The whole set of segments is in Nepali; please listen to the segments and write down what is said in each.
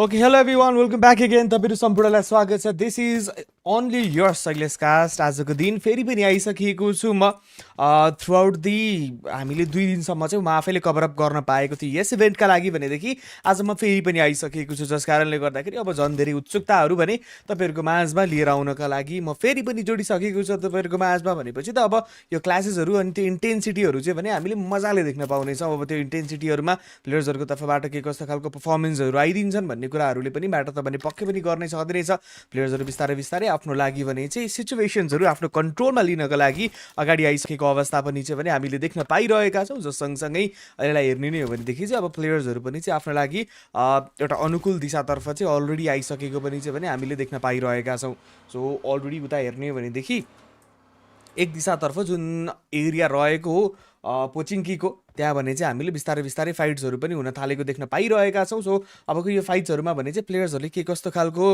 Okay, hello everyone, welcome back again. तपाईहरु सम्पूर्णलाई स्वागत छ. This is only your Suggles cast. आजको दिन फेरि पनि आइसकेको छु म. थ्रुआउट दि हामीले 2 दिनसम्म चाहिँ म आफैले कभर अप गर्न पाएको थिएँ यस इभेन्टका लागि भनेदेखि आज म फेरि पनि आइसकेको छु, जस कारणले गर्दाखेरि अब झन् धेरै उत्सुकताहरू भने तपाईहरुको माझमा लिएर आउनका लागि म फेरि पनि जोडिसकेको छु तपाईहरुको माझमा. भनेपछि त अब यो क्लासेसहरू अनि त्यो इन्टेन्सिटीहरू चाहिँ भने हामीले मजाले देख्न पाउने छौं. अब त्यो इन्टेन्सिटीहरुमा प्लेयर्सहरुको तर्फबाट के कस्तो खालको परफर्मेन्सहरु आइदिन्छन् भन्ने कुराहरूले पनि म्याटर त भने पक्कै पनि गर्नै सक्दैछ. प्लेयर्सहरु बिस्तारै बिस्तारै आफ्नो लागि भने चाहिँ सिचुएसन्सहरु आफ्नो कन्ट्रोलमा लिनका लागि अगाडि आइसकेको अवस्था पनि चाहिँ भने हामीले देख्न पाइरहेका छौं. जो सँगसँगै अहिलेलाई हेर्ने नै हो भनेदेखि चाहिँ अब प्लेयर्सहरु पनि चाहिँ आफ्नो लागि एउटा अनुकूल दिशातर्फ चाहिँ अलरेडी आइसकेको पनि चाहिँ भने हामीले देख्न पाइरहेका छौं. सो अलरेडी उता हेर्ने हो भनेदेखि एक दिशातर्फ जुन एरिया रहेको हो पोचिङकीको त्यहाँ भने चाहिँ हामीले बिस्तारै बिस्तारै फाइट्सहरु पनि हुन थालेको देख्न पाइरहेका छौं. सो अबको यो फाइट्सहरुमा भने चाहिँ प्लेयर्सहरुले के कस्तो खालको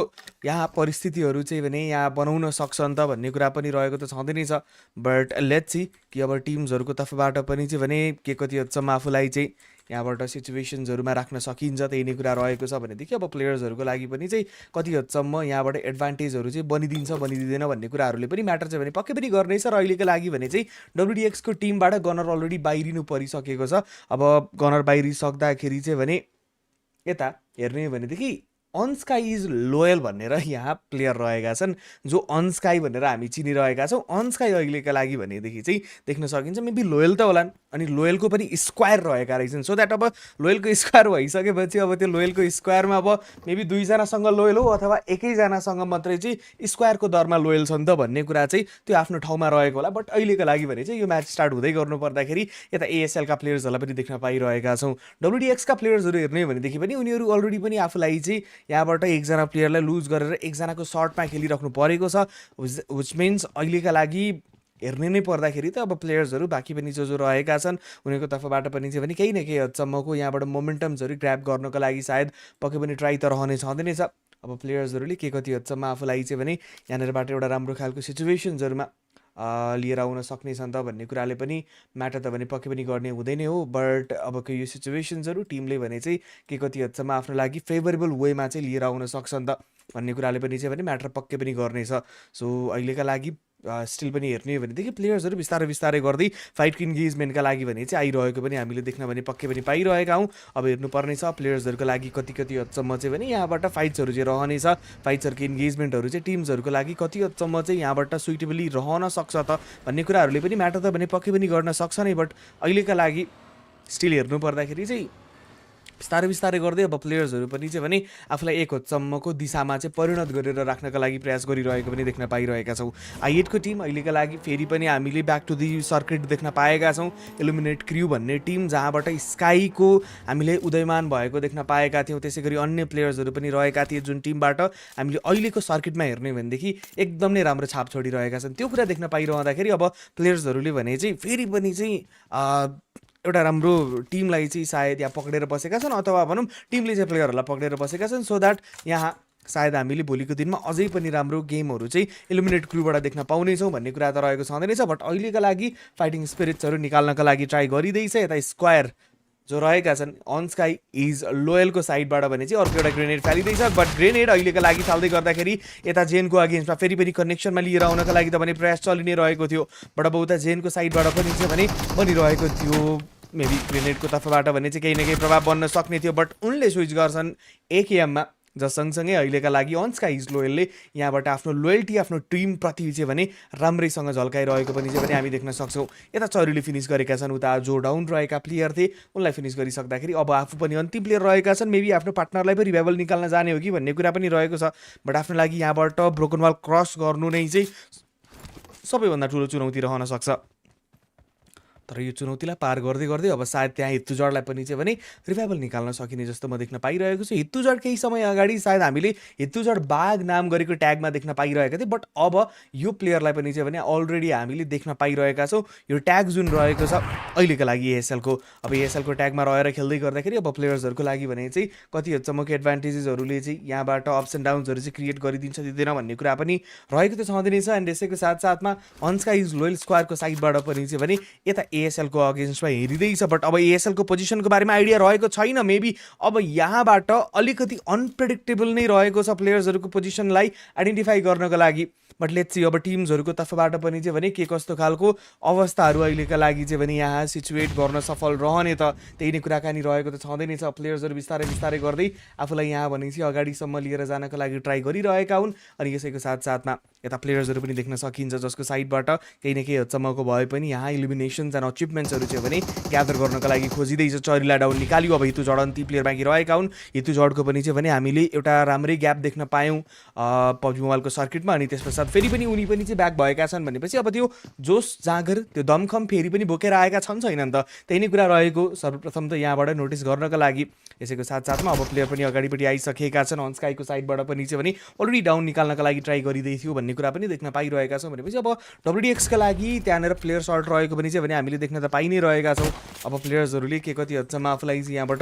यहाँ परिस्थितिहरु चाहिँ भने यहाँ बनाउन सक्छन् त भन्ने कुरा पनि रहेको त छँदै नै छ. बट लेट्स सी कि अब टिम्सहरुको तर्फबाट पनि चाहिँ भने के कति हदसम्म आफूलाई चाहिँ यहाँबाट सिचुएसन्सहरुमा राख्न सकिन्छ त्यही नै कुरा रहेको छ भनेदेखि अब प्लेयर्सहरुको लागि पनि चाहिँ कति हदसम्म यहाँबाट एडभान्टेजहरु चाहिँ बनिदिन्छ बनिदिँदैन भन्ने कुराहरूले पनि म्याटर चाहिँ भने पक्कै पनि गर्नै छ. र अहिलेको लागि भने चाहिँ WDX को टिमबाट गनर अलरेडी बाहिरिनु परिसकेको छ. अब गनर बाहिरिसक्दाखेरि चाहिँ भने यता हेर्ने हो भनेदेखि अनस्काई इज लोयल भनेर यहाँ प्लेयर रहेका छन्, जो अनस्काई भनेर हामी चिनिरहेका छौँ. अनस्काई अहिलेका लागि भनेदेखि चाहिँ देख्न सकिन्छ मेबी लोयल त होलान् अनि लोयलको पनि स्क्वायर रहेका रहेछन्. सो द्याट अब लोयलको स्क्वायर भइसकेपछि अब त्यो लोयलको स्क्वायरमा अब मेबी 2 जनासँग लोयल हो अथवा एकैजनासँग मात्रै चाहिँ स्क्वायरको दरमा लोयल छन् त भन्ने कुरा चाहिँ त्यो आफ्नो ठाउँमा रहेको होला. बट अहिलेको लागि भने चाहिँ यो म्याच स्टार्ट हुँदै गर्नु पर्दाखेरि यता ASL का प्लेयर्सहरूलाई पनि देख्न पाइरहेका छौँ. WDX का प्लेयर्सहरू हेर्ने हो भनेदेखि पनि उनीहरू अलरेडी पनि आफूलाई चाहिँ यहाँबाट एकजना प्लेयरलाई लुज गरेर एकजनाको सर्टमा खेलिराख्नु परेको छ. विच मिन्स अहिलेका लागि हेर्ने नै पर्दाखेरि त अब प्लेयर्सहरू बाँकी पनि जो रहेका छन् उनीहरूको तर्फबाट पनि चाहिँ भने केही न केही हदसम्मको यहाँबाट मोमेन्टम्सहरू ग्र्याब गर्नको लागि सायद पक्कै पनि ट्राई त रहने छँदै नै छ. अब प्लेयर्सहरूले के कति हदसम्म आफूलाई चाहिँ भने यहाँनिरबाट एउटा राम्रो खालको सिचुएसन्सहरूमा लिएर आउन सक्नेछन् त भन्ने कुराले पनि म्याटर त भने पक्कै पनि गर्ने हुँदैन हो. बट अबको यो सिचुएसन्सहरू टिमले भने चाहिँ के कति हदसम्म आफ्नो लागि फेभरेबल वेमा चाहिँ लिएर आउन सक्छन् त भन्ने कुराले पनि चाहिँ भने म्याटर पक्कै पनि गर्नेछ. सो अहिलेका लागि स्टिल पनि हेर्ने हो भनेदेखि प्लेयर्सहरू बिस्तारै बिस्तारै गर्दै फाइटको इन्गेजमेन्टका लागि भने चाहिँ आइरहेको पनि हामीले देख्न भने पक्कै पनि पाइरहेका हौँ. अब हेर्नुपर्ने छ प्लेयर्सहरूको लागि कति कति हदसम्म चाहिँ भने यहाँबाट फाइट्सहरू चाहिँ रहनेछ. फाइट्सहरूको इन्गेजमेन्टहरू चाहिँ टिम्सहरूको लागि कति हदसम्म चाहिँ यहाँबाट सुइटेबली रहन सक्छ त भन्ने कुराहरूले पनि म्याटर त भने पक्कै पनि गर्न सक्छ नै. बट अहिलेका लागि स्टिल हेर्नु पर्दाखेरि चाहिँ बिस्तारै बिस्तारै गर्दै अब प्लेयर्सहरू पनि चाहिँ भने आफूलाई एक हदसम्मको दिशामा चाहिँ परिणत गरेर राख्नका लागि प्रयास गरिरहेको पनि देख्न पाइरहेका छौँ. I8 को टिम अहिलेका लागि फेरि पनि हामीले ब्याक टु दि सर्किट देख्न पाएका छौँ. इल्युमिनेट क्र्यू भन्ने टिम जहाँबाट स्काईको हामीले उदयमान भएको देख्न पाएका थियौँ. त्यसै गरी अन्य प्लेयर्सहरू पनि रहेका थिए जुन टिमबाट हामीले अहिलेको सर्किटमा हेर्ने भनेदेखि एकदम नै राम्रो छाप छोडिरहेका छन्. त्यो कुरा देख्न पाइरहँदाखेरि अब प्लेयर्सहरूले भने चाहिँ फेरि पनि चाहिँ एउटा राम्रो टिमलाई चाहिँ सायद यहाँ पक्रेर बसेका छन् अथवा भनौँ टिमले चाहिँ प्लेयरहरूलाई पक्रेर बसेका छन्. सो द्याट यहाँ सायद हामीले भोलिको दिनमा अझै पनि राम्रो गेमहरू चाहिँ इल्युमिनेट क्रूबाट देख्न पाउनेछौँ भन्ने कुरा त रहेको छँदै नै छ. बट अहिलेका लागि फाइटिङ स्पिरिट्सहरू निकाल्नका लागि ट्राई गरिँदैछ. यता स्क्वायर जो रहेका छन् अनस्काई इज लोयलको साइडबाट भने चाहिँ अर्को एउटा ग्रेनेड फालिँदैछ. बट ग्रेनेड अहिलेका लागि फाल्दै गर्दाखेरि यता जेनको अगेन्स्टमा फेरि पनि कनेक्सनमा लिएर आउनका लागि त भने प्रयास चलि नै रहेको थियो. बट अब उता जेनको साइडबाट पनि चाहिँ भने बनिरहेको थियो. मेबी ग्रेनेडको तर्फबाट भने चाहिँ केही न केही प्रभाव बन्न सक्ने थियो. बट उनले स्विच गर्छन् AKMमा, ज सँगसँगै अहिलेका लागि अनस्काई इज लोयलले यहाँबाट आफ्नो लोयल्टी आफ्नो टिमप्रति चाहिँ भने राम्रैसँग झल्काइरहेको पनि चाहिँ भने हामी देख्न सक्छौँ. यता चरीले फिनिस गरेका छन्. उता जो डाउन रहेका प्लेयर थिए उनलाई फिनिस गरिसक्दाखेरि अब आफू पनि अन्तिम प्लेयर रहेका छन्. मेबी आफ्नो पार्टनरलाई पनि रिभाइभल निकाल्न जाने हो कि भन्ने कुरा पनि रहेको छ. बट आफ्नो लागि यहाँबाट ब्रोकन वाल क्रस गर्नु नै चाहिँ सबैभन्दा ठुलो चुनौती रहन सक्छ. तर यो चुनौतीलाई पार गर्दै गर्दै अब सायद त्यहाँ हित्तुजडलाई पनि चाहिँ भने रिभाइभल निकाल्न सकिने जस्तो म देख्न पाइरहेको छु. हित्तुजड केही समय अगाडि सायद हामीले हित्तुजड बाघ नाम गरेको ट्यागमा देख्न पाइरहेका थियौँ. बट अब यो प्लेयरलाई पनि चाहिँ भने अलरेडी हामीले देख्न पाइरहेका छौँ. यो ट्याग जुन रहेको छ अहिलेको लागि ASL को, अब ASL को ट्यागमा रहेर खेल्दै गर्दाखेरि अब प्लेयर्सहरूको लागि भने चाहिँ कति हदसम्मको एडभान्टेजेसहरूले चाहिँ यहाँबाट अप्स एन्ड डाउन्सहरू चाहिँ क्रिएट गरिदिन्छ दिँदैन भन्ने कुरा पनि रहेको त छँदै नै छ. एन्ड यसैको साथसाथमा अनस्काई इज लोयल स्क्वायरको साइडबाट पनि चाहिँ भने यता एएसएलको अगेन्स्टमा हेरिँदैछ, बट अब एएसएलको पोजिसनको बारेमा आइडिया रहेको छैन। मेबी अब यहाँबाट अलिकति अनप्रेडिक्टेबल नै रहेको छ प्लेयर्सहरूको पोजिसनलाई आइडेन्टिफाई गर्नको लागि। बट लेट्स सी अब टिम्सहरूको तर्फबाट पनि चाहिँ भने के कस्तो खालको अवस्थाहरू अहिलेका लागि चाहिँ भने यहाँ सिचुएट गर्न सफल रहने त त्यही नै कुराकानी रहेको त छँदै नै छ। प्लेयर्सहरू बिस्तारै बिस्तारै गर्दै आफूलाई यहाँ भनेपछि अगाडिसम्म लिएर जानको लागि ट्राई गरिरहेका हुन्। अनि यसैको साथसाथमा यता प्लेयर्सहरू पनि देख्न सकिन्छ जसको साइडबाट केही न केही हदसम्मको भए पनि यहाँ इलिमिनेसन्स एन्ड अचिभमेन्ट्सहरू चाहिँ भने ग्यादर गर्नको लागि खोजिँदैछ। चरीलाई डाउन निकाल्यो, अब हितु झड अन्ती प्लेयर बाँकी रहेका हुन्। हितु झडको पनि चाहिँ भने हामीले एउटा राम्रै ग्याप देख्न पायौँ पब्जी मोबाइलको सर्किटमा। अनि त्यस पश्चात फेरि पनि उनी पनि चाहिँ ब्याक भएका छन् भनेपछि अब त्यो जोस जाँगर त्यो दमखम फेरि पनि बोकेर आएका छन् छैन नि त, त्यही नै कुरा रहेको सर्वप्रथम त यहाँबाट नोटिस गर्नको लागि। यसैको साथसाथमा अब प्लेयर पनि अगाडिपट्टि आइसकेका छन्। अनस्काईको साइडबाट पनि चाहिँ भने अलरेडी डाउन निकाल्नका लागि ट्राई गरिँदै थियो भन्ने कुरा पनि देख्न पाइरहेका छौँ। भनेपछि अब डब्ल्युडिएक्सका लागि त्यहाँनिर प्लेयर सर्ट रहेको पनि चाहिँ भने हामीले देख्न त पाइ नै रहेका छौँ। अब प्लेयर्सहरूले के कति हदसम्म आफूलाई चाहिँ यहाँबाट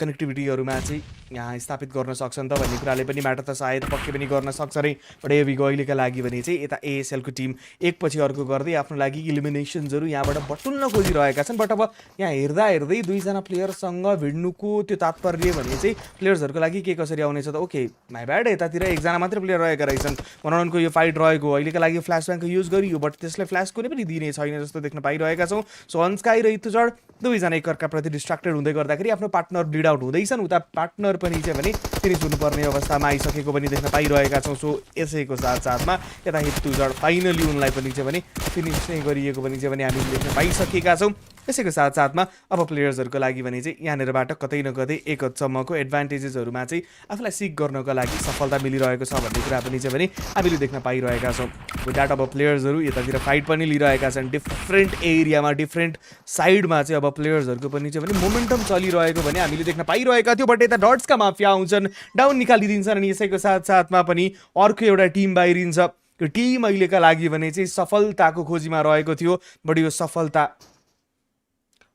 कनेक्टिभिटीहरूमा चाहिँ यहाँ स्थापित गर्न सक्छन् त भन्ने कुराले पनि म्याटर त सायद पक्कै पनि गर्न सक्छ रे। बट एभिगो अहिलेका लागि भने चाहिँ यता एएसएलको टिम एकपछि अर्को गर्दै आफ्नो लागि इलिमिनेसन्सहरू यहाँबाट बटुल्न खोजिरहेका छन्। बट अब यहाँ हेर्दा हेर्दै दुईजना प्लेयरसँग भिड्नुको त्यो तात्पर्य भने चाहिँ प्लेयर्सहरूको लागि के कसरी आउनेछ त ओके माई ब्याड यतातिर एकजना मात्रै प्लेयर रहेका रहेछन्। मनोरञ्जनको यो फाइट रहेको अहिलेका लागि फ्ल्यास ब्याङ्कको युज गरियो, बट त्यसलाई फ्ल्यास कुनै पनि दिने छैन जस्तो देख्न पाइरहेका छौँ। सो अनस्काई र हितुझड दुवैजना एकअर्काप्रति डिस्ट्राक्टेड हुँदै गर्दाखेरि आफ्नो पार्टनर ब्लिड आउट हुँदैछन्। उता पार्टनर पनि चाहिँ भने फिनिस हुनुपर्ने अवस्थामा आइसकेको पनि देख्न पाइरहेका छौँ। सो यसैको साथसाथमा यता हितुझड फाइनली उनलाई पनि चाहिँ भने फिनिस नै गरिएको पनि चाहिँ भने हामीले देख्न पाइसकेका छौँ। यसैको साथसाथमा अब प्लेयर्सहरूको लागि भने चाहिँ यहाँनिरबाट कतै न कतै एक हदसम्मको एडभान्टेजेसहरूमा चाहिँ आफूलाई सिक गर्नको लागि सफलता मिलिरहेको छ भन्ने कुरा पनि चाहिँ भने हामीले देख्न पाइरहेका छौँ। विदाउट अब प्लेयर्सहरू यतातिर फाइट पनि लिइरहेका छन् डिफ्रेन्ट एरियामा डिफ्रेन्ट साइडमा चाहिँ अब प्लेयर्सहरूको पनि चाहिँ भने मोमेन्टम चलिरहेको भने हामीले देख्न पाइरहेका थियो। बट यता डट्सका माफिया आउँछन्, डाउन निकालिदिन्छन् अनि यसैको साथसाथमा पनि अर्को एउटा टिम बाहिरिन्छ। त्यो टिम अहिलेका लागि भने चाहिँ सफलताको खोजीमा रहेको थियो, बट यो सफलता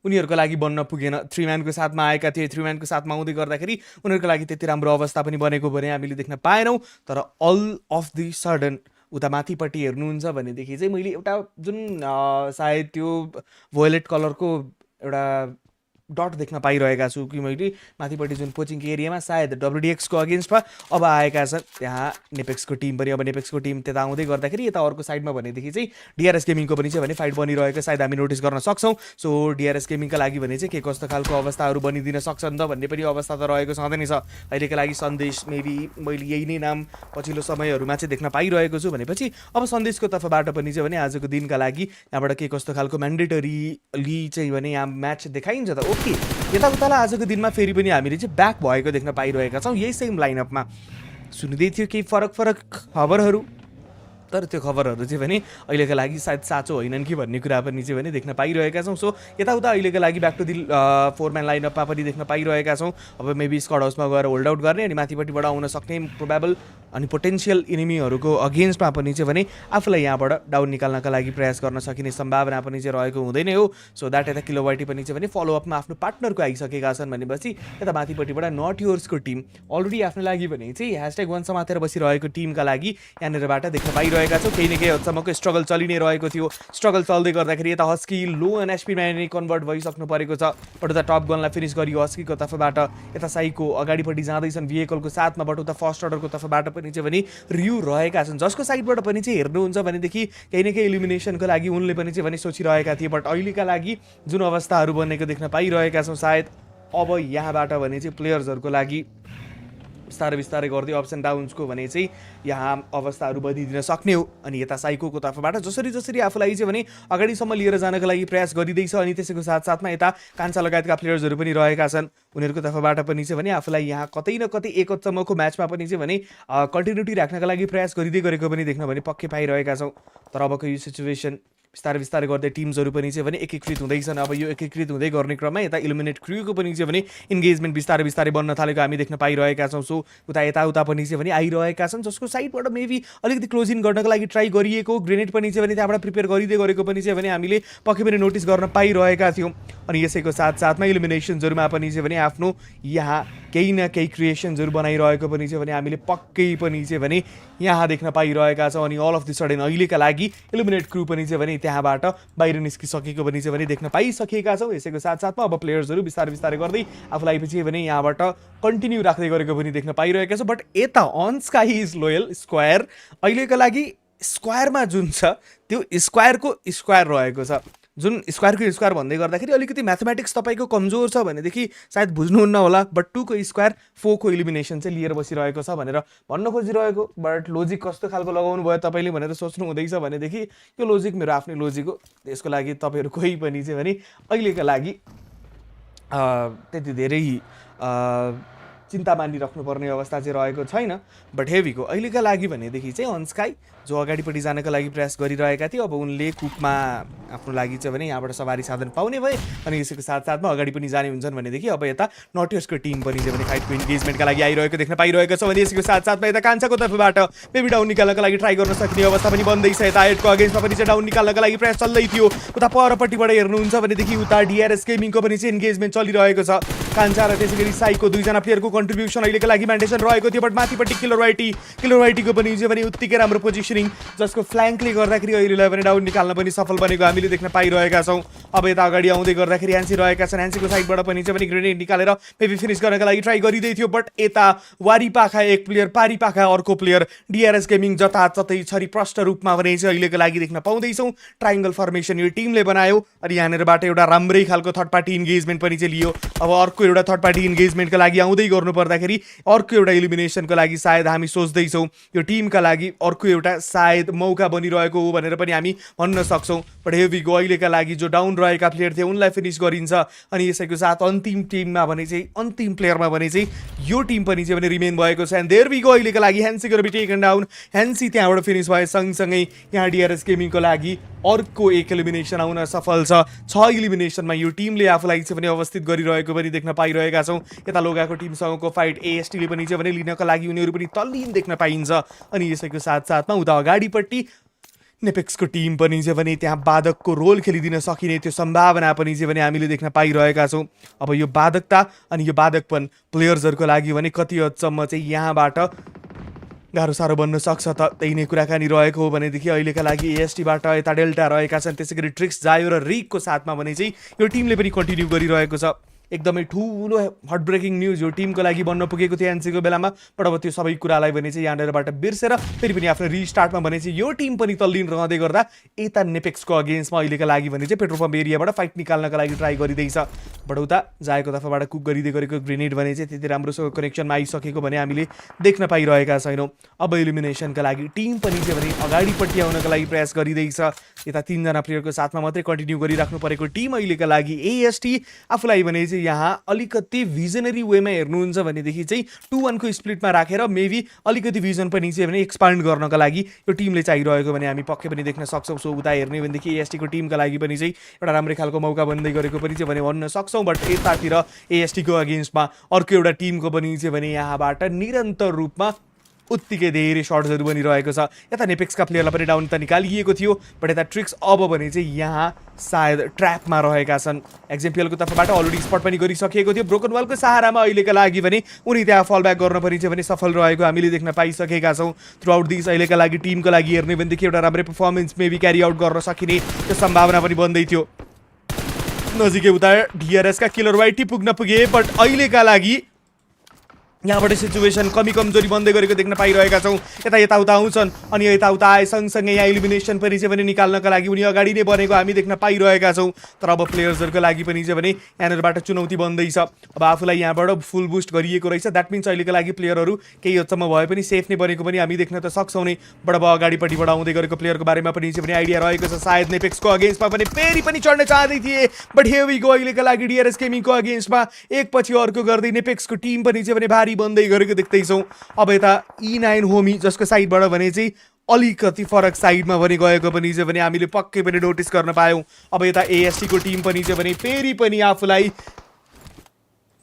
उनीहरूको लागि बन्न पुगेन। 3 म्यानको साथमा आएका थिए, 3 म्यानको साथमा आउँदै गर्दाखेरि उनीहरूको लागि त्यति राम्रो अवस्था पनि बनेको भने हामीले देख्न पाएनौँ। तर अल अफ द सडन उता माथिपट्टि हेर्नुहुन्छ भनेदेखि चाहिँ मैले एउटा जुन सायद त्यो भोयलेट कलरको एउटा डट देख्न पाइरहेका छु कि मैले माथिपट्टि जुन कोचिङको एरियामा सायद डब्ल्युडिएक्सको अगेन्स्टमा अब आएका छन्। त्यहाँ नेपेक्सको टिम पनि अब नेपेक्सको टिम त्यता आउँदै गर्दाखेरि यता अर्को साइडमा भनेदेखि चाहिँ डिआरएस गेमिङको पनि चाहिँ भने फाइट बनिरहेको सायद हामी नोटिस गर्न सक्छौँ। सो डिआरएस गेमिङका लागि भने चाहिँ के कस्तो खालको अवस्थाहरू बनिदिन सक्छन् त भन्ने पनि अवस्था त रहेको छँदै नै छ। अहिलेका लागि सन्देश मेबी मैले यही नै नाम पछिल्लो समयहरूमा चाहिँ देख्न पाइरहेको छु भनेपछि अब सन्देशको तर्फबाट पनि चाहिँ भने आजको दिनका लागि यहाँबाट के कस्तो खालको म्यान्डेटरीली चाहिँ भने यहाँ म्याच देखाइन्छ त ओके। यताउतालाई आजको दिनमा फेरि पनि हामीले चाहिँ ब्याक भएको देख्न पाइरहेका छौँ। यही सेम लाइनअपमा सुनिँदै थियो केही फरक खबरहरू, तर त्यो खबरहरू चाहिँ भने अहिलेका लागि सायद साँचो होइनन् कि भन्ने कुरा पनि चाहिँ भने देख्न पाइरहेका छौँ। सो यताउता अहिलेका लागि ब्याक टु दि 4 म्यान लाइनअपमा पनि देख्न पाइरहेका छौँ। अब मेबी स्क्वाड हाउसमा गएर होल्ड आउट गर्ने अनि माथिपट्टिबाट आउन सक्ने प्रोबेबल अनि पोटेन्सियल इनिमीहरूको अगेन्स्टमा पनि चाहिँ भने आफूलाई यहाँबाट डाउन निकाल्नका लागि प्रयास गर्न सकिने सम्भावना पनि चाहिँ रहेको हुँदै नै हो। सो द्याट यता किलोवाइटी पनि चाहिँ भने फलोअपमा आफ्नो पार्टनरको आइसकेका छन् भनेपछि यता माथिपट्टिबाट नट योर्सको टिम अलरेडी आफ्नो लागि भने चाहिँ #1 समातेर बसिरहेको टिमका लागि यहाँनिरबाट देख्न पाइरहेका छौँ। केही न केही हदसम्मको स्ट्रगल चलि नै रहेको थियो। स्ट्रगल चल्दै गर्दाखेरि यता हस्की लो एनएचपीमा नै कन्भर्ट भइसक्नु परेको छ। बट उता टप गनलाई फिनिस गरियो हस्कीको तर्फबाट। यता साइको अगाडिपट्टि जाँदैछन् भेहिकलको साथमा, बट उता फर्स्ट अर्डरको तर्फबाट पनि चाहिँ भने रियु रहेका छन् जसको साइडबाट पनि चाहिँ हेर्नुहुन्छ भनेदेखि केही न केही इलिमिनेसनको लागि उनले पनि चाहिँ भने सोचिरहेका थिए। बट अहिलेका लागि जुन अवस्थाहरू बनेको देख्न पाइरहेका छौँ सायद अब यहाँबाट भने चाहिँ प्लेयर्सहरूको लागि बिस्तारै बिस्तारै गर्दै अप्स एन्ड डाउन्सको भने चाहिँ यहाँ अवस्थाहरू बदलिदिन सक्ने हो। अनि यता साइकोको तर्फबाट जसरी आफूलाई चाहिँ भने अगाडिसम्म लिएर जानको लागि प्रयास गरिँदैछ। अनि त्यसैको साथसाथमा यता कान्छा लगायतका प्लेयर्सहरू पनि रहेका छन्। उनीहरूको तर्फबाट पनि चाहिँ भने आफूलाई यहाँ कतै न कतै एक हदसम्मको म्याचमा पनि चाहिँ भने कन्टिन्युटी राख्नका लागि प्रयास गरिँदै गरेको पनि देख्न भने पक्कै पाइरहेका छौँ। तर अबको यो सिचुएसन बिस्तारै बिस्तारै गर्दै टिम्सहरू पनि चाहिँ भने एकीकृत हुँदैछन्। अब यो एकीकृत हुँदै गर्ने क्रममा यता इलिमिनेट क्रुको पनि चाहिँ भने इन्गेजमेन्ट बिस्तारै बिस्तारै बन्न थालेको हामी देख्न पाइरहेका छौँ। सो उता यताउता पनि चाहिँ भने आइरहेका छन् जसको साइडबाट मेबी अलिकति क्लोजिङ गर्नको लागि ट्राई गरिएको ग्रेनेड पनि चाहिँ भने त्यहाँबाट प्रिपेयर गरिँदै गरेको पनि चाहिँ भने हामीले पक्कै पनि नोटिस गर्न पाइरहेका थियौँ। अनि यसैको साथसाथमा इलिमिनेसन्सहरूमा पनि चाहिँ भने आफ्नो यहाँ केही न केही क्रिएसन्सहरू बनाइरहेको पनि चाहिँ भने हामीले पक्कै पनि चाहिँ भने यहाँ देख्न पाइरहेका छौँ। अनि अल अफ द सडन अहिलेका लागि इलिमिनेट क्रू पनि चाहिँ भने त्यहाँबाट बाहिर निस्किसकेको पनि चाहिँ भने देख्न पाइसकेका छौँ। यसैको साथसाथमा अब प्लेयर्सहरू बिस्तारै बिस्तारै गर्दै आफूलाई पछि भने यहाँबाट कन्टिन्यू राख्दै गरेको पनि देख्न पाइरहेका छ। बट यता अन स्काई इज लोयल स्क्वायर अहिलेका लागि स्क्वायरमा जुन छ त्यो स्क्वायरको स्क्वायर रहेको छ। जुन स्क्वायरको स्क्वायर भन्दै गर्दाखेरि अलिकति म्याथमेटिक्स तपाईँको कमजोर छ भनेदेखि सायद बुझ्नुहुन्न होला। बट 2 को स्क्वायर 4 को इलिमिनेसन चाहिँ लिएर बसिरहेको छ भनेर भन्न खोजिरहेको। बट लोजिक कस्तो खालको लगाउनु भयो तपाईँले भनेर सोच्नु हुँदैछ भनेदेखि यो लोजिक मेरो आफ्नै लोजिक हो। त्यसको लागि तपाईँहरू कोही पनि चाहिँ भने अहिलेका लागि त्यति धेरै चिन्ता मानिराख्नुपर्ने अवस्था चाहिँ रहेको छैन। बट हेभीको अहिलेका लागि भनेदेखि चाहिँ अनस्काई जो अगाडिपट्टि जानका लागि प्रयास गरिरहेका थिए अब उनले कुकमा आफ्नो लागि चाहिँ भने यहाँबाट सवारी साधन पाउने भए। अनि यसको साथसाथमा अगाडि पनि जाने हुन्छन् भनेदेखि अब यता नटियर्सको टिम पनि चाहिँ भने फाइटको इन्गेजमेन्टका लागि आइरहेको देख्न पाइरहेको छ। भने यसको साथसाथमा यता कान्छाको तर्फबाट बेबी डाउन निकाल्नका लागि ट्राई गर्न सक्ने अवस्था पनि बन्दैछ। यता हेडको अगेन्स्टमा पनि चाहिँ डाउन निकाल्नका लागि प्रयास चल्दै थियो। उता परपट्टिबाट हेर्नुहुन्छ भनेदेखि उता डिआरएस गेमिङको पनि चाहिँ इन्गेजमेन्ट चलिरहेको छ। कान्छा र त्यसै गरी साईको दुईजना प्लेयरको कन्ट्रिब्युसन अहिलेको लागि म्यान्डेसन रहेको थियो। बट माथिपट्टि किलर वाइटीको पनि चाहिँ भने उत्तिकै राम्रो पोजिसनिङ जसको फ्ल्याङ्कले गर्दाखेरि अहिलेलाई पनि डाउन निकाल्न पनि सफल बनेको हामीले देख्न पाइरहेका छौँ। अब यता अगाडि आउँदै गर्दाखेरि ह्यान्सी रहेका छन्। ह्यान्सीको साइडबाट पनि चाहिँ भने ग्रेनेड निकालेर मेबी फिनिस गर्नका लागि ट्राई गरिँदै थियो। बट यता वारी पाखा एक प्लेयर पारी पाखा अर्को प्लेयर डिआरएस गेमिङ जताततै छरी प्रष्ट रूपमा भने चाहिँ अहिलेको लागि देख्न पाउँदैछौँ। ट्राइङ्गल फर्मेसन यो टिमले बनायो अनि यहाँनिरबाट एउटा राम्रै खालको थर्ड पार्टी इन्गेजमेन्ट पनि चाहिँ लियो। अब अर्को एउटा थर्ड पार्टी इन्गेजमेन्टका लागि आउँदै गर्नु पर्दाखेरि अर्को एउटा इलिमिनेसनको लागि सायद हामी सोच्दैछौँ यो टिमका लागि अर्को एउटा सायद मौका बनिरहेको हो भनेर पनि हामी भन्न सक्छौँ। बट हेभीको अहिलेका लागि जो डाउन रहेका प्लेयर थिए उनलाई फिनिस गरिन्छ। अनि यसैको साथ अन्तिम टिममा भने चाहिँ अन्तिम प्लेयरमा भने चाहिँ यो टिम पनि चाहिँ भने रिमेन भएको छ। एन्ड देयर वी गो अहिलेका लागि ह्यान्सीको बी टेकन डाउन। ह्यान्सी त्यहाँबाट फिनिस भए सँगसँगै यहाँ डिआरएस गेमिङको लागि अर्को एक इलिमिनेसन आउन सफल छ। 6 इलिमिनेसनमा यो टिमले आफूलाई चाहिँ भने अवस्थित गरिरहेको पनि देख्न पाइरहेका छौँ। यता लोगाको टिमसँगको फाइट एएसटीले पनि चाहिँ भने लिनका लागि उनीहरू पनि तल्लीन देख्न पाइन्छ। अनि यसैको साथसाथमा उता अगाडिपट्टि नेपेक्सको टिम पनि चाहिँ भने त्यहाँ बाधकको रोल खेलिदिन सकिने त्यो सम्भावना पनि चाहिँ भने हामीले देख्न पाइरहेका छौँ। अब यो बाधकता अनि यो बाधकपन प्लेयर्सहरूको लागि भने कति हदसम्म चाहिँ यहाँबाट गाह्रो साह्रो बन्न सक्छ त त्यही नै कुराकानी रहेको हो भनेदेखि अहिलेका लागि एएसटीबाट यता डेल्टा रहेका छन्। त्यसै गरी ट्रिक्स जायो र रिकको साथमा भने चाहिँ यो टिमले पनि कन्टिन्यू गरिरहेको छ। एकदमै ठुलो हट ब्रेकिङ न्युज यो टिमको लागि बन्न पुगेको थियो एनसीको बेलामा। बट अब त्यो सबै कुरालाई भने चाहिँ यहाँनिरबाट बिर्सेर फेरि पनि आफ्नो रिस्टार्टमा भने चाहिँ यो टिम पनि तल्लीन रहँदै गर्दा यता नेपेक्सको अगेन्स्टमा अहिलेका लागि भने चाहिँ पेट्रोल पम्प एरियाबाट फाइट निकाल्नका लागि ट्राई गरिँदैछ। बट उता जाएको तर्फबाट कुक गरिँदै गरेको ग्रेनेड भने चाहिँ त्यति राम्रोसँग कनेक्सनमा आइसकेको भने हामीले देख्न पाइरहेका छैनौँ। अब इलिमिनेसनका लागि टिम पनि चाहिँ भने अगाडिपट्टि आउनका लागि प्रयास गरिँदैछ। यता 3 जना प्लेयरको साथमा मात्रै कन्टिन्यू गरिराख्नु परेको टिम अहिलेका लागि एएसटी आफूलाई भने चाहिँ यहाँ अलिकति भिजनरी वेमा हेर्नुहुन्छ भनेदेखि चाहिँ 2-1 को स्प्लिटमा राखेर मेबी अलिकति भिजन पनि चाहिँ भने एक्सपान्ड गर्नका लागि यो टिमले चाहिरहेको भने हामी पक्कै पनि देख्न सक्छौँ। सो उता हेर्ने भनेदेखि एएसटीको टिमका लागि पनि चाहिँ एउटा राम्रै खालको मौका बन्दै गरेको पनि चाहिँ भने भन्न सक्छौँ। बट यतातिर एएसटीको अगेन्स्टमा अर्को एउटा टिमको पनि चाहिँ भने यहाँबाट निरन्तर रूपमा उत्तिकै धेरै सर्ट्सहरू बनिरहेको छ। यता नेपेक्सका प्लेयरलाई पनि डाउन त निकालिएको थियो। बट यता ट्रिक्स अब भने चाहिँ यहाँ सायद ट्र्यापमा रहेका छन्। एक्जेम्पियलको तर्फबाट अलरेडी स्पट पनि गरिसकिएको थियो। ब्रोकन वालको सहारामा अहिलेका लागि भने उनी त्यहाँ फल ब्याक गर्न पनि चाहिँ भने सफल रहेको हामीले देख्न पाइसकेका छौँ। थ्रु आउट दिस अहिलेका लागि टिमको लागि हेर्ने भनेदेखि एउटा राम्रै पर्फर्मेन्स मेबी क्यारी आउट गर्न सकिने त्यो सम्भावना पनि बन्दै थियो। नजिकै उता डिआरएसका किलर वाइटी पुग्न पुगे। बट अहिलेका लागि यहाँबाट सिचुएसन कमी कमजोरी बन्दै गरेको देख्न पाइरहेका छौँ। यताउता आउँछन् अनि यताउता आए सँगसँगै यहाँ इलिमिनेसन पनि चाहिँ भने निकाल्नका लागि उनी अगाडि नै बनेको हामी देख्न पाइरहेका छौँ। तर अब प्लेयर्सहरूको लागि पनि चाहिँ भने यहाँनिरबाट चुनौती बन्दैछ। अब आफूलाई यहाँबाट फुल बुस्ट गरिएको रहेछ। द्याट मिन्स अहिलेको लागि प्लेयरहरू केही हदसम्म भए पनि सेफ नै बनेको पनि हामी देख्न त सक्छौँ नै। बट अब अगाडिपट्टिबाट आउँदै गरेको प्लेयरको बारेमा पनि चाहिँ भने आइडिया रहेको छ। सायद नेपेक्सको अगेन्स्टमा पनि फेरि पनि चढ्न चाहँदै थिए। बट हियर वी गो अहिलेका लागि डिआरएस गेमिङको अगेन्स्टमा एकपछि अर्को गर्दै नेपेक्सको टिम पनि चाहिँ भने भारी बन्दै गरेको देख्दैछौँ। अब यता E9 होमी जसको साइडबाट भने चाहिँ अलिकति फरक साइडमा भने गएको पनि चाहिँ भने हामीले पक्कै पनि नोटिस गर्न पायौँ। अब यता एएसटीको टिम पनि चाहिँ भने फेरि पनि आफूलाई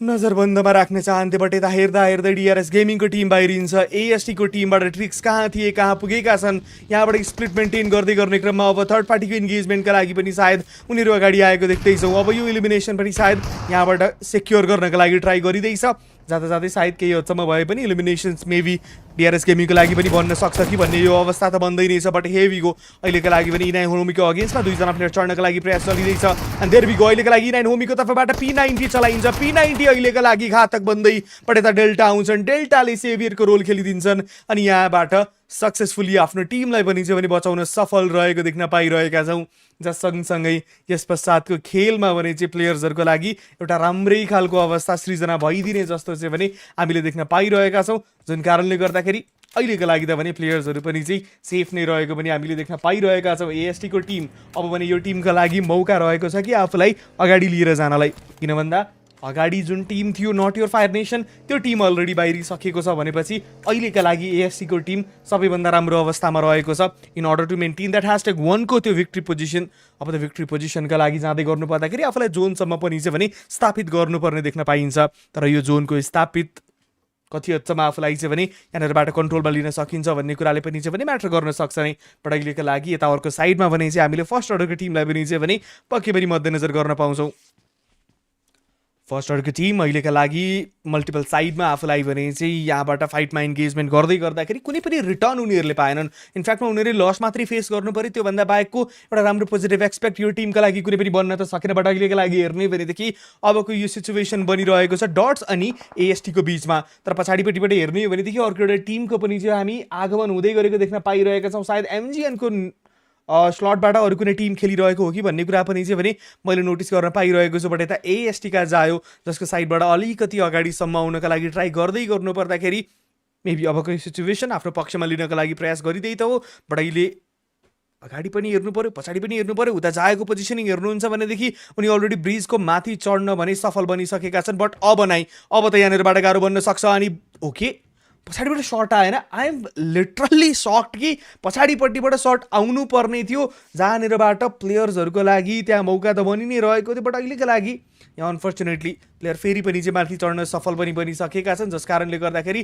नजरबन्दमा राख्न चाहन्थे, बट यता हेर्दा हेर्दै डिआरएस गेमिङको टिम बाहिरिन्छ। एएसटीको टिमबाट ट्रिक्स कहाँ थिए, कहाँ पुगेका छन्, यहाँबाट स्प्लिट मेन्टेन गर्दै गर्ने क्रममा अब थर्ड पार्टीको इन्गेजमेन्टका लागि पनि सायद उनीहरू अगाडि आएको देख्दैछौँ। अब यो इलिमिनेसन पनि सायद यहाँबाट सेक्योर गर्नका लागि ट्राई गरिँदैछ। जाँदा जाँदै सायद केही हदसम्म भए पनि इलिमिनेसन्स मेबी डिआरएस गेमिङको लागि पनि बन्न सक्छ कि भन्ने यो अवस्था त बन्दै नै छ। बट हेभीको अहिलेको लागि पनि इनाइन होमीको अगेन्स्टमा दुईजना प्लेयर चढ्नका लागि प्रयास चलिँदैछ। एन्ड देयर वी गो, अहिलेको लागि इनाइन होमीको तर्फबाट P90 चलाइन्छ। P90 अहिलेको लागि घातक बन्दै, बट यता डेल्टा आउँछन्, डेल्टाले सेभियरको रोल खेलिदिन्छन् अनि यहाँबाट सक्सेसफुली आफ्नो टिमलाई पनि चाहिँ बचाउन सफल रहेको देख्न पाइरहेका छौँ। जस सँगसँगै यस पश्चातको खेलमा भने चाहिँ प्लेयर्सहरूको लागि एउटा राम्रै खालको अवस्था सृजना भइदिने जस्तो चाहिँ भने हामीले देख्न पाइरहेका छौँ, जुन कारणले गर्दाखेरि अहिलेको लागि त भने प्लेयर्सहरू पनि चाहिँ सेफ नै रहेको पनि हामीले देख्न पाइरहेका छौँ। एएसटीको टिम अब भने यो टिमका लागि मौका रहेको छ कि आफूलाई अगाडि लिएर जानलाई, किन भन्दा अगाडि जुन टिम थियो नट योर फायर नेसन, त्यो टिम अलरेडी बाहिरिसकेको छ भनेपछि अहिलेका लागि एएससीको टिम सबैभन्दा राम्रो अवस्थामा रहेको छ in order to maintain that #1 को त्यो भिक्ट्री पोजिसन। अब त भिक्ट्री पोजिसनका लागि जाँदै गर्नु पर्दाखेरि आफूलाई जोनसम्म पनि चाहिँ भने स्थापित गर्नुपर्ने देख्न पाइन्छ। तर यो जोनको स्थापित कति हदसम्म आफूलाई चाहिँ भने यहाँनिरबाट कन्ट्रोलमा लिन सकिन्छ भन्ने कुराले पनि चाहिँ भने म्याटर गर्न सक्छ नै। बट अहिलेको लागि यता अर्को साइडमा भने चाहिँ हामीले फर्स्ट अर्डरको टिमलाई पनि चाहिँ भने पक्कै पनि मध्यनजर गर्न पाउँछौँ। फर्स्ट अर्डरको टिम अहिलेका लागि मल्टिपल साइडमा आफूलाई भने चाहिँ यहाँबाट फाइटमा इन्गेजमेन्ट गर्दै गर्दाखेरि कुनै पनि रिटर्न उनीहरूले पाएनन्। इनफ्याक्टमा उनीहरूले लस मात्रै फेस गर्नु पऱ्यो, त्योभन्दा बाहेकको एउटा राम्रो पोजिटिभ एक्सपेक्ट यो टिमका लागि कुनै पनि बन्न त सकेन। बट अहिलेका लागि हेर्ने भनेदेखि अबको यो सिचुएसन बनिरहेको छ डट्स अनि एएसटीको बिचमा। तर पछाडिपट्टिबाट हेर्ने हो भनेदेखि अर्को एउटा टिमको पनि चाहिँ हामी आगमन हुँदै गरेको देख्न पाइरहेका छौँ। सायद एमजिएनको स्लटबाट अरू कुनै टिम खेलिरहेको हो कि भन्ने कुरा पनि चाहिँ भने मैले नोटिस गर्न पाइरहेको छु। बट यता एएसटीका जायो जसको साइडबाट अलिकति अगाडिसम्म आउनका लागि ट्राई गर्दै गर्नु पर्दाखेरि मेबी अबको सिचुएसन आफ्नो पक्षमा लिनका लागि प्रयास गरिँदै त हो। बट अहिले अगाडि पनि हेर्नु पऱ्यो, पछाडि पनि हेर्नु पऱ्यो। उता जाएको पोजिसनिङ हेर्नुहुन्छ भनेदेखि उनी अलरेडी ब्रिजको माथि चढ्न भने सफल बनिसकेका छन्। बट अब त यहाँनिरबाट गाह्रो बन्न सक्छ। अनि ओके पछाडिबाट सर्ट आएन, आई एम लिटरल्ली सक्ड कि पछाडिपट्टिबाट सर्ट आउनु पर्ने थियो जहाँनिरबाट प्लेयर्सहरूको लागि त्यहाँ मौका त बनि नै रहेको थियो। बट अहिलेको लागि यहाँ अनफर्चुनेटली प्लेयर फेरि पनि चाहिँ माथि चढ्न सफल पनि बनिसकेका छन्, जस कारणले गर्दाखेरि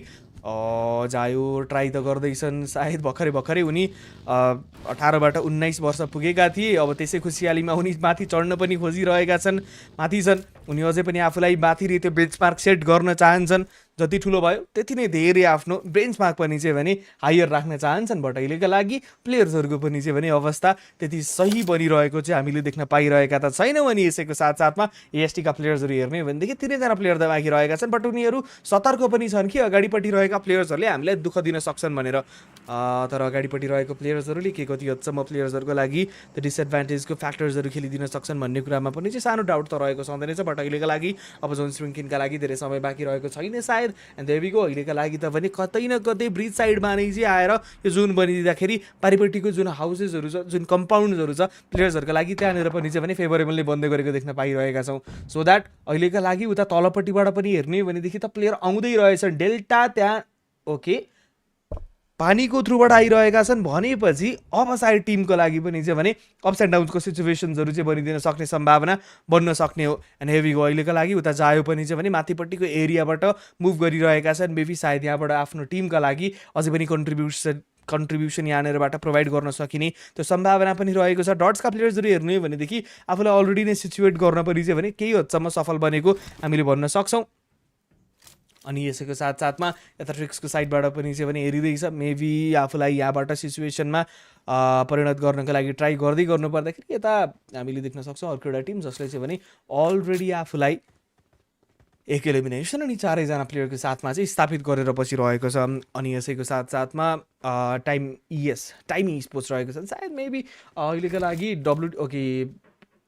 जायो ट्राई त गर्दैछन्। सायद भर्खरै उनी 18बाट 19 वर्ष पुगेका थिए। अब त्यसै खुसियालीमा उनी माथि चढ्न पनि खोजिरहेका छन्, माथि छन्। उनी अझै पनि आफूलाई माथि त्यो बेन्चमार्क सेट गर्न चाहन्छन्, जति ठुलो भयो त्यति नै धेरै आफ्नो बेन्चमार्क पनि चाहिँ भने हायर राख्न चाहन्छन्। बट अहिलेका लागि प्लेयर्सहरूको पनि चाहिँ भने अवस्था त्यति सही बनिरहेको चाहिँ हामीले देख्न पाइरहेका त छैनौँ। अनि यसैको साथसाथमा एएसटीका प्लेयर्सहरू हेर्ने हो भनेदेखि 3जना प्लेयर त बाँकी रहेका छन्। बट उनीहरू सतर्क पनि छन् कि अगाडिपट्टि रहेका प्लेयर्सहरूले हामीलाई दुःख दिन सक्छन् भनेर। तर अगाडिपट्टि रहेको प्लेयर्सहरूले के कति हदसम्म प्लेयर्सहरूको लागि त्यो डिसएडभान्टेजको फ्याक्टर्सहरू खेलिदिन सक्छन् भन्ने कुरामा पनि चाहिँ सानो डाउट त रहेको छँदैन छ। बट अहिलेका लागि अब जोन स्प्रिङ्किनका लागि धेरै समय बाँकी रहेको छैन सायद। एन्ड देयर वी गो, अहिलेका लागि त भने कतै न कतै ब्रिज साइडमा नै चाहिँ आएर यो जोन बनिदिँदाखेरि पारिपट्टिको जुन हाउसेसहरू छ, जुन कम्पाउन्ड्सहरू छ, प्लेयर्सहरूको लागि त्यहाँनिर पनि चाहिँ भने फेभरेबलले बन्दै गरेको देख्न पाइरहेका छौँ। सो द्याट अहिलेका लागि उता तलपट्टिबाट पनि हेर्ने हो भनेदेखि त प्लेयर आउँदै रहेछन्। डेल्टा त्यहाँ ओके पानीको थ्रुबाट आइरहेका छन् भनेपछि अब साइड टिमको लागि पनि चाहिँ भने अप्स एन्ड डाउन्सको सिचुएसन्सहरू चाहिँ बनिदिन सक्ने सम्भावना बन्न सक्ने हो। एन्ड हेभीको अहिलेको लागि उता जायो पनि चाहिँ भने माथिपट्टिको एरियाबाट मुभ गरिरहेका छन्। मेबी सायद यहाँबाट आफ्नो टिमका लागि अझै पनि कन्ट्रिब्युसन यहाँनिरबाट प्रोभाइड गर्न सकिने त्यो सम्भावना पनि रहेको छ। डट्सका प्लेयर्सहरू हेर्ने हो भनेदेखि आफूलाई अलरेडी नै सिचुएट गर्न पनि चाहिँ भने केही हदसम्म सफल बनेको हामीले भन्न सक्छौँ। अनि यसैको साथसाथमा यता ट्रिक्सको साइडबाट पनि चाहिँ भने हेरिँदैछ, मेबी आफूलाई यहाँबाट सिचुएसनमा परिणत गर्नको लागि ट्राई गर्दै गर्नु पर्दाखेरि यता हामीले देख्न सक्छौँ अर्को एउटा टिम जसले चाहिँ भने अलरेडी आफूलाई एक एलिमिनेसन अनि 4जना प्लेयरको साथमा चाहिँ स्थापित गरेर बसिरहेको छ। अनि यसैको साथसाथमा टाइम स्पोर्ट्स रहेको छ। सायद मेबी अहिलेको लागि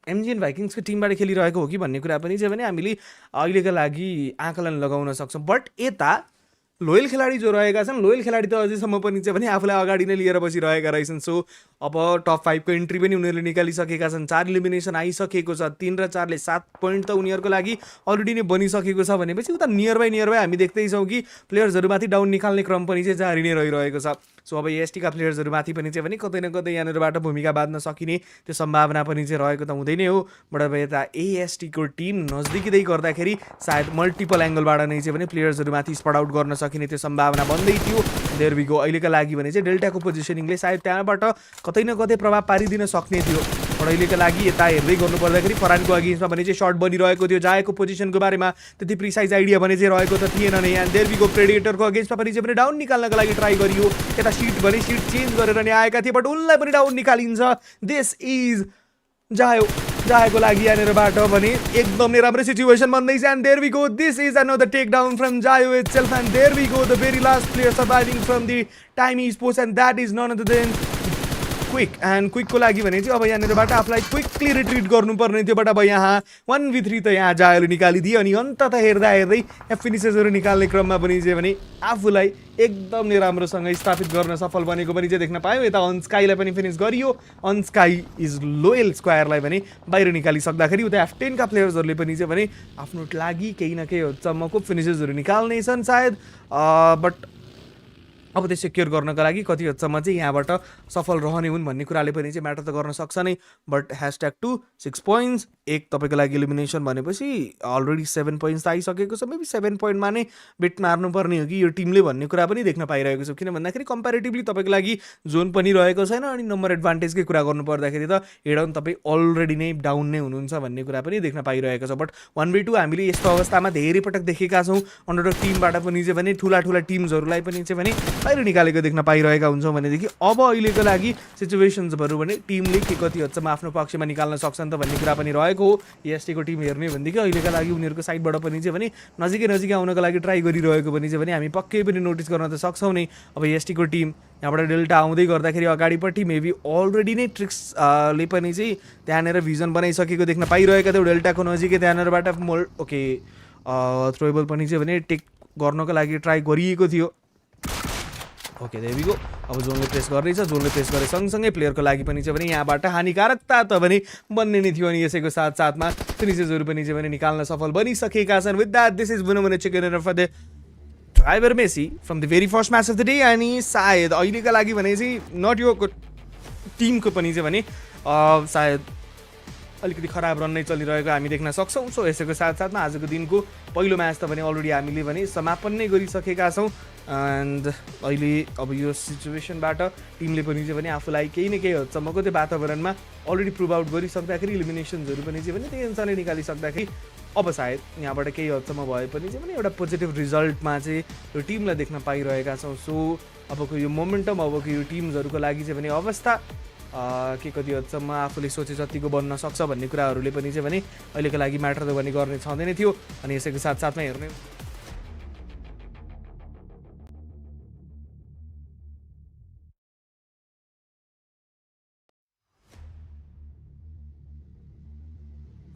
एमजिएन भाइकिङ्सको टिमबाट खेलिरहेको हो कि भन्ने कुरा पनि चाहिँ भने हामीले अहिलेको लागि आकलन लगाउन सक्छौँ। बट यता लोयल खेलाडी जो रहेका छन्, लोयल खेलाडी त अझैसम्म पनि चाहिँ भने आफूलाई अगाडि नै लिएर बसिरहेका रहेछन्। सो अब टप 5 को एन्ट्री पनि उनीहरूले निकालिसकेका छन्। 4 इलिमिनेसन आइसकेको छ, 3 र 4ले 7 पोइन्ट त उनीहरूको लागि अलरेडी नै बनिसकेको छ भनेपछि उता नियर बाई हामी देख्दैछौँ कि प्लेयर्सहरूमाथि डाउन निकाल्ने क्रम पनि चाहिँ जारी नै रहिरहेको छ। सो अब एएसटीका प्लेयर्सहरूमाथि पनि चाहिँ भने कतै न कतै यहाँनिरबाट भूमिका बाँध्न सकिने त्यो सम्भावना पनि चाहिँ रहेको त हुँदै नै हो। बट अब यता एएसटीको टिम नजदिकिँदै गर्दाखेरि सायद मल्टिपल एङ्गलबाट नै चाहिँ भने प्लेयर्सहरूमाथि स्पट आउट गर्न सकिने त्यो सम्भावना बन्दै थियो। There we go. अहिलेका लागि भने चाहिँ डेल्टाको पोजिसनिङले सायद त्यहाँबाट कतै न कतै प्रभाव पारिदिन सक्ने थियो। बट अहिलेका लागि यता हेर्दै गर्नुपर्दाखेरि फरानको अगेन्स्टमा भने चाहिँ सर्ट बनिरहेको थियो। जाएको पोजिसनको बारेमा त्यति प्रिसाइज आइडिया भने चाहिँ रहेको त थिएन नै। And there we go. प्रेडेटरको अगेन्स्टमा पनि चाहिँ डाउन निकाल्नको लागि ट्राई गरियो। यता सिट भने सिट चेन्ज गरेर नि आएका थिए बट उनलाई पनि डाउन निकालिन्छ। दिस इज जाएको लागि यहाँनिरबाट भने एकदम नै राम्रो सिचुएसन बन्दैछ। And there we go. This is another take down from जायो itself. And there we go the very last player surviving from the टाइमी sports and that is none other than quick. And क्विकको लागि भने चाहिँ अब यहाँनिरबाट आफूलाई क्विकली रिट्रिट गर्नुपर्ने थियो। बट अब यहाँ 1v3 त यहाँ जायोले निकालिदियो। अनि अन्तत हेर्दा यहाँ फिनिसेसहरू निकाल्ने क्रममा पनि चाहिँ भने आफूलाई एकदम नै राम्रोसँग स्थापित गर्न सफल बनेको पनि चाहिँ देख्न पायौँ। यता अनस्काईलाई पनि फिनिस गरियो। अनस्काई इज लोयल स्क्वायरलाई पनि बाहिर निकालिसक्दाखेरि उता F10 का प्लेयर्सहरूले पनि चाहिँ भने आफ्नो लागि केही न केही हदसम्मको फिनिसेसहरू निकाल्ने छन् सायद। बट अब त्यो सेक्योर गर्नको लागि कति हदसम्म चाहिँ यहाँबाट सफल रहने हुन् भन्ने कुराले पनि चाहिँ म्याटर त गर्न सक्छ नै। But #2 6 points. एक तपाईँको लागि इलिमिनेसन भनेपछि अलरेडी 7 पोइन्ट्स त आइसकेको छ। मेबी 7 पोइन्टमा नै बेट मार्नुपर्ने हो कि यो टिमले भन्ने कुरा पनि देख्न पाइरहेको छ। किन भन्दाखेरि कम्पेरिटिभली तपाईँको लागि जोन पनि रहेको छैन। अनि नम्बर एडभान्टेजकै कुरा गर्नु पर्दाखेरि त हेडाउन तपाईँ अलरेडी नै डाउन नै हुनुहुन्छ भन्ने कुरा पनि देख्न पाइरहेको छ। बट 1v2 हामीले यस्तो अवस्थामा धेरै पटक देखेका छौँ। अन्डरडग टिमबाट पनि चाहिँ भने ठुला टिम्सहरूलाई पनि चाहिँ भने बाहिर निकालेको देख्न पाइरहेका हुन्छौँ। भनेदेखि अब अहिलेको लागि सिचुएसन्सहरू भने टिमले के कति हदसम्म आफ्नो पक्षमा निकाल्न सक्छन् त भन्ने कुरा पनि रहेको हो। एएसटीको टिम हेर्ने भनेदेखि अहिलेका लागि उनीहरूको साइडबाट पनि चाहिँ भने नजिकै आउनको लागि ट्राई गरिरहेको पनि चाहिँ भने हामी पक्कै पनि नोटिस गर्न त सक्छौँ नै। अब एएसटीको टिम यहाँबाट डेल्टा आउँदै गर्दाखेरि अगाडिपट्टि मेबी अलरेडी नै ट्रिक्सले पनि चाहिँ त्यहाँनिर भिजन बनाइसकेको देख्न पाइरहेका थियो। डेल्टाको नजिकै त्यहाँनिरबाट ओके थ्रोएबल पनि चाहिँ भने टेक गर्नको लागि ट्राई गरिएको थियो। Okay there we go. अब जोनले प्रेस गर्दैछ। जोनले प्रेस गरे सँगसँगै प्लेयरको लागि पनि चाहिँ भने यहाँबाट हानिकारकता त भने बन्ने नै थियो। अनि यसैको साथसाथमा फिनिसेसहरू पनि चाहिँ भने निकाल्न सफल बनिसकेका छन्। With that this is winner chicken dinner for the driver Messi from the very first match of the day. अनि सायद अहिलेका लागि भने चाहिँ नट यो टिमको पनि चाहिँ भने सायद अलिकति खराब रन नै चलिरहेको हामी देख्न सक्छौँ। सो यसैको साथसाथमा आजको दिनको पहिलो म्याच त भने अलरेडी हामीले भने समापन नै गरिसकेका छौँ। एन्ड अहिले अब यो सिचुएसनबाट टिमले पनि चाहिँ भने आफूलाई केही न केही हदसम्मको त्यो वातावरणमा अलरेडी प्रुभ आउट गरिसक्दाखेरि इलिमिनेसन्सहरू पनि चाहिँ भने त्यही अनुसारले निकालिसक्दाखेरि अब सायद यहाँबाट केही हदसम्म भए पनि चाहिँ भने एउटा पोजिटिभ रिजल्टमा चाहिँ यो टिमलाई देख्न पाइरहेका छौँ। सो अबको यो मोमेन्टम अबको यो टिम्सहरूको लागि चाहिँ भने अवस्था के कति हदसम्म आफूले सोचे जतिको बन्न सक्छ भन्ने कुराहरूले पनि चाहिँ भने अहिलेको लागि म्याटर त भने गर्ने छँदैन थियो। अनि यसैको साथसाथमा हेर्ने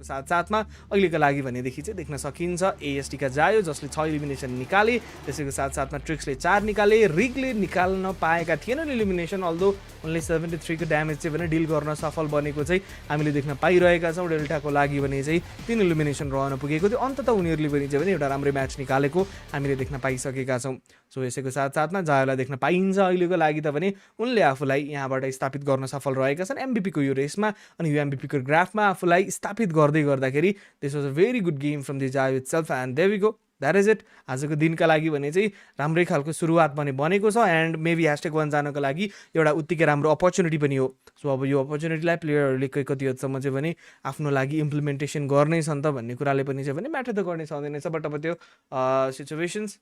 साथसाथमा अहिलेको लागि भनेदेखि चाहिँ देख्न सकिन्छ एएसटीका जायो जसले 6 इलिमिनेसन निकाले। त्यसैको साथसाथमा ट्रिक्सले 4 निकाले। रिगले निकाल्न पाएका थिएनन् इलिमिनेसन। अल्दो उनले 73 को ड्यामेज चाहिँ भने डिल गर्न सफल बनेको चाहिँ हामीले देख्न पाइरहेका छौँ। डेल्टाको लागि भने चाहिँ 3 इलिमिनेसन रहन पुगेको थियो। अन्ततः उनीहरूले पनि चाहिँ भने एउटा राम्रो म्याच निकालेको हामीले देख्न पाइसकेका छौँ। सो यसैको साथसाथमा जायोलाई देख्न पाइन्छ अहिलेको लागि त भने उनले आफूलाई यहाँबाट स्थापित गर्न सफल रहेका छन् एमभीपीको यो रेसमा। अनि यो एमभीपीको ग्राफमा आफूलाई स्थापित गर्दाखेरि this was a very good game from the जायो itself. And there we go. That is it. आजको दिनका लागि भने चाहिँ राम्रै खालको सुरुवात पनि बनेको छ। एन्ड मेबी #1 जानको लागि एउटा उत्तिकै राम्रो अपर्च्युनिटी पनि हो। सो अब यो अपर्च्युनिटीलाई प्लेयरहरूले कति हदसम्म चाहिँ भने आफ्नो लागि इम्प्लिमेन्टेसन गर्नै छन् त भन्ने कुराले पनि चाहिँ भने म्याटर त गर्ने छँदैन छ। बट अब त्यो सिचुएसन्स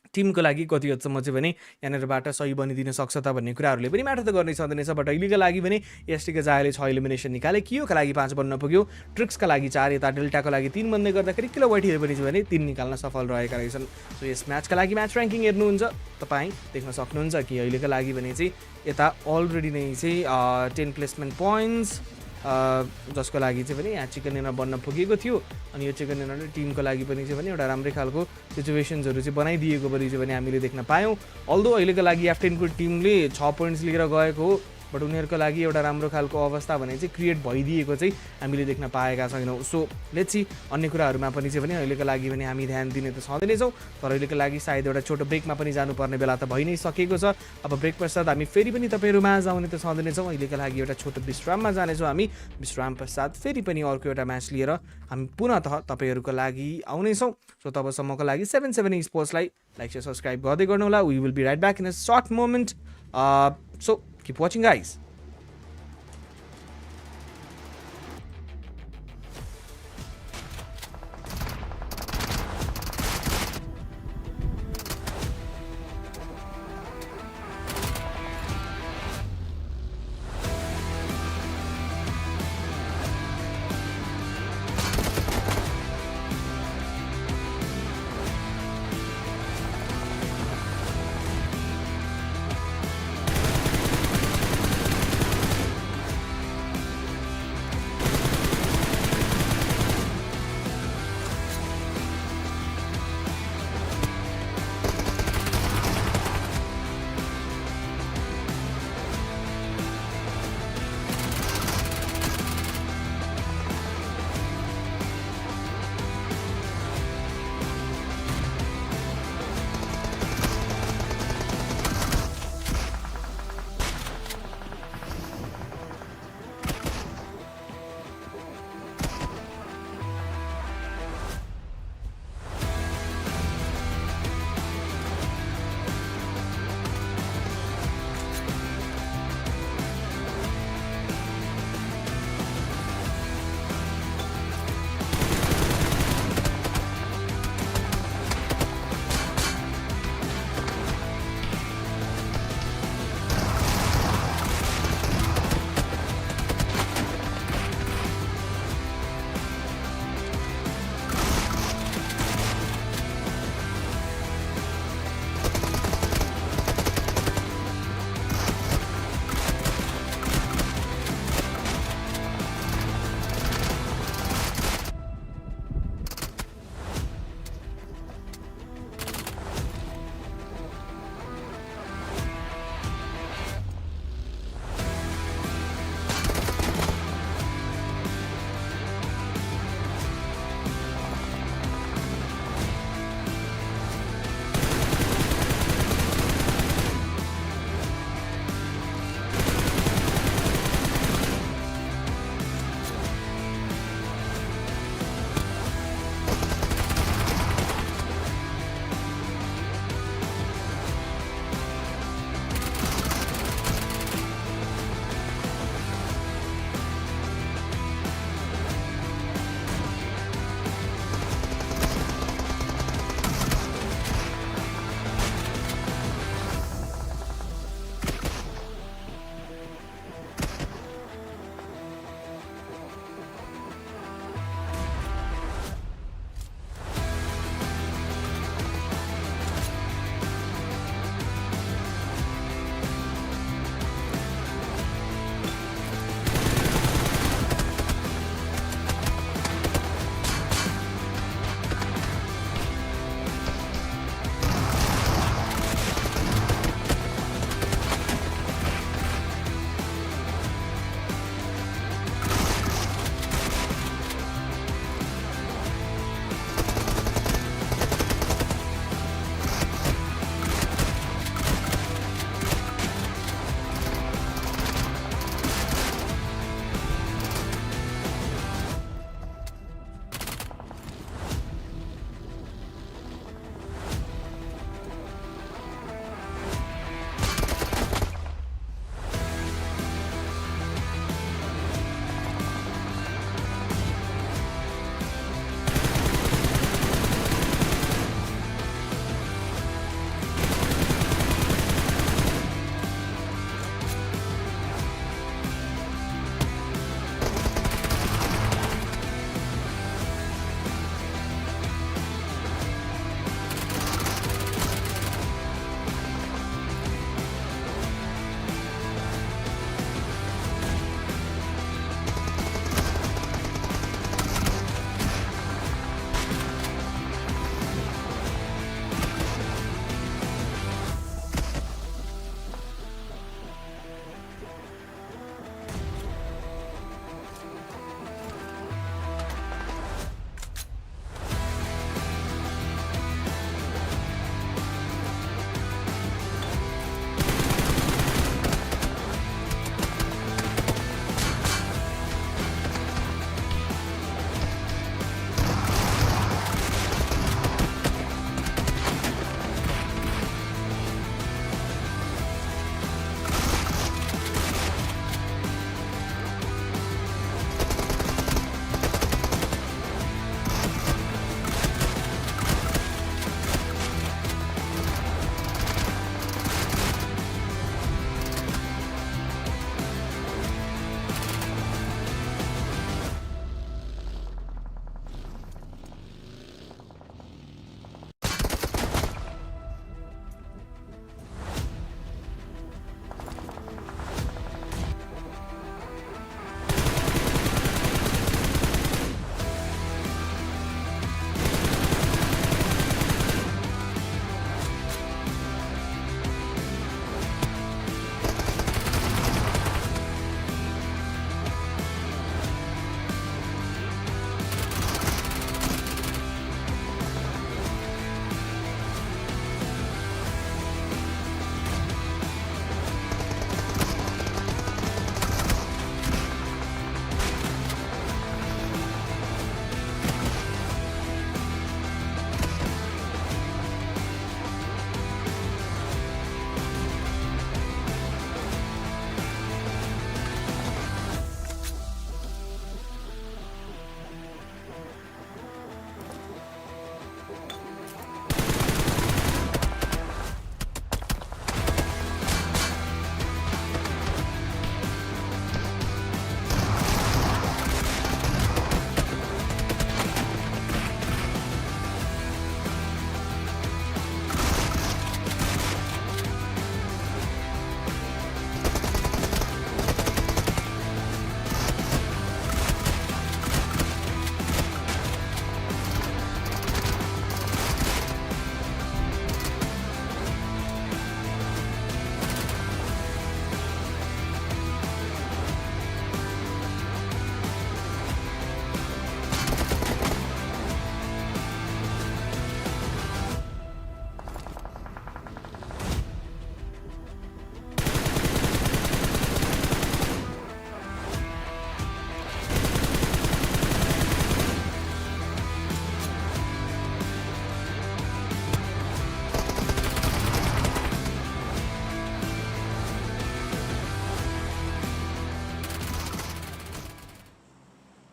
टिमको लागि कति हदसम्म चाहिँ भने यहाँनिरबाट सही बनिदिन सक्छ त भन्ने कुराहरूले पनि म्याटर त गर्नै सक्दैनछ। बट अहिलेको लागि भने एएसटीका जायले 6 इलिमिनेसन निकाले। कियोका लागि 5 बन्न पुग्यो। ट्रिक्सका लागि 4 यता डेल्टाको लागि 3 बन्दै गर्दाखेरि किलोवाइटहरू पनि चाहिँ भने 3 निकाल्न सफल रहेका रहेछन्। सो यस म्याचका लागि म्याच ऱ्याङ्किङ हेर्नुहुन्छ तपाईँ देख्न सक्नुहुन्छ कि अहिलेको लागि भने चाहिँ यता अलरेडी नै चाहिँ 10 प्लेसमेन्ट पोइन्ट्स जसको लागि चाहिँ भने यहाँ चिकन डिनर बन्न पुगेको थियो। अनि यो चिकन डिनरले टिमको लागि पनि चाहिँ भने एउटा राम्रै खालको सिचुएसन्सहरू चाहिँ बनाइदिएको पनि चाहिँ भने हामीले देख्न पायौँ। अल्दो अहिलेको लागि F10 को टिमले 6 पोइन्ट्स लिएर गएको हो। बट उनीहरूको लागि एउटा राम्रो खालको अवस्था भने चाहिँ क्रिएट भइदिएको चाहिँ हामीले देख्न पाएका छैनौँ। सो लेट्स सी अन्य कुराहरूमा पनि चाहिँ भने अहिलेको लागि भने हामी ध्यान दिने त छँदै नै छौँ, तर अहिलेको लागि सायद एउटा छोटो ब्रेकमा पनि जानुपर्ने बेला त भइ नै सकेको छ। अब ब्रेक पश्चात हामी फेरि पनि तपाईँहरूमा आउने त छँदै नै छौँ। अहिलेको लागि एउटा छोटो विश्राममा जानेछौँ हामी। विश्राम पश्चात फेरि पनि अर्को एउटा म्याच लिएर हामी पुनः तपाईँहरूको लागि आउनेछौँ। सो तबसम्मको लागि 77 स्पोर्ट्सलाई लाइक र सब्सक्राइब गर्दै गर्नुहोला। We will be right back in a short moment. So keep watching guys.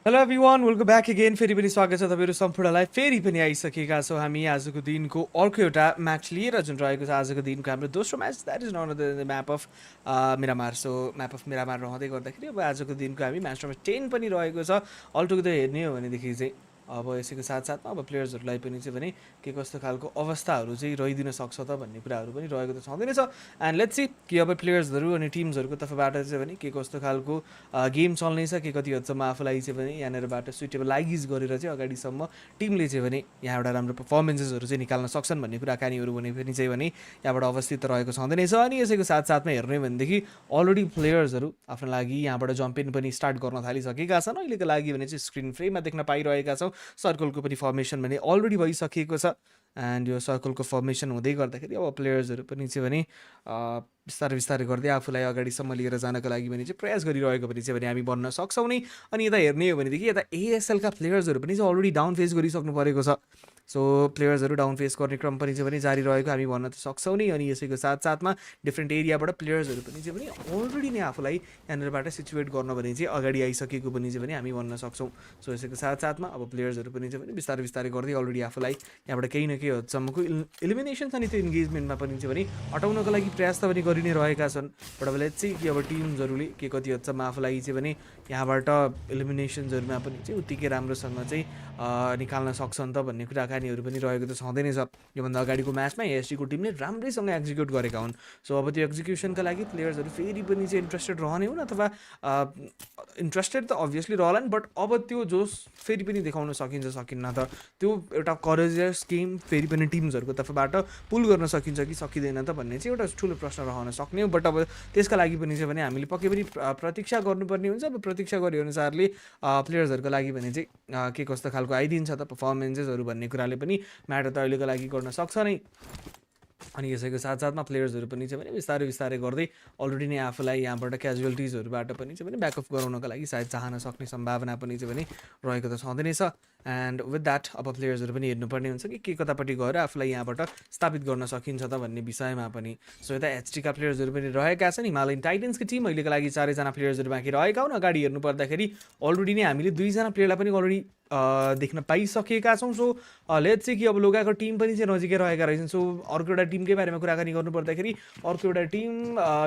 Hello everyone, welcome back again. फेरि पनि स्वागत छ तपाईँहरू सम्पूर्णलाई। फेरि पनि आइसकेका छौँ हामी आजको दिनको अर्को एउटा म्याच लिएर, जुन रहेको छ आजको दिनको हाम्रो दोस्रो match. That is none other the map of Miramar. So map of Miramar रहँदै गर्दाखेरि अब आजको दिनको हामी म्याच नम्बर 10 पनि रहेको छ। अलटुगेदर हेर्ने हो भनेदेखि चाहिँ अब यसैको साथसाथमा अब प्लेयर्सहरूलाई पनि चाहिँ भने के कस्तो खालको अवस्थाहरू चाहिँ रहिदिन सक्छ त भन्ने कुराहरू पनि रहेको त छँदै नै छ। एन्ड लेट्स सी कि अब प्लेयर्सहरू अनि टिम्सहरूको तर्फबाट चाहिँ भने के कस्तो खालको गेम चल्नेछ, के कति हदसम्म आफूलाई चाहिँ भने यहाँनिरबाट सुइटेबल लागिज गरेर चाहिँ अगाडिसम्म टिमले चाहिँ भने यहाँ एउटा राम्रो पर्फर्मेन्सेसहरू चाहिँ निकाल्न सक्छन् भन्ने कुराकानीहरू भने पनि चाहिँ भने यहाँबाट अवस्थित रहेको छँदै नै छ। अनि यसैको साथसाथमा हेर्ने भनेदेखि अलरेडी प्लेयर्सहरू आफ्नो लागि यहाँबाट जम्पिन पनि स्टार्ट गर्न थालिसकेका छन्। अहिलेको लागि भने चाहिँ स्क्रिन फ्रेममा देख्न पाइरहेका छौँ सर्कलको पनि फर्मेसन भने अलरेडी भइसकेको छ। एन्ड यो सर्कलको फर्मेसन हुँदै गर्दाखेरि अब प्लेयर्सहरू पनि चाहिँ भने बिस्तारै बिस्तारै गर्दै आफूलाई अगाडिसम्म लिएर जानको लागि भने चाहिँ प्रयास गरिरहेको पनि चाहिँ भने हामी भन्न सक्छौँ नै। अनि यता हेर्ने हो भनेदेखि यता एएसएलका प्लेयर्सहरू पनि चाहिँ अलरेडी डाउन फेस गरिसक्नु परेको छ। सो प्लेयर्सहरू डाउन फेस गर्ने क्रम पनि चाहिँ भने जारी रहेको हामी भन्न त सक्छौँ नै। अनि यसैको साथसाथमा डिफ्रेन्ट एरियाबाट प्लेयर्सहरू पनि चाहिँ भने अलरेडी नै आफूलाई यहाँनिरबाट सिचुएट गर्न भने चाहिँ अगाडि आइसकेको पनि चाहिँ भने हामी भन्न सक्छौँ। सो यसैको साथसाथमा अब प्लेयर्सहरू पनि चाहिँ भने बिस्तारै बिस्तारै गर्दै अलरेडी आफूलाई यहाँबाट केही न केही हदसम्मको इलिमिनेसन अनि त्यो इन्गेजमेन्टमा पनि चाहिँ भने हटाउनको लागि प्रयास त पनि गरि नै रहेका छन्। बट अब लेट्स सी कि अब टिम्सहरूले के कति हदसम्म आफूलाई चाहिँ भने यहाँबाट इलिमिनेसन्सहरूमा पनि चाहिँ उत्तिकै राम्रोसँग चाहिँ निकाल्न सक्छन् त भन्ने कुराकानीहरू पनि रहेको त छँदै नै छ। योभन्दा अगाडिको म्याचमा एएसटीको टिमले राम्रैसँग एक्जिक्युट गरेका हुन्। सो अब त्यो एक्जिक्युसनका लागि प्लेयर्सहरू फेरि पनि चाहिँ इन्ट्रेस्टेड रहने हुन्, अथवा इन्ट्रेस्टेड त अभियसली रहलान्, बट अब त्यो जोस फेरि पनि देखाउन सकिन्छ सकिन्न त, त्यो एउटा करेजियस गेम फेरि पनि टिम्सहरूको तर्फबाट पुल गर्न सकिन्छ कि सकिँदैन त भन्ने चाहिँ एउटा ठुलो प्रश्न रहन सक्ने हो। बट अब त्यसका लागि पनि चाहिँ भने हामीले पक्कै पनि प्रतीक्षा गर्नुपर्ने हुन्छ। अब प्रतीक्षा गरे अनुसारले प्लेयर्सहरूको लागि भने चाहिँ के कस्तो खालको आइदिन्छ त पर्फर्मेन्सेसहरू भन्ने कुराले पनि म्याटर त अहिलेको लागि गर्न सक्छ नै। अनि यसैको साथसाथमा प्लेयर्सहरू पनि चाहिँ भने बिस्तारै बिस्तारै गर्दै अलरेडी नै आफूलाई यहाँबाट क्याजुअलिटिजहरूबाट पनि चाहिँ भने ब्याकअप गराउनको लागि सायद चाहन सक्ने सम्भावना पनि चाहिँ भने रहेको त छँदै नै छ। एन्ड विथ द्याट अब प्लेयर्सहरू पनि हेर्नुपर्ने हुन्छ कि के कतापट्टि गएर आफूलाई यहाँबाट स्थापित गर्न सकिन्छ त भन्ने विषयमा पनि। सो यता एचटीका प्लेयर्सहरू पनि रहेका छन्। हिमालयन टाइटन्सको टिम अहिलेको लागि 4जना प्लेयर्सहरू बाँकी रहेका हुन्। अगाडि हेर्नु पर्दाखेरि अलरेडी नै हामीले 2जना प्लेयरलाई पनि अलरेडी देख्न पाइसकेका छौँ। सो लेट्स सी कि अब लोगाको टिम पनि चाहिँ नजिकै रहेका रहेछन्। सो अर्को एउटा टिमकै बारेमा कुराकानी गर्नु पर्दाखेरि अर्को एउटा टिम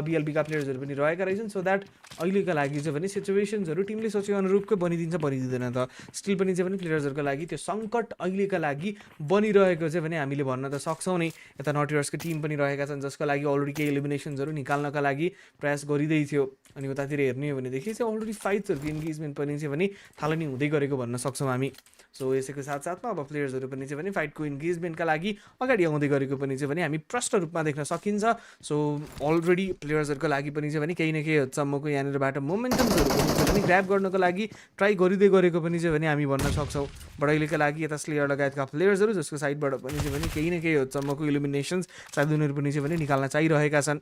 बिएलबीका प्लेयर्सहरू पनि रहेका रहेछन्। सो द्याट अहिलेको लागि चाहिँ भने सिचुएसन्सहरू टिमले सोचेको अनुरूपकै बनिदिन्छ बनिदिँदैन त, स्टिल पनि चाहिँ भने प्लेयर्सहरूको लागि त्यो सङ्कट अहिलेका लागि बनिरहेको चाहिँ भने हामीले भन्न त सक्छौँ नै। यता नटियर्सको टिम पनि रहेका छन् जसको लागि अलरेडी केही एलिमिनेसन्सहरू निकाल्नका लागि प्रयास गरिँदै थियो। अनि उतातिर हेर्ने हो भनेदेखि चाहिँ अलरेडी फाइट्सहरूको इन्गेजमेन्ट पनि चाहिँ भने थालनी हुँदै गरेको भन्न सक्छौँ हामी। सो यसैको साथसाथमा अब प्लेयर्सहरू पनि चाहिँ भने फाइटको इन्गेजमेन्टका लागि अगाडि आउँदै गरेको पनि चाहिँ भने हामी प्रष्ट रूपमा देख्न सकिन्छ। सो अलरेडी प्लेयर्सहरूको लागि पनि चाहिँ भने केही न केही हदसम्मको यहाँनिरबाट मोमेन्टम्सहरू पनि ग्र्याब गर्नको लागि ट्राई गरिँदै गरेको पनि चाहिँ भने हामी भन्न सक्छौँ। बट अहिलेको लागि यता स्लेयर लगायतका प्लेयर्सहरू जसको साइडबाट पनि चाहिँ भने केही न केही हदसम्मको इलिमिनेसन्स सायद उनीहरू पनि चाहिँ भने निकाल्न चाहिरहेका छन्।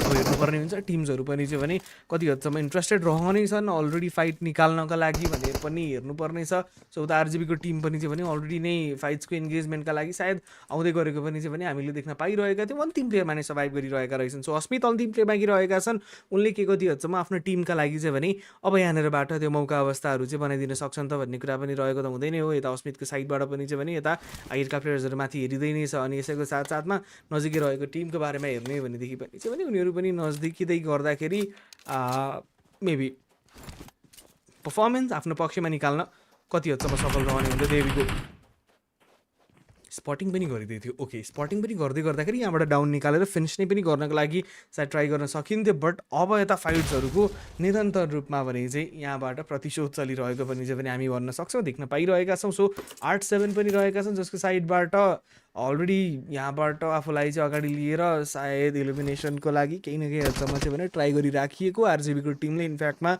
हेर्नुपर्ने हुन्छ टिम्सहरू पनि चाहिँ भने कति हदसम्म इन्ट्रेस्टेड रहने छन् अलरेडी फाइट निकाल्नका लागि भनेर पनि हेर्नुपर्ने छ। सो उता आरजिबीको टिम पनि चाहिँ भने अलरेडी नै फाइट्सको इन्गेजमेन्टका लागि सायद आउँदै गरेको पनि चाहिँ भने हामीले देख्न पाइरहेका थियौँ। अन्तिम प्लेयरमा नै सर्भाइभ गरिरहेका रहेछन्। सो अस्मित अन्तिम प्लेयर बाँकी रहेका छन्। उनले के कति हदसम्म आफ्नो टिमका लागि चाहिँ भने अब यहाँनिरबाट त्यो मौका अवस्थाहरू चाहिँ बनाइदिन सक्छन् त भन्ने कुरा पनि रहेको त हुँदै नै हो। यता अस्मितको साइडबाट पनि चाहिँ भने यता आइएलका प्लेयर्सहरू माथि हेरिँदै नै छ। अनि यसैको साथसाथमा नजिकै रहेको टिमको बारेमा हेर्ने भनेदेखि पनि चाहिँ भने उनीहरू पनि नजदिकिँदै गर्दाखेरि मेबी पर्फर्मेन्स आफ्नो पक्षमा निकाल्न कति हदसम्म सफल रहने हुन्छ। देवीको स्पटिङ पनि गरिँदै थियो। ओके, स्पटिङ पनि गर्दै गर्दाखेरि यहाँबाट डाउन निकालेर फिनिस नै पनि गर्नको लागि सायद ट्राई गर्न सकिन्थ्यो। बट अब यता फाइट्सहरूको निरन्तर रूपमा भने चाहिँ यहाँबाट प्रतिशोध चलिरहेको पनि चाहिँ भने हामी भन्न सक्छौँ, देख्न पाइरहेका छौँ। सो 8-7 पनि रहेका छन् जसको साइडबाट अलरेडी यहाँबाट आफूलाई चाहिँ अगाडि लिएर सायद इलिमिनेसनको लागि केही न केही हदसम्म चाहिँ भने ट्राई गरिराखिएको आरजिबीको टिमले इनफ्याक्टमा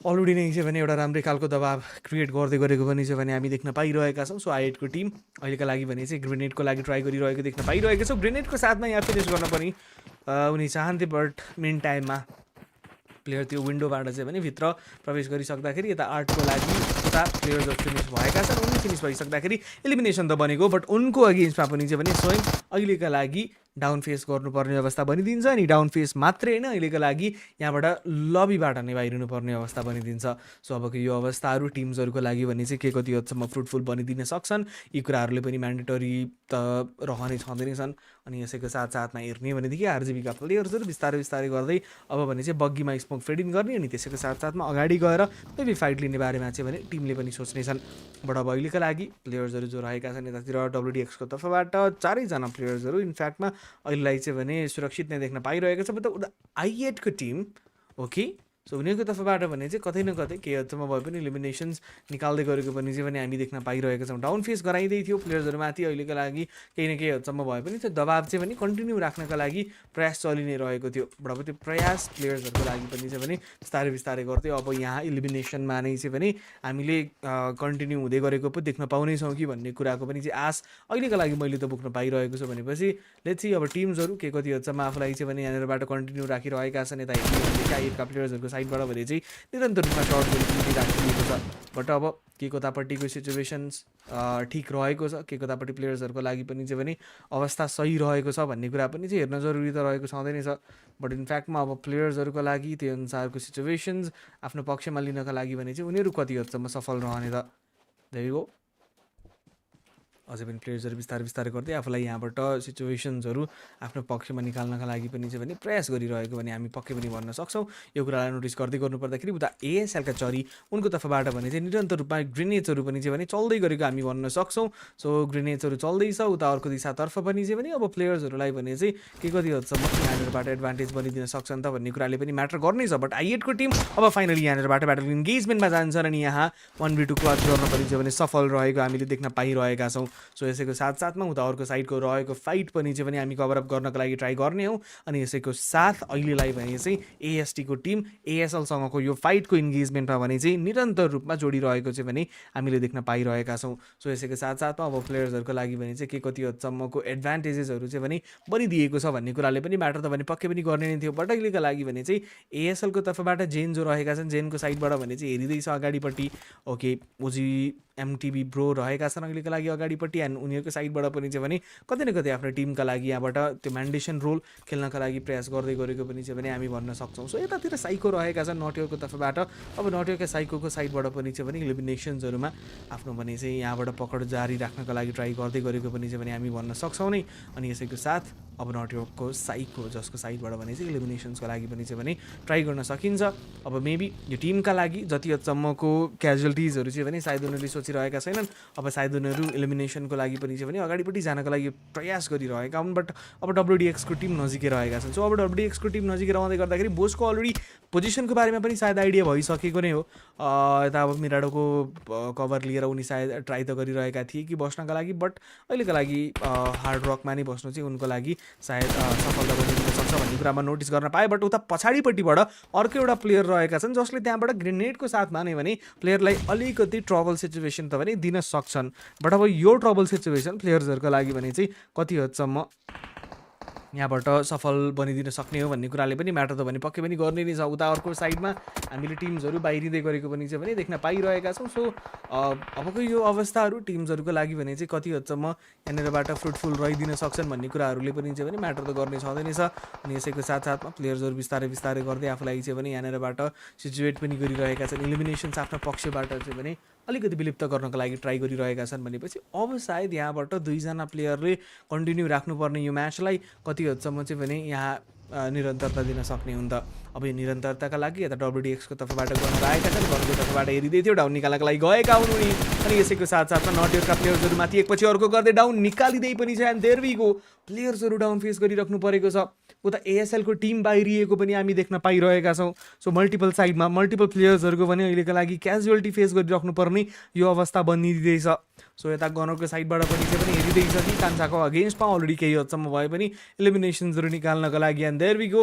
अलरेडी नै चाहिँ भने एउटा राम्रै खालको दबाब क्रिएट गर्दै गरेको पनि चाहिँ भने हामी देख्न पाइरहेका छौँ। सो आइएटको टिम अहिलेका लागि भने चाहिँ ग्रेनेडको लागि ट्राई गरिरहेको देख्न पाइरहेको छौँ। ग्रेनेडको साथमा यहाँ फिनिस गर्न पनि उनी चाहन्थे, बट मेन टाइममा प्लेयर त्यो विन्डोबाट चाहिँ भने भित्र प्रवेश गरिसक्दाखेरि यता आर्टको लागि यता प्लेयर्सहरू फिनिस भएका छन्। उनी फिनिस भइसक्दाखेरि एलिमिनेसन त बनेको, बट उनको अगेन्स्टमा पनि चाहिँ भने स्वयं अहिलेका लागि डाउन फेस गर्नुपर्ने अवस्था बनिदिन्छ अनि डाउन फेस मात्रै होइन अहिलेको लागि यहाँबाट लबीबाट नै बाहिरिनु पर्ने अवस्था बनिदिन्छ। सो अबको यो अवस्थाहरू टिम्सहरूको लागि भने चाहिँ के कति हदसम्म फ्रुटफुल बनिदिन सक्छन् यी कुराहरूले पनि म्यान्डेटरी त रहने छँदै छन्। अनि यसैको साथसाथमा हेर्ने भनेदेखि आरजिबीका प्लेयर्सहरू बिस्तारै बिस्तारै गर्दै अब भने चाहिँ बग्गीमा स्मोक फेडिङ गर्ने अनि त्यसैको साथसाथमा अगाडि गएर मेबी फाइट लिने बारेमा चाहिँ भने टिमले पनि सोच्नेछन्। बट अब अहिलेका लागि प्लेयर्सहरू जो रहेका छन् यतातिर WDXको तर्फबाट चारैजना प्लेयर्सहरू इनफ्याक्टमा अहिलेलाई चाहिँ भने सुरक्षित नै देख्न पाइरहेको छ। बट I8को टिम ओके सो उनीहरूको तर्फबाट भने चाहिँ कतै न कतै केही हदसम्म भए पनि इलिमिनेसन्स निकाल्दै गरेको पनि चाहिँ भने हामी देख्न पाइरहेका छौँ। डाउन फेस गराइँदै थियो प्लेयर्सहरूमाथि अहिलेको लागि केही न केही हदसम्म भए पनि त्यो दबाब चाहिँ भने कन्टिन्यू राख्नका लागि प्रयास चलि नै रहेको थियो। बट अब त्यो प्रयास प्लेयर्सहरूको लागि पनि चाहिँ भने बिस्तारै बिस्तारै गर्दै अब यहाँ इलिमिनेसनमा नै चाहिँ भने हामीले कन्टिन्यू हुँदै गरेको पो देख्न पाउनेछौँ कि भन्ने कुराको पनि चाहिँ आश अहिलेको लागि मैले त बोक्न पाइरहेको छु। भनेपछि लेट्स सी अब टिम्सहरू के कति हदसम्म आफूलाई चाहिँ भने यहाँनिरबाट कन्टिन्यू राखिरहेका छन्। यता हेर्ने प्लेयर्सहरूको साइडबाट भने चाहिँ निरन्तर रूपमा सर्ट गोली राखिएको छ। बट अब के कतापट्टिको सिचुएसन्स ठिक रहेको छ के कतापट्टि प्लेयर्सहरूको लागि पनि चाहिँ भने अवस्था सही रहेको छ भन्ने कुरा पनि चाहिँ हेर्न जरुरी त रहेको छँदै नै छ। बट इनफ्याक्टमा अब प्लेयर्सहरूको लागि त्यो अनुसारको सिचुएसन्स आफ्नो पक्षमा लिनका लागि भने चाहिँ उनीहरू कति हदसम्म सफल रहने त देयर यु गो। अझै पनि प्लेयर्सहरू बिस्तारै बिस्तारै गर्दै आफूलाई यहाँबाट सिचुएसन्सहरू आफ्नो पक्षमा निकाल्नका लागि पनि चाहिँ भने प्रयास गरिरहेको भने हामी पक्कै पनि भन्न सक्छौँ। यो कुरालाई नोटिस गर्दै गर्नुपर्दाखेरि उता ASLका चरी उनको तर्फबाट भने चाहिँ निरन्तर रूपमा ग्रेनेड्सहरू पनि चाहिँ भने चल्दै गरेको हामी भन्न सक्छौँ। सो ग्रेनेड्सहरू चल्दैछ उता अर्को दिशातर्फ पनि चाहिँ भने अब प्लेयर्सहरूलाई भने चाहिँ के कति हदसम्म यहाँनिरबाट एडभान्टेज बनिदिन सक्छन् त भन्ने कुराले पनि म्याटर गर्नेछ। बट I8को टिम अब फाइनली यहाँनिरबाट ब्याटल इन्गेजमेन्टमा जान्छन् अनि यहाँ 1v2 क्लच गर्न पनि चाहिँ भने सफल रहेको हामीले देख्न पाइरहेका छौँ। सो यसैको साथसाथमा उता अर्को साइडको रहेको फाइट पनि चाहिँ भने हामी कभरअप गर्नको लागि ट्राई गर्ने हौँ। अनि यसैको साथ अहिलेलाई भने चाहिँ ASTको टिम ASLसँगको यो फाइटको इन्गेजमेन्टमा भने चाहिँ निरन्तर रूपमा जोडिरहेको चाहिँ भने हामीले देख्न पाइरहेका छौँ। सो यसैको साथसाथमा अब प्लेयर्सहरूको लागि भने चाहिँ के कति हदसम्मको एडभान्टेजेसहरू चाहिँ भने बनिदिएको छ भन्ने कुराले पनि म्याटर त भने पक्कै पनि गर्ने नै थियो। बट अहिलेको लागि भने चाहिँ ASLको तर्फबाट जेन जो रहेका छन् जेनको साइडबाट भने चाहिँ हेरिँदैछ अगाडिपट्टि ओके ओजी MTB ब्रो रहेका छन् अहिलेको लागि अगाडिपट्टि एन्ड उनीहरूको साइडबाट पनि चाहिँ भने कतै न कतै आफ्नो टिमका लागि यहाँबाट त्यो म्यान्डेसन रोल खेल्नका लागि प्रयास गर्दै गरेको पनि चाहिँ भने हामी भन्न सक्छौँ। सो यतातिर साइको रहेका छन् नटयोरको तर्फबाट अब नटयोरका साइकोको साइडबाट पनि चाहिँ भने इलिमिनेसन्सहरूमा आफ्नो भने चाहिँ यहाँबाट पकड जारी राख्नका लागि ट्राई गर्दै गरेको पनि चाहिँ भने हामी भन्न सक्छौँ नै। अनि यसैको साथ अब नटयोरको साइको जसको साइडबाट भने चाहिँ इलिमिनेसन्सको लागि पनि चाहिँ भने ट्राई गर्न सकिन्छ। अब मेबी यो टिमका लागि जति हदसम्मको क्याजुअलिटिजहरू चाहिँ भने सायद उनीहरूले सोचिरहेका छैनन्। अब सायद उनीहरू इलिमिनेसनको लागि पनि चाहिँ भने अगाडिपट्टि जानका लागि प्रयास गरिरहेका हुन्। बट अब WDXको टिम नजिकै रहेका छन्। सो अब WDXको टिम नजिकै रहँदै गर्दाखेरि बोसको अलरेडी पोजिसनको बारेमा पनि सायद आइडिया भइसकेको नै हो। यता अब मिराडोको कभर लिएर उनी सायद ट्राई त गरिरहेका थिए कि बस्नका लागि। बट अहिलेको लागि हार्ड रकमा नै बस्नु चाहिँ उनको लागि सायद सफलता बनिदिन सक्छ भन्ने कुरामा नोटिस गर्न पाएँ। बट उता पछाडिपट्टिबाट अर्को एउटा प्लेयर रहेका छन् जसले त्यहाँबाट ग्रेनेडको साथमा नै भने प्लेयरलाई अलिकति ट्रबल सिचुएसन त भने दिन सक्छन्। बट अब यो ट्रबल सिचुएसन प्लेयर्सहरूको लागि भने चाहिँ कति हदसम्म यहाँबाट सफल बनिदिन सक्ने हो भन्ने कुराले पनि म्याटर त भने पक्कै पनि गर्ने नै छ। उता अर्को साइडमा हामीले टिम्सहरू बाहिरिँदै गरेको पनि चाहिँ भने देख्न पाइरहेका छौँ। सो अबको यो अवस्थाहरू टिम्सहरूको लागि भने चाहिँ कति हदसम्म यहाँनिरबाट फ्रुटफुल रहिदिन सक्छन् भन्ने कुराहरूले पनि चाहिँ भने म्याटर त गर्ने छँदै नै छ। अनि यसैको साथसाथमा प्लेयर्सहरू बिस्तारै बिस्तारै गर्दै आफूलाई चाहिँ भने यहाँनिरबाट सिचुएट पनि गरिरहेका छन्। इलिमिनेसन्स आफ्नो पक्षबाट चाहिँ भने अलिकति विलुप्त गर्नको लागि ट्राई गरिरहेका छन् भनेपछि अब सायद यहाँबाट दुईजना प्लेयरले कन्टिन्यू राख्नुपर्ने यो म्याचलाई कति हदसम्म चाहिँ भने यहाँ निरन्तरता दिन सक्ने हुन् त। अब यो निरन्तरताका लागि यता WDXको तर्फबाट गर्न आएका छन् घरको तर्फबाट हेरिँदै थियो डाउन निकाल्नका लागि गएका हुन् उनी। अनि यसैको साथसाथमा नटयोरका प्लेयर्सहरूमाथि एकपछि अर्को गर्दै डाउन निकालिँदै पनि छ एन्ड देयर वी गो प्लेयर्सहरू डाउन फेस गरिराख्नु परेको छ। उता ASLको टिम बाहिरिएको पनि हामी देख्न पाइरहेका छौँ। सो मल्टिपल साइडमा मल्टिपल प्लेयर्सहरूको पनि अहिलेको लागि क्याजुअलिटी फेस गरिराख्नु पर्ने यो अवस्था बनिँदैछ। सो यता गनरको साइडबाट पनि चाहिँ पनि हेरिँदैछ कि कान्छाको अगेन्स्टमा अलरेडी केही हदसम्म भए पनि इलिमिनेसन्सहरू निकाल्नका लागि एन्ड देयर वी गो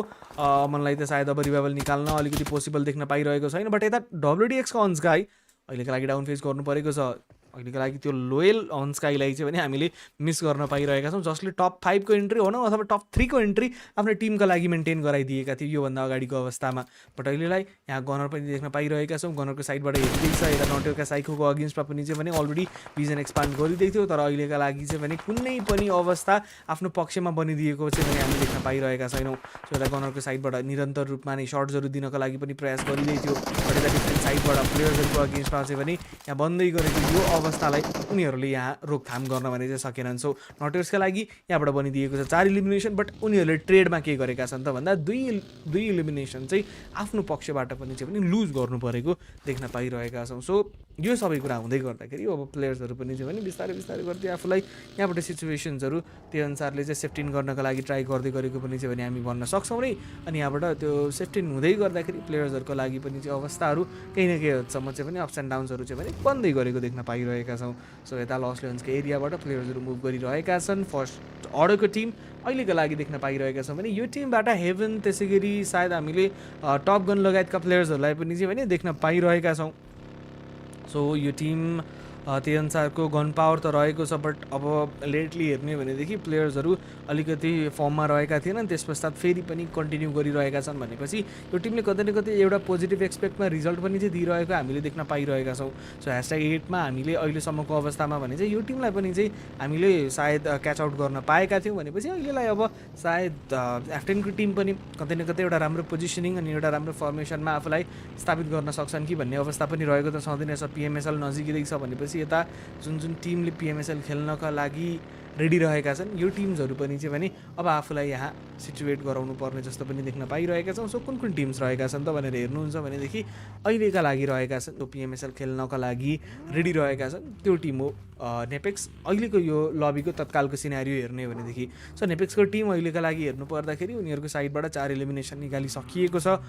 मनलाई त सायद अब रिभाइभल निकाल्न अलिकति पोसिबल देख्न पाइरहेको छैन। बट यता WDXको अन्स्काई अहिलेको लागि डाउन फेस गर्नु परेको छ। अहिलेको लागि त्यो लोयल हन्स्काईलाई चाहिँ भने हामीले मिस गर्न पाइरहेका छौँ, जसले टप 5 को इन्ट्री भनौँ अथवा टप 3 को इन्ट्री आफ्नो टिमका लागि मेन्टेन गराइदिएका थिए योभन्दा अगाडिको अवस्थामा। बट अहिलेलाई यहाँ गनर पनि देख्न पाइरहेका छौँ, गनरको साइडबाट हेरिँदैछ यता नटेलका साइकोको अगेन्स्टमा पनि चाहिँ भने अलरेडी भिजन एक्सपान्ड गरिँदै थियो, तर अहिलेका लागि चाहिँ भने कुनै पनि अवस्था आफ्नो पक्षमा बनिदिएको चाहिँ भने हामी देख्न पाइरहेका छैनौँ। सो यता गनरको साइडबाट निरन्तर रूपमा नै सर्ट्सहरू दिनको लागि पनि प्रयास गरिँदै थियो, बट यता डिफ्रेन्ट साइडबाट प्लेयर्सहरूको अगेन्स्टमा चाहिँ भने यहाँ बन्दै गरेको यो अवस्थालाई उनीहरूले यहाँ रोकथाम गर्न भने चाहिँ सकेनन्। सो नटेल्सका लागि यहाँबाट बनिदिएको छ 4 इलिमिनेसन, बट उनीहरूले ट्रेडमा के गरेका छन् त भन्दा दुई इलिमिनेसन चाहिँ आफ्नो पक्षबाट पनि चाहिँ पनि लुज गर्नु परेको देख्न पाइरहेका छौँ। सो यो सबै कुरा हुँदै गर्दाखेरि अब प्लेयर्सहरू पनि चाहिँ भने बिस्तारै बिस्तारै गर्दै आफूलाई यहाँबाट सिचुएसन्सहरू त्यही अनुसारले चाहिँ सेफ्टिन गर्नको लागि ट्राई गर्दै गरेको पनि चाहिँ भने हामी भन्न सक्छौँ नै। अनि यहाँबाट त्यो सेफ्टिन हुँदै गर्दाखेरि प्लेयर्सहरूको लागि पनि चाहिँ अवस्थाहरू केही न केही हदसम्म चाहिँ पनि अप्स एन्ड डाउन्सहरू चाहिँ भने बन्दै गरेको देख्न पाइरहेका छौँ। सो यता लस लेन्सको एरियाबाट प्लेयर्सहरू मुभ गरिरहेका छन्। फर्स्ट अर्डरको टिम अहिलेको लागि देख्न पाइरहेका छौँ भने यो टिमबाट हेभन त्यसै गरी सायद हामीले टप गन लगायतका प्लेयर्सहरूलाई पनि चाहिँ भने देख्न पाइरहेका छौँ। सो यो टिम त्यही अनुसारको गन पावर त रहेको छ, बट अब लेटली हेर्ने भनेदेखि प्लेयर्सहरू अलिकति फर्ममा रहेका थिएनन्, त्यस पश्चात फेरि पनि कन्टिन्यू गरिरहेका छन् भनेपछि यो टिमले कतै न कतै एउटा पोजिटिभ एक्सपेक्टमा रिजल्ट पनि चाहिँ दिइरहेको हामीले देख्न पाइरहेका छौँ। सो #8मा हामीले अहिलेसम्मको अवस्थामा भने चाहिँ यो टिमलाई पनि चाहिँ हामीले सायद क्याच आउट गर्न पाएका थियौँ भनेपछि अहिलेलाई अब सायद F10को टिम पनि कतै न कतै एउटा राम्रो पोजिसनिङ अनि एउटा राम्रो फर्मेसनमा आफूलाई स्थापित गर्न सक्छन् कि भन्ने अवस्था पनि रहेको त छँदै नै छ। PMSL नजिकै छ भनेपछि यता जुन टिमले PMSL खेल्नका लागि रेडी रहेका छन् यो टिम्सहरू पनि चाहिँ भने अब आफूलाई यहाँ सिचुएट गराउनु पर्ने जस्तो पनि देख्न पाइरहेका छौँ। सो कुन टिम्स रहेका छन् त भनेर हेर्नुहुन्छ भनेदेखि अहिलेका लागि रहेका छन् जो PMSL खेल्नका लागि रेडी रहेका छन् त्यो टिम हो नेपेक्स। अहिलेको यो लबीको तत्कालको सिनारियो हेर्ने भनेदेखि सो नेपेक्सको टिम अहिलेका लागि हेर्नु पर्दाखेरि उनीहरूको साइडबाट 4 इलिमिनेसन निकालिसकिएको छ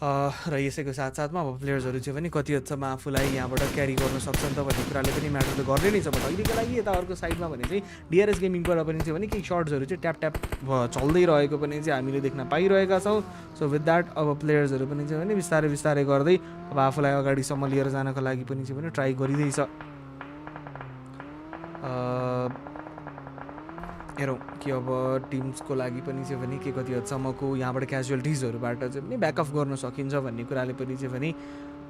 र यसैको साथसाथमा अब प्लेयर्सहरू चाहिँ पनि कति हदसम्म आफूलाई यहाँबाट क्यारी गर्न सक्छन् त भन्ने कुराले पनि म्याटर त गर्दै नै छ। बट अहिलेको लागि यता अर्को साइडमा भने चाहिँ DRS गेमिङबाट पनि चाहिँ भने केही सर्ट्सहरू चाहिँ ट्याप चल्दै रहेको पनि चाहिँ हामीले देख्न पाइरहेका छौँ। सो विथ द्याट अब प्लेयर्सहरू पनि चाहिँ भने बिस्तारै बिस्तारै गर्दै अब आफूलाई अगाडिसम्म लिएर जानको लागि पनि चाहिँ भने ट्राई गरिँदैछ। हेरौँ कि अब टिम्सको लागि पनि चाहिँ भने के कति हदसम्मको यहाँबाट क्याजुअलिटिजहरूबाट चाहिँ पनि ब्याकअप गर्न सकिन्छ भन्ने कुराले पनि चाहिँ भने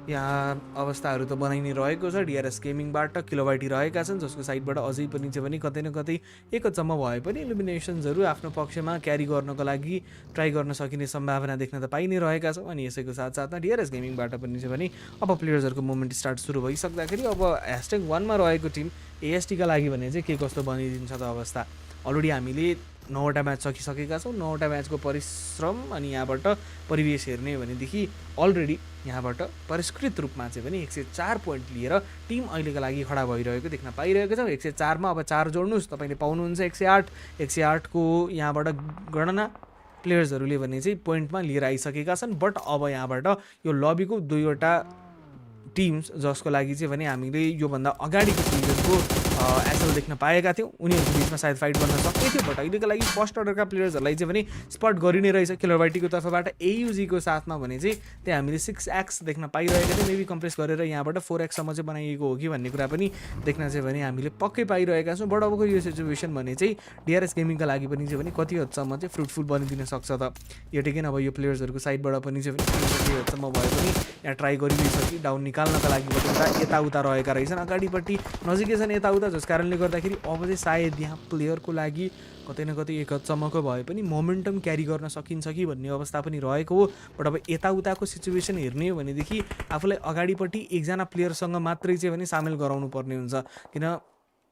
यहाँ अवस्थाहरू त बनाइ नै रहेको छ। DRS गेमिङबाट किलोवाइटी रहेका छन् जसको साइडबाट अझै पनि चाहिँ भने कतै न कतै एक हदसम्म भए पनि इलिमिनेसन्सहरू आफ्नो पक्षमा क्यारी गर्नको लागि ट्राई गर्न सकिने सम्भावना देख्न त पाइ नै रहेका छौँ। अनि यसैको साथसाथमा DRS गेमिङबाट पनि चाहिँ भने अब प्लेयर्सहरूको मुभमेन्ट स्टार्ट सुरु भइसक्दाखेरि अब #1मा रहेको टिम ASTका लागि भने चाहिँ के कस्तो बनिदिन्छ त अवस्था। अलरेडी हामीले 9वटा म्याच सकिसकेका छौँ। 9वटा म्याचको परिश्रम अनि यहाँबाट परिवेश हेर्ने भनेदेखि अलरेडी यहाँबाट परिष्कृत रूपमा चाहिँ भने 104 पोइन्ट लिएर टिम अहिलेको लागि खडा भइरहेको देख्न पाइरहेको छ। 104मा अब 4 जोड्नुहोस् तपाईँले पाउनुहुन्छ 108। 108को यहाँबाट गणना प्लेयर्सहरूले भने चाहिँ पोइन्टमा लिएर आइसकेका छन्। बट अब यहाँबाट यो लबीको 2वटा टिम्स जसको लागि चाहिँ भने हामीले योभन्दा अगाडिको सिजनको एसएल देख्न पाएका थियौँ उनीहरूको बिचमा सायद फाइट गर्न सक्ने थियो। बट अहिलेको लागि फर्स्ट अर्डरका प्लेयर्सहरूलाई चाहिँ भने स्पट गरि नै रहेछ किलरवाइटीको तर्फबाट। AUGको साथमा भने चाहिँ त्यहाँ हामीले 6x देख्न पाइरहेका थियौँ। मेबी कम्प्रेस गरेर यहाँबाट 4x सम्म चाहिँ बनाइएको हो कि भन्ने कुरा पनि देख्न चाहिँ भने हामीले पक्कै पाइरहेका छौँ। बट अबको यो सिचुएसन भने चाहिँ DRS गेमिङका लागि पनि चाहिँ भने कति हदसम्म चाहिँ फ्रुटफुल बनिदिन सक्छ त यट अगेन। अब यो प्लेयर्सहरूको साइडबाट पनि चाहिँ कति हदसम्म भए पनि यहाँ ट्राई गरिरहेछ कि डाउन निकाल्नका लागि यताउता रहेका रहेछन्, अगाडिपट्टि नजिकै छन् यताउता, जस कारणले गर्दाखेरि अब चाहिँ सायद यहाँ प्लेयरको लागि कतै न कतै एक हदसम्मको भए पनि मोमेन्टम क्यारी गर्न सकिन्छ कि भन्ने अवस्था पनि रहेको हो। बट अब यताउताको सिचुएसन हेर्ने हो भनेदेखि आफूलाई अगाडिपट्टि एकजना प्लेयरसँग मात्रै चाहिँ भने सामेल गराउनु पर्ने हुन्छ, किन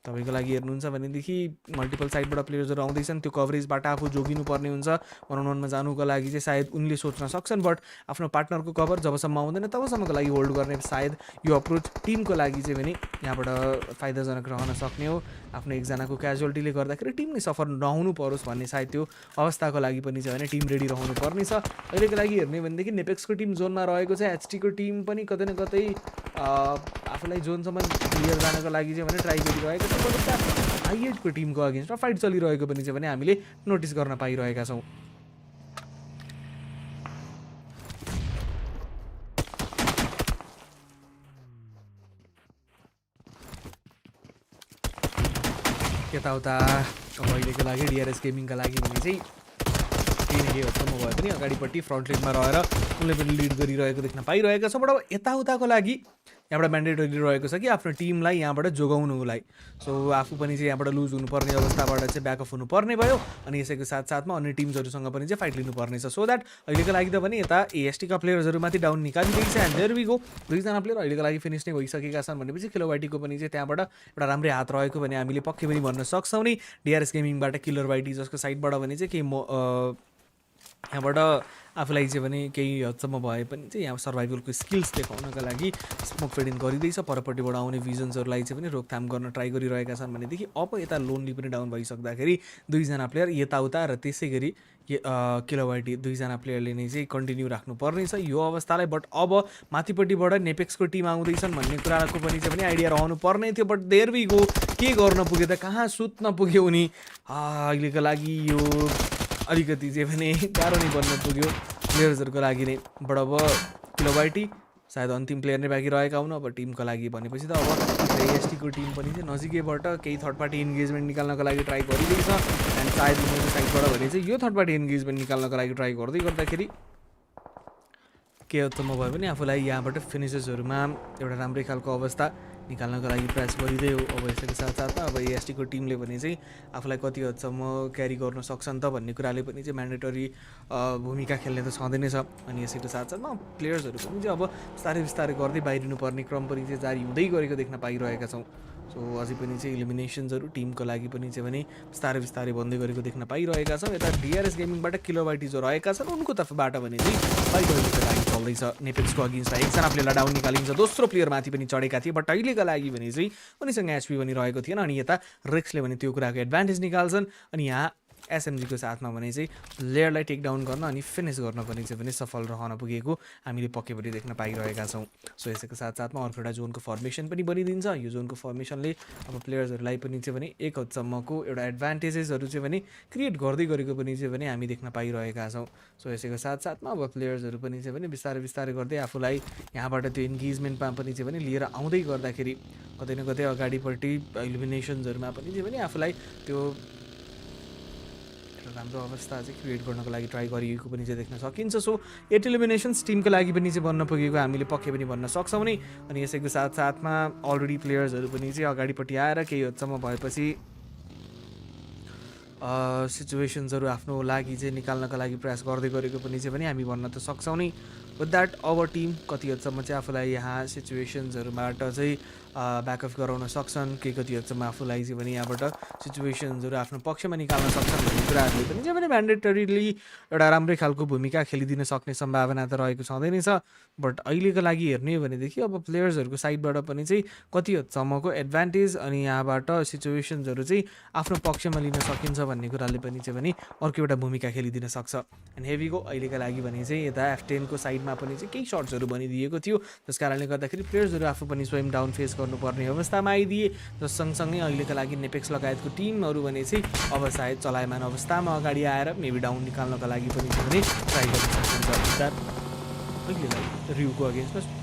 तपाईँको लागि हेर्नुहुन्छ भनेदेखि मल्टिपल साइडबाट प्लेयर्सहरू आउँदैछन्, त्यो कभरेजबाट आफू जोगिनु पर्ने हुन्छ। 1-on-1मा जानुको लागि चाहिँ सायद उनले सोच्न सक्छन्, बट आफ्नो पार्टनरको कभर जबसम्म आउँदैन तबसम्मको लागि होल्ड गर्ने सायद यो अप्रोच टिमको लागि चाहिँ भने यहाँबाट फाइदाजनक रहन सक्ने हो। आफ्नो एकजनाको क्याजुअलिटीले गर्दाखेरि टिम नै सफर नहुनु परोस् भन्ने सायद त्यो अवस्थाको लागि पनि चाहिँ भने टिम रेडी रहनु पर्ने छ। अहिलेको लागि हेर्ने भनेदेखि नेपेक्सको टिम जोनमा रहेको छ, HTको टिम पनि कतै न कतै आफूलाई जोनसम्म क्लियर जानको लागि चाहिँ भने ट्राई गरिरहेको छ। IH को टिमको अगेन्स्टमा फाइट चलिरहेको पनि चाहिँ भने हामीले नोटिस गर्न पाइरहेका छौँ। यताउता अब अहिलेको लागि डिआरएस गेमिङका लागि भने चाहिँ केही हदसम्म भए पनि अगाडिपट्टि फ्रन्ट लाइनमा रहेर उनले पनि लिड गरिरहेको देख्न पाइरहेका छौँ। बट अब यताउताको लागि यहाँबाट म्यान्डेटरी रहेको छ कि आफ्नो टिमलाई यहाँबाट जोगाउनुलाई। सो आफू पनि चाहिँ यहाँबाट लुज हुनुपर्ने अवस्थाबाट चाहिँ ब्याकअप हुनुपर्ने भयो अनि यसैको साथसाथमा अन्य टिम्सहरूसँग पनि चाहिँ फाइट लिनुपर्नेछ। सो द्याट अहिलेको लागि त पनि यता एएसटीका प्लेयर्सहरूमाथि डाउन निकालिदिएको छ एन्ड देयर वी गो। दुईजना प्लेयर अहिलेको लागि फिनिस नै भइसकेका छन् भनेपछि किलोवाइटीको पनि चाहिँ त्यहाँबाट एउटा राम्रै हात रहेको भने हामीले पक्कै पनि भन्न सक्छौँ नि। डिआरएस गेमिङबाट किलर वाइटी जसको साइडबाट भने चाहिँ केही यहाँबाट आफूलाई चाहिँ भने केही हदसम्म भए पनि चाहिँ यहाँ सर्भाइभलको स्किल्स देखाउनका लागि स्मोक फेडिङ गरिँदैछ। परपट्टिबाट आउने भिजन्सहरूलाई चाहिँ पनि रोकथाम गर्न ट्राई गरिरहेका छन् भनेदेखि अब यता लोनली पनि डाउन भइसक्दाखेरि दुईजना प्लेयर यताउता र त्यसै गरी किलोवाइटी दुईजना प्लेयरले नै चाहिँ कन्टिन्यू राख्नुपर्ने छ यो अवस्थालाई। बट अब माथिपट्टिबाट नेपेक्सको टिम आउँदैछन् भन्ने कुराको पनि चाहिँ पनि आइडिया रहनु पर्ने थियो। बट देयर वी गो के गर्न पुग्यो त, कहाँ सुत्न पुग्यो उनी। अहिलेको लागि यो अलिकति चाहिँ पनि गाह्रो नै बन्न पुग्यो प्लेयर्सहरूको लागि नै। बट अब किलोवाइटी सायद अन्तिम प्लेयर नै बाँकी रहेका हुन् अब टिमको लागि भनेपछि त अब एएसटीको टिम पनि चाहिँ नजिकैबाट केही थर्ड पार्टी इन्गेजमेन्ट निकाल्नको लागि ट्राई गरिँदैछ एन्ड सायद उनीहरूको साइडबाट भने चाहिँ यो थर्ड पार्टी इन्गेजमेन्ट निकाल्नको लागि ट्राई गर्दाखेरि के हदसम्म भयो भने आफूलाई यहाँबाट फिनिसेसहरूमा एउटा राम्रै खालको अवस्था निकाल्नको लागि प्रयास गरिँदै हो। अब यसको साथसाथमा अब एएसटीको टिमले भने चाहिँ आफूलाई कति हदसम्म क्यारी गर्न सक्छन् त भन्ने कुराले पनि चाहिँ म्यान्डेटरी भूमिका खेल्ने त छँदै नै छ। अनि यसैको साथसाथमा प्लेयर्सहरू पनि चाहिँ अब बिस्तारै बिस्तारै गर्दै बाहिरिनुपर्ने क्रम पनि चाहिँ जारी हुँदै गरेको देख्न पाइरहेका छौँ। सो अझै पनि चाहिँ इलिमिनेसन्सहरू टिमको लागि पनि चाहिँ भने बिस्तारै बिस्तारै बन्दै गरेको देख्न पाइरहेका छौँ। यता डिआरएस गेमिङबाट किलोवाइटी जो रहेका छन् उनको तर्फबाट भने चाहिँ फाइट अहिलेको लागि चल्दैछ। नेपेक्सको अगेन्स्टमा एकजना प्लेयरलाई डाउन निकालिन्छ, दोस्रो प्लेयर माथि पनि चढेका थिए बट अहिलेका लागि भने चाहिँ उनीसँग एचपी पनि रहेको थिएन। अनि यता रिक्सले भने त्यो कुराको एडभान्टेज निकाल्छन् अनि यहाँ एसएमजीको साथमा भने चाहिँ प्लेयरलाई टेक डाउन गर्न अनि फिनिस गर्न पनि चाहिँ पनि सफल रहन पुगेको हामीले पक्कै पनि देख्न पाइरहेका छौँ। सो यसैको साथसाथमा अर्को एउटा जोनको फर्मेसन पनि बनिदिन्छ। यो जोनको फर्मेसनले अब प्लेयर्सहरूलाई पनि चाहिँ भने एक हदसम्मको एउटा एडभान्टेजेसहरू चाहिँ भने क्रिएट गर्दै गरेको पनि चाहिँ भने हामी देख्न पाइरहेका छौँ। सो यसैको साथसाथमा अब प्लेयर्सहरू पनि चाहिँ भने बिस्तारै बिस्तारै गर्दै आफूलाई यहाँबाट त्यो इन्गेजमेन्टमा पनि चाहिँ भने लिएर आउँदै गर्दाखेरि कतै न कतै अगाडिपट्टि इलिमिनेसन्सहरूमा पनि चाहिँ भने आफूलाई त्यो राम्रो अवस्था चाहिँ क्रिएट गर्नको लागि ट्राई गरिएको पनि चाहिँ देख्न सकिन्छ। सो 8 इलिमिनेसन्स टिमको लागि पनि चाहिँ बन्न पुगेको हामीले पक्कै पनि भन्न सक्छौँ नि। अनि यसैको साथसाथमा अलरेडी प्लेयर्सहरू पनि चाहिँ अगाडिपट्टि आएर केही हदसम्म भएपछि सिचुएसन्सहरू आफ्नो लागि चाहिँ निकाल्नको लागि प्रयास गर्दै गरेको पनि चाहिँ पनि हामी भन्न त सक्छौँ नि। विथ द्याट अब टिम कति हदसम्म चाहिँ आफूलाई यहाँ सिचुएसन्सहरूबाट चाहिँ ब्याकअप गराउन सक्छन्, के कति हदसम्म आफूलाई चाहिँ भने यहाँबाट सिचुएसन्सहरू आफ्नो पक्षमा निकाल्न सक्छन् भन्ने कुराहरूले पनि चाहिँ भने म्यान्डेटरीली एउटा राम्रै खालको भूमिका खेलिदिन सक्ने सम्भावना त रहेको छँदै नै छ। बट अहिलेको लागि हेर्ने हो भनेदेखि अब प्लेयर्सहरूको साइडबाट पनि चाहिँ कति हदसम्मको एडभान्टेज अनि यहाँबाट सिचुएसन्सहरू चाहिँ आफ्नो पक्षमा लिन सकिन्छ भन्ने कुराले पनि चाहिँ भने अर्को एउटा भूमिका खेलिदिन सक्छ। एन्ड हेभीको अहिलेका लागि भने चाहिँ यता F10को साइडमा पनि चाहिँ केही सर्ट्सहरू बनिदिएको थियो जस कारणले गर्दाखेरि प्लेयर्सहरू आफू पनि स्वयं डाउन फेस गर्नुपर्ने अवस्थामा आइदिए। जस सँगसँगै अहिलेका लागि नेपेक्स लगायतको टिमहरू भने चाहिँ अब सायद चलायमान अवस्थामा अगाडि आएर मेबी डाउन निकाल्नको लागि पनि चाहिँ भने ट्राई गर्न सक्नुहुन्छ। अहिलेलाई रिउको अगेन्स्टमा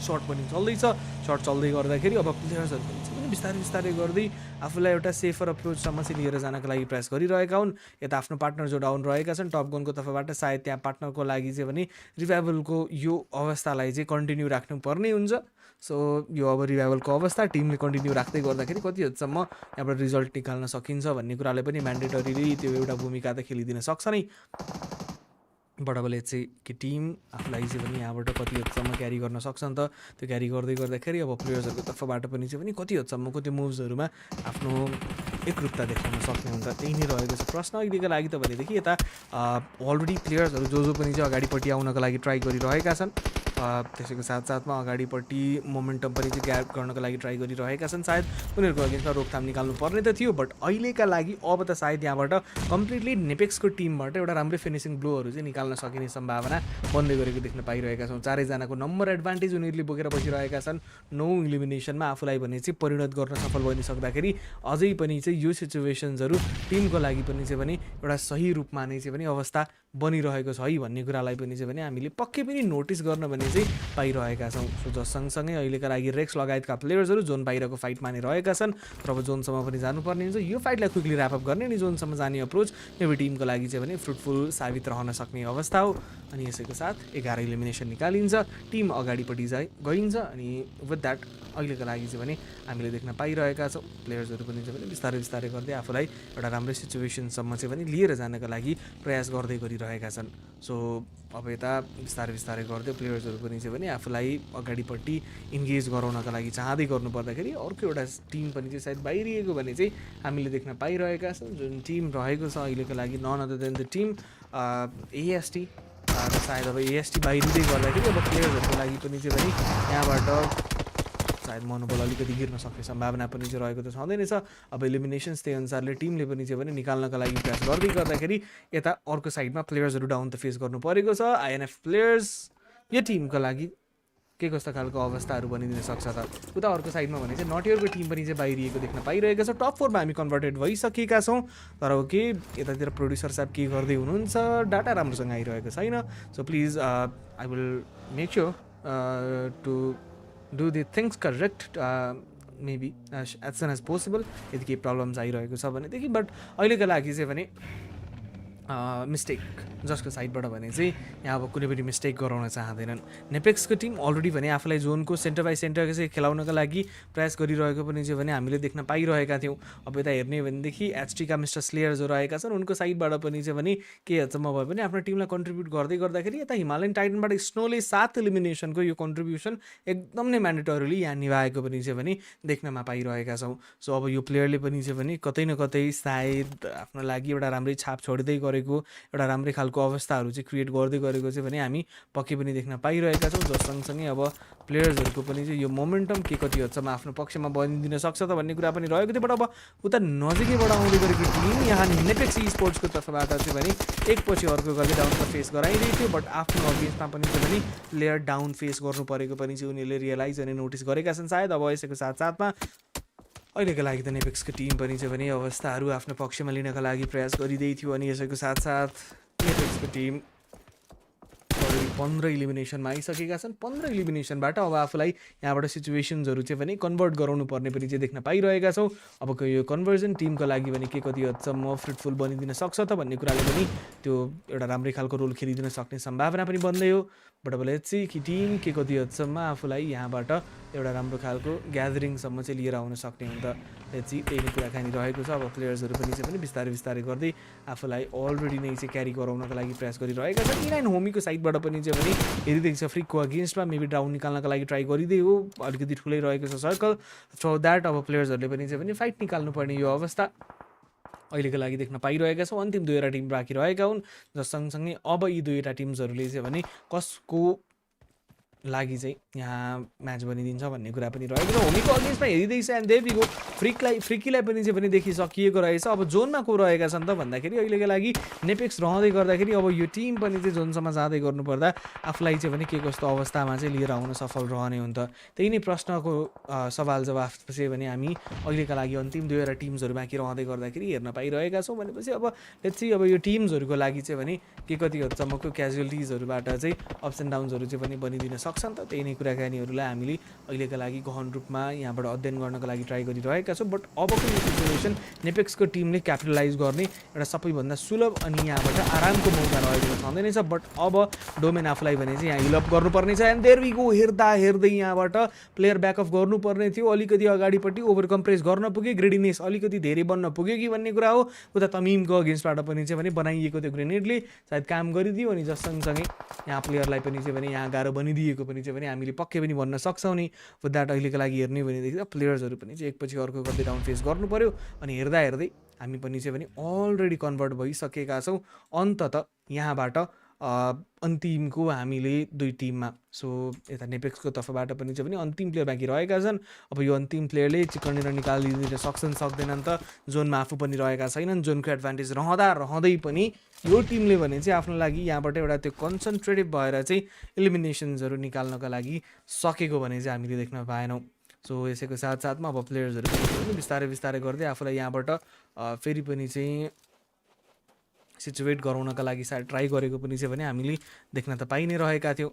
सर्ट पनि चल्दैछ। सर्ट चल्दै गर्दाखेरि अब प्लेयर्सहरू पनि बिस्तारै बिस्तारै गर्दै आफूलाई एउटा सेफर अप्रोचसम्म चाहिँ लिएर जानको लागि प्रयास गरिरहेका हुन्। यता आफ्नो पार्टनर जो डाउन रहेका छन् टप गनको तर्फबाट सायद त्यहाँ पार्टनरको लागि चाहिँ भने रिभाइभलको यो अवस्थालाई चाहिँ कन्टिन्यू राख्नुपर्ने हुन्छ। सो यो अब रिभाइभलको अवस्था टिमले कन्टिन्यू राख्दै गर्दाखेरि कति हदसम्म यहाँबाट रिजल्ट निकाल्न सकिन्छ भन्ने कुराले पनि म्यान्डेटरीली त्यो एउटा भूमिका त खेलिदिन सक्छ नै। बट अब लेट्स चाहिँ कि टिम आफूलाई चाहिँ पनि यहाँबाट कति हदसम्म क्यारी गर्न सक्छन् त त्यो क्यारी गर्दै गर्दाखेरि अब प्लेयर्सहरूको तर्फबाट पनि चाहिँ पनि कति हदसम्मको त्यो मुभ्सहरूमा आफ्नो एकरूपता देखाउन सक्ने हुन्छ त्यही नै रहेको छ प्रश्न अहिलेको लागि त भनेदेखि यता अलरेडी प्लेयर्सहरू जो पनि चाहिँ अगाडिपट्टि आउनको लागि ट्राई गरिरहेका छन्। त्यसैको साथसाथमा अगाडिपट्टि मोमेन्टम पनि चाहिँ ग्याप गर्नको लागि ट्राई गरिरहेका छन्। सायद उनीहरूको अगेन्स्टमा रोकथाम निकाल्नु पर्ने त थियो बट अहिलेका लागि अब त सायद यहाँबाट कम्प्लिटली नेपेक्सको टिमबाट एउटा राम्रै फिनिसिङ ब्लोहरू चाहिँ निकाल्न सकिने सम्भावना बन्दै गरेको देख्न पाइरहेका छौँ। चारैजनाको नम्बर एडभान्टेज उनीहरूले बोकेर बसिरहेका छन्। 9 इलिमिनेसनमा आफूलाई भने चाहिँ परिणत गर्न सफल बनिसक्दाखेरि अझै पनि चाहिँ यो सिचुएसन्सहरू टिमको लागि पनि चाहिँ भने एउटा सही रूपमा नै चाहिँ पनि अवस्था बनिरहेको छ है भन्ने कुरालाई पनि चाहिँ भने हामीले पक्कै पनि नोटिस गर्न भने चाहिँ पाइरहेका छौँ। सो जस सँगसँगै अहिलेका लागि रेक्स लगायतका प्लेयर्सहरू जोन बाहिरको फाइट मानिरहेका छन् र अब जोनसम्म पनि जानुपर्ने हुन्छ। यो फाइटलाई क्विकली ऱ्यापअप गर्ने अनि जोनसम्म जाने अप्रोच मेबी टिमको लागि चाहिँ भने फ्रुटफुल साबित रहन सक्ने अवस्था हो। अनि यसैको साथ 11 इलिमिनेसन निकालिन्छ, टिम अगाडिपट्टि गइन्छ। अनि विथ द्याट अहिलेको लागि चाहिँ भने हामीले देख्न पाइरहेका छौँ प्लेयर्सहरू पनि चाहिँ भने बिस्तारै बिस्तारै गर्दै आफूलाई एउटा राम्रो सिचुएसनसम्म चाहिँ भने लिएर जानको लागि प्रयास गर्दै गरिरहेका छन्। सो अब यता बिस्तारै बिस्तारै गर्दै प्लेयर्सहरू पनि चाहिँ भने आफूलाई अगाडिपट्टि इन्गेज गराउनका लागि चाहँदै गर्नुपर्दाखेरि अर्को एउटा टिम पनि चाहिँ सायद बाहिरिएको भने चाहिँ हामीले देख्न पाइरहेका छौँ। जुन टिम रहेको छ अहिलेको लागि none other than the team AST. र सायद अब एएसटी बाहिरिँदै गर्दाखेरि अब प्लेयर्सहरूको लागि पनि चाहिँ भने यहाँबाट सायद मनोबल अलिकति गिर्न सक्ने सम्भावना पनि चाहिँ रहेको त छँदै नै छ। अब इलिमिनेसन्स त्यही अनुसारले टिमले पनि चाहिँ भने निकाल्नका लागि प्रयास गर्दै गर्दाखेरि यता अर्को साइडमा प्लेयर्सहरू डाउन त फेस गर्नु परेको छ। आइएनएफ प्लेयर्स यो टिमको लागि के कस्तो खालको अवस्थाहरू बनिदिन सक्छ त। उता अर्को साइडमा भने चाहिँ नटियरको टिम पनि चाहिँ बाहिरिएको देख्न पाइरहेको छ। टप 4मा हामी कन्भर्टेड भइसकेका छौँ, तर के यतातिर प्रड्युसर साहब के गर्दै हुनुहुन्छ, डाटा राम्रोसँग आइरहेको छैन। So please I will make sure to do the things correct maybe as soon as possible यदि केही प्रब्लम्स आइरहेको छ भनेदेखि। बट अहिलेको लागि चाहिँ भने मिस्टेक जसको साइडबाट भने चाहिँ यहाँ अब कुनै पनि मिस्टेक गराउन चाहँदैनन्। नेपेक्सको टिम अलरेडी भने आफूलाई जोनको सेन्टर बाई सेन्टर चाहिँ खेलाउनका लागि प्रयास गरिरहेको पनि चाहिँ भने हामीले देख्न पाइरहेका थियौँ। अब यता हेर्ने भनेदेखि एचटीका मिस्टर स्लेयर्स जो रहेका छन् उनको साइडबाट पनि चाहिँ भने के हदसम्म भए पनि आफ्नो टिमलाई कन्ट्रिब्युट गर्दै गर्दाखेरि यता हिमालयन टाइटनबाट स्नोले 7 इलिमिनेसनको यो कन्ट्रिब्युसन एकदम नै म्यान्डेटरीली यहाँ निभाएको पनि चाहिँ भने देख्नमा पाइरहेका छौँ। सो अब यो प्लेयरले पनि चाहिँ भने कतै न कतै सायद आफ्नो लागि एउटा राम्रै छाप छोड्दै गरेको एउटा राम्रै खालको अवस्थाहरू चाहिँ क्रिएट गर्दै गरेको चाहिँ भने हामी पक्कै पनि देख्न पाइरहेका छौँ। जस सँगसँगै अब प्लेयर्सहरूको पनि चाहिँ यो मोमेन्टम के कति हदसम्म आफ्नो पक्षमा बनिदिन सक्छ त भन्ने कुरा पनि रहेको थियो। बट अब उता नजिकैबाट आउँदै गरेको टिम यहाँ नेपेक्स स्पोर्ट्सको तर्फबाट चाहिँ भने एकपछि अर्को गर्दै डाउन त फेस गराइरहेको थियो। बट आफ्नो अगेन्स्टमा पनि चाहिँ भने प्लेयर डाउन फेस गर्नु परेको पनि चाहिँ उनीहरूले रियलाइज अनि नोटिस गरेका छन् सायद। अब यसैको साथसाथमा अहिलेको लागि त नेपेक्सको टिम पनि चाहिँ भने अवस्थाहरू आफ्नो पक्षमा लिनका लागि प्रयास गरिँदै थियो। अनि यसैको साथसाथ नेपेक्सको टिम अलरेडी 15 इलिमिनेसनमा आइसकेका छन्। 15 इलिमिनेसनबाट अब आफूलाई यहाँबाट सिचुएसन्सहरू चाहिँ भने कन्भर्ट गराउनु पर्ने पनि चाहिँ देख्न पाइरहेका छौँ। अबको यो कन्भर्जन टिमको लागि भने के कति हदसम्म फ्रुटफुल बनिदिन सक्छ त भन्ने कुराले पनि त्यो एउटा राम्रै खालको रोल खेलिदिन सक्ने सम्भावना पनि बन्दै हो। बट अब लेट्स सी कि टिम के कति हदसम्म आफूलाई यहाँबाट एउटा राम्रो खालको ग्यादरिङसम्म चाहिँ लिएर आउन सक्ने हुन्छ। लेट्स सी त्यही नै कुराकानी रहेको छ। अब प्लेयर्सहरू पनि चाहिँ पनि बिस्तारै बिस्तारै गर्दै आफूलाई अलरेडी नै चाहिँ क्यारी गराउनका लागि प्रयास गरिरहेका छन्। इनाइन होमीको साइडबाट पनि चाहिँ भने हेरिदिएको छ फ्रिकको अगेन्स्टमा मेबी डाउन निकाल्नका लागि ट्राई गरिँदै हो। अलिकति ठुलै रहेको छ सर्कल। थ्रु द्याट अब प्लेयर्सहरूले पनि चाहिँ भने फाइट निकाल्नुपर्ने यो अवस्था अहिलेको लागि देख्न पाइरहेका छौँ। अन्तिम 2वटा टिम बाँकी रहेका हुन्, जस सँगसँगै अब यी 2वटा टिम्सहरूले चाहिँ भने कसको लागि चाहिँ यहाँ म्याच बनिदिन्छ भन्ने कुरा पनि रहेको छ। होमीको अगेन्स्टमा हेरिँदैछ एन्ड देयर वी गो फ्रिकीलाई पनि चाहिँ पनि देखिसकिएको रहेछ। अब जोनमा को रहेका छन् त भन्दाखेरि अहिलेको लागि नेपेक्स रहँदै गर्दाखेरि अब यो टिम पनि चाहिँ जोनसम्म जाँदै गर्नुपर्दा आफूलाई चाहिँ भने के कस्तो अवस्थामा चाहिँ लिएर आउन सफल रहने हुन्छ। त्यही नै प्रश्नको सवाल जवाफ चाहिँ भने हामी अहिलेका लागि अन्तिम 2वटा टिम्सहरू बाँकी रहँदै गर्दाखेरि हेर्न पाइरहेका छौँ। भनेपछि अब लेट्स सी अब यो टिम्सहरूको लागि चाहिँ भने के कति हदसम्मको क्याजुअलिटिजहरूबाट चाहिँ अप्स एन्ड डाउन्सहरू चाहिँ पनि बनिदिन सक्छन् त। त्यही नै कुराकानीहरूलाई हामीले अहिलेका लागि गहन रूपमा यहाँबाट अध्ययन गर्नको लागि ट्राई गरिरहेका छौँ। बट अबको यो सिचुएसन नेपेक्सको टिमले क्यापिटलाइज गर्ने एउटा सबैभन्दा सुलभ अनि यहाँबाट आरामको मौका रहेको छँदै नै छ। बट अब डोमेन आफूलाई भने चाहिँ यहाँ हिलअप गर्नुपर्ने छ एन्ड देयर वी गो। हेर्दा हेर्दै यहाँबाट प्लेयर ब्याकअप गर्नुपर्ने थियो, अलिकति अगाडिपट्टि ओभर कम्प्रेस गर्न पुग्यो, ग्रेडिनेस अलिकति धेरै बन्न पुग्यो कि भन्ने कुरा हो। उता तमिमको अगेन्स्टबाट पनि चाहिँ भने बनाइएको त्यो ग्रेनेडले सायद काम गरिदियो। अनि जस सँगसँगै यहाँ प्लेयरलाई पनि चाहिँ भने यहाँ गाह्रो बनिदिएको पनि चाहिँ भने हामीले पक्कै पनि भन्न सक्छौँ नि। विथ द्याट अहिलेको लागि हेर्ने भनेदेखि प्लेयर्सहरू पनि चाहिँ एकपछि अर्को गर्दै डाउन फेस गर्नु पऱ्यो। अनि हेर्दा हेर्दै हामी पनि चाहिँ भने अलरेडी कन्भर्ट भइसकेका छौँ अन्ततः यहाँबाट अन्तिमको हामीले 2 टिममा। सो यता नेपेक्सको तर्फबाट पनि चाहिँ भने अन्तिम प्लेयर बाँकी रहेका छन्। अब यो अन्तिम प्लेयरले चिकनेर निकालिदिन सक्छन् सक्दैनन् त जोनमा आफू पनि रहेका छैनन्। जोनको एडभान्टेज रहँदै पनि यो टिमले भने चाहिँ आफ्नो लागि यहाँबाट एउटा त्यो कन्सन्ट्रेटिभ भएर चाहिँ इलिमिनेसन्सहरू निकाल्नका लागि सकेको भने चाहिँ हामीले देख्न पाएनौँ। सो यसैको साथसाथमा अब प्लेयर्सहरू पनि बिस्तारै बिस्तारै गर्दै आफूलाई यहाँबाट फेरि पनि चाहिँ सिचुएट गराउनका लागि सायद ट्राई गरेको पनि चाहिँ भने हामीले देख्न त पाइ नै रहेका थियौँ।